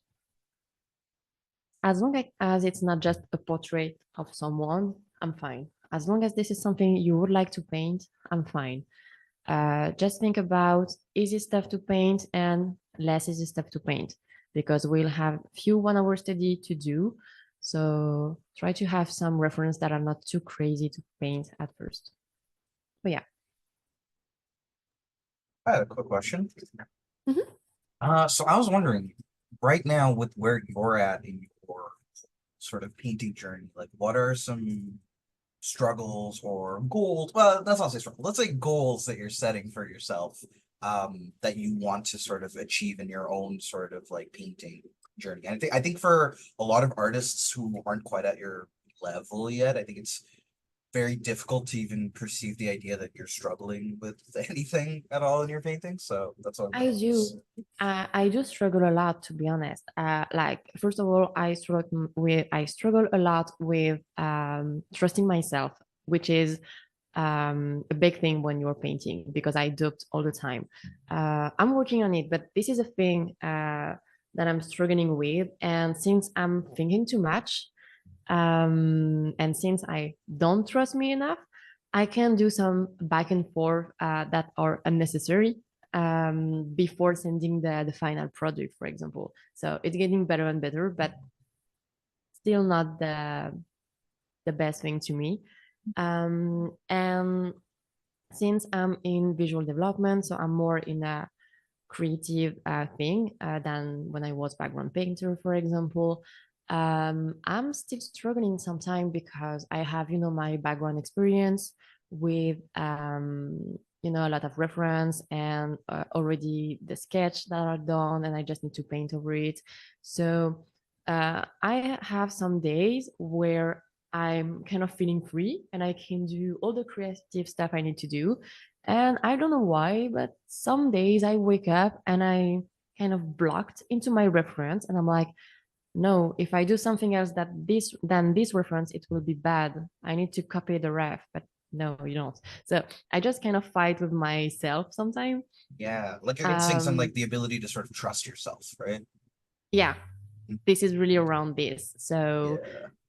As long as it's not just a portrait of someone, I'm fine. As long as this is something you would like to paint, I'm fine. Just think about easy stuff to paint and less easy stuff to paint, because we'll have few 1-hour study to do. So try to have some reference that are not too crazy to paint at first. But yeah. I had a quick question. So I was wondering, right now with where you're at in your sort of painting journey, like what are some struggles or goals? Well, let's not say struggle. Let's say goals that you're setting for yourself, that you want to sort of achieve in your own sort of like painting journey. And I think for a lot of artists who aren't quite at your level yet, I think it's very difficult to even perceive the idea that you're struggling with anything at all in your painting. So that's what I do. I do struggle a lot, to be honest. Like first of all, I struggle a lot with trusting myself, which is a big thing when you're painting, because I doubt all the time. I'm working on it, but this is a thing that I'm struggling with. And since I'm thinking too much, and since I don't trust me enough, I can do some back and forth that are unnecessary. before sending the final product, for example. So it's getting better and better, but still not the best thing to me. And since I'm in visual development, so I'm more in a creative thing than when I was background painter, for example. I'm still struggling sometimes because I have, my background experience with, a lot of reference and already the sketch that are done, and I just need to paint over it. So I have some days where I'm kind of feeling free and I can do all the creative stuff I need to do. And I don't know why, but some days I wake up and I kind of blocked into my reference and I'm like, no, if I do something else than this reference, it will be bad. I need to copy the ref, but no, you don't. So I just kind of fight with myself sometimes. Yeah, like you're instinct on like the ability to sort of trust yourself, right? Yeah, this is really around this. So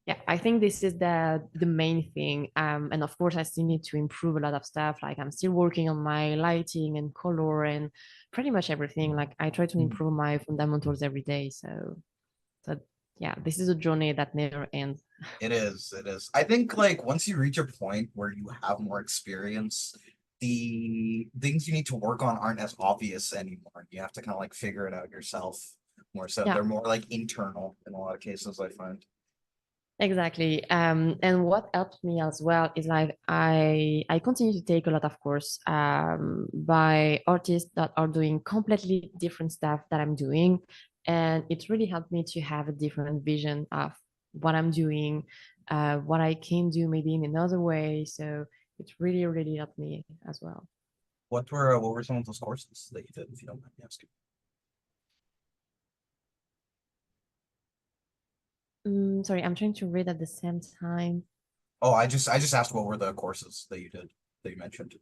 yeah, I think this is the main thing. And of course, I still need to improve a lot of stuff. Like I'm still working on my lighting and color and pretty much everything. Like I try to improve my fundamentals every day. So yeah, this is a journey that never ends. It is. I think like once you reach a point where you have more experience, the things you need to work on aren't as obvious anymore. You have to kind of like figure it out yourself more so. Yeah. They're more like internal in a lot of cases, I find. Exactly. And what helped me as well is like I continue to take a lot of course by artists that are doing completely different stuff that I'm doing. And it really helped me to have a different vision of what I'm doing, what I can do maybe in another way. So it really, really helped me as well. What were some of those courses that you did, if you don't mind me asking? Sorry, I'm trying to read at the same time. Oh, I just asked what were the courses that you did that you mentioned?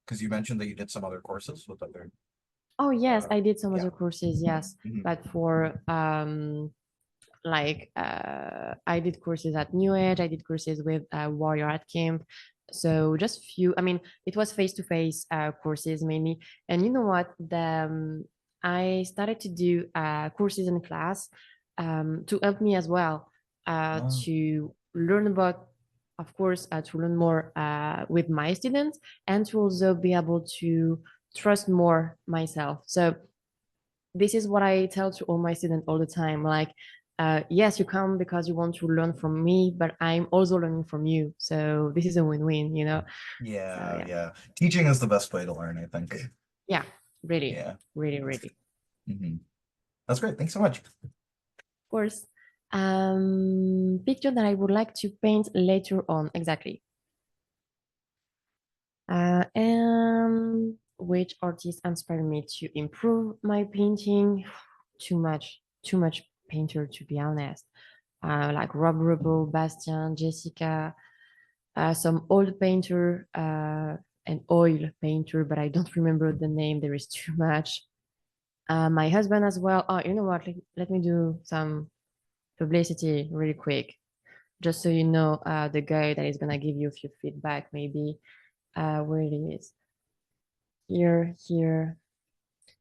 Because you mentioned that you did some other courses with other. Oh yes, I did some other courses, yes. Mhm. But for I did courses at New Age, I did courses with Warrior Art Camp. So just few, I mean, it was face-to-face courses mainly. And you know what? I started to do courses in class to help me as well to learn about, of course, to learn more with my students and to also be able to trust more myself. So this is what I tell to all my students all the time. Like, yes, you come because you want to learn from me, but I'm also learning from you. So this is a win-win, Yeah, So, yeah. Teaching is the best way to learn, I think. Yeah, really. Yeah. Really, really. That's great. Thanks so much. Of course. Picture that I would like to paint later on. Exactly. And which artist inspired me to improve my painting? Too much painter, to be honest. Like Rob Rubble, Bastien, Jessica, some old painter, an oil painter, but I don't remember the name. There is too much. My husband as well. Oh, you know what? Let me do some publicity really quick, just so you know the guy that is gonna give you a few feedback, maybe. Where it is. Here.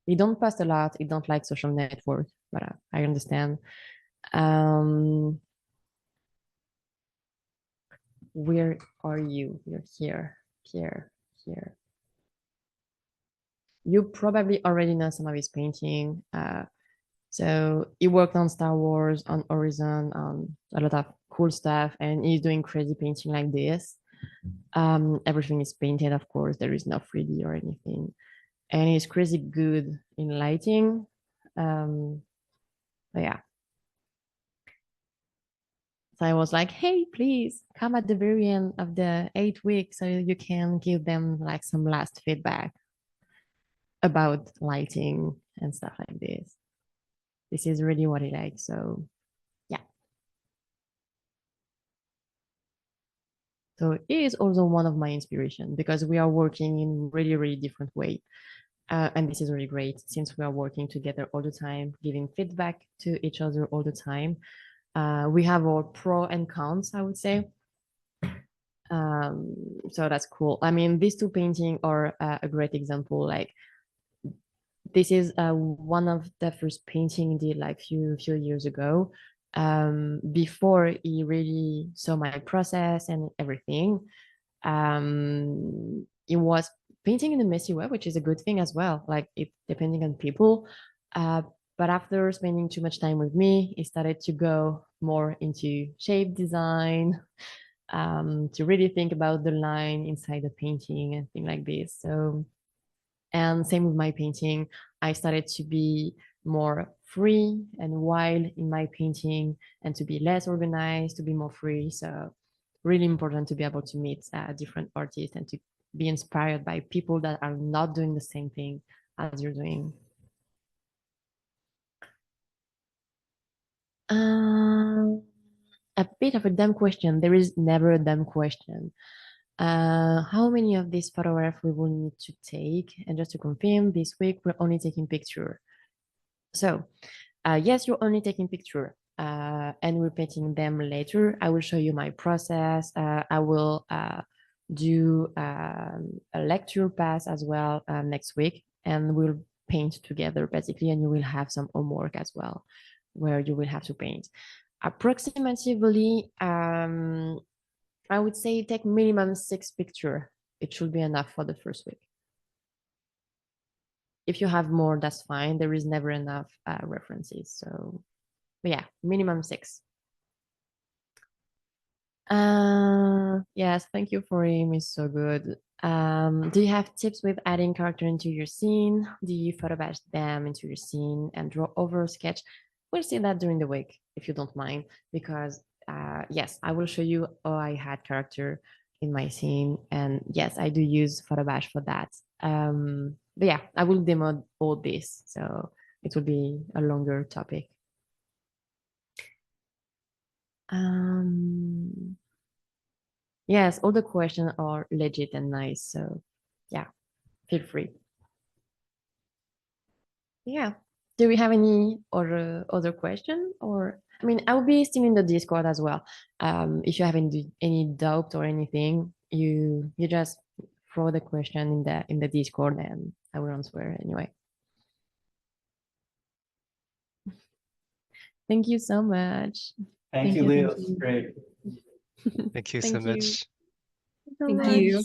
He don't post a lot. He don't like social network, but I understand. Where are you? You're here. You probably already know some of his painting. So he worked on Star Wars, on Horizon, on a lot of cool stuff, and he's doing crazy painting like this. Everything is painted, of course. There is no 3D or anything, and he's crazy good in lighting. But yeah. So I was like, hey, please come at the very end of the 8 weeks so you can give them like some last feedback about lighting and stuff like this. This is really what I like. So yeah. So it is also one of my inspiration because we are working in really, really different way. And this is really great since we are working together all the time, giving feedback to each other all the time. We have our pro and cons, I would say. So that's cool. I mean, these two paintings are a great example. Like this is one of the first painting he did like few years ago. Before he really saw my process and everything, it was painting in a messy way, which is a good thing as well, like it depending on people. But after spending too much time with me, he started to go more into shape design, to really think about the line inside the painting and things like this. So, and same with my painting, I started to be more free and wild in my painting and to be less organized, to be more free. So really important to be able to meet different artists and to be inspired by people that are not doing the same thing as you're doing. A bit of a dumb question. There is never a dumb question. How many of these photographs we will need to take? And just to confirm, this week we're only taking picture. So yes, you're only taking picture and we're painting them later. I will show you my process. I will do a lecture pass as well next week, and we'll paint together basically, and you will have some homework as well where you will have to paint. Approximately, I would say take minimum 6 pictures. It should be enough for the first week. If you have more, that's fine. There is never enough references. So, but yeah, minimum 6. Yes, thank you for him. It's so good. Do you have tips with adding character into your scene? Do you photobatch them into your scene and draw over sketch? We'll see that during the week, if you don't mind, because yes, I will show you how I had character in my scene. And yes, I do use photobatch for that. But yeah, I will demo all this, so it will be a longer topic. Yes, all the questions are legit and nice, so yeah, feel free. Yeah. Do we have any other question? Or I mean, I will be still in the Discord as well. If you have any doubt or anything, you just throw the question in the Discord and I will answer anyway. Thank you so much. Thank you, Leo. Great. Thank you so much. Thank you.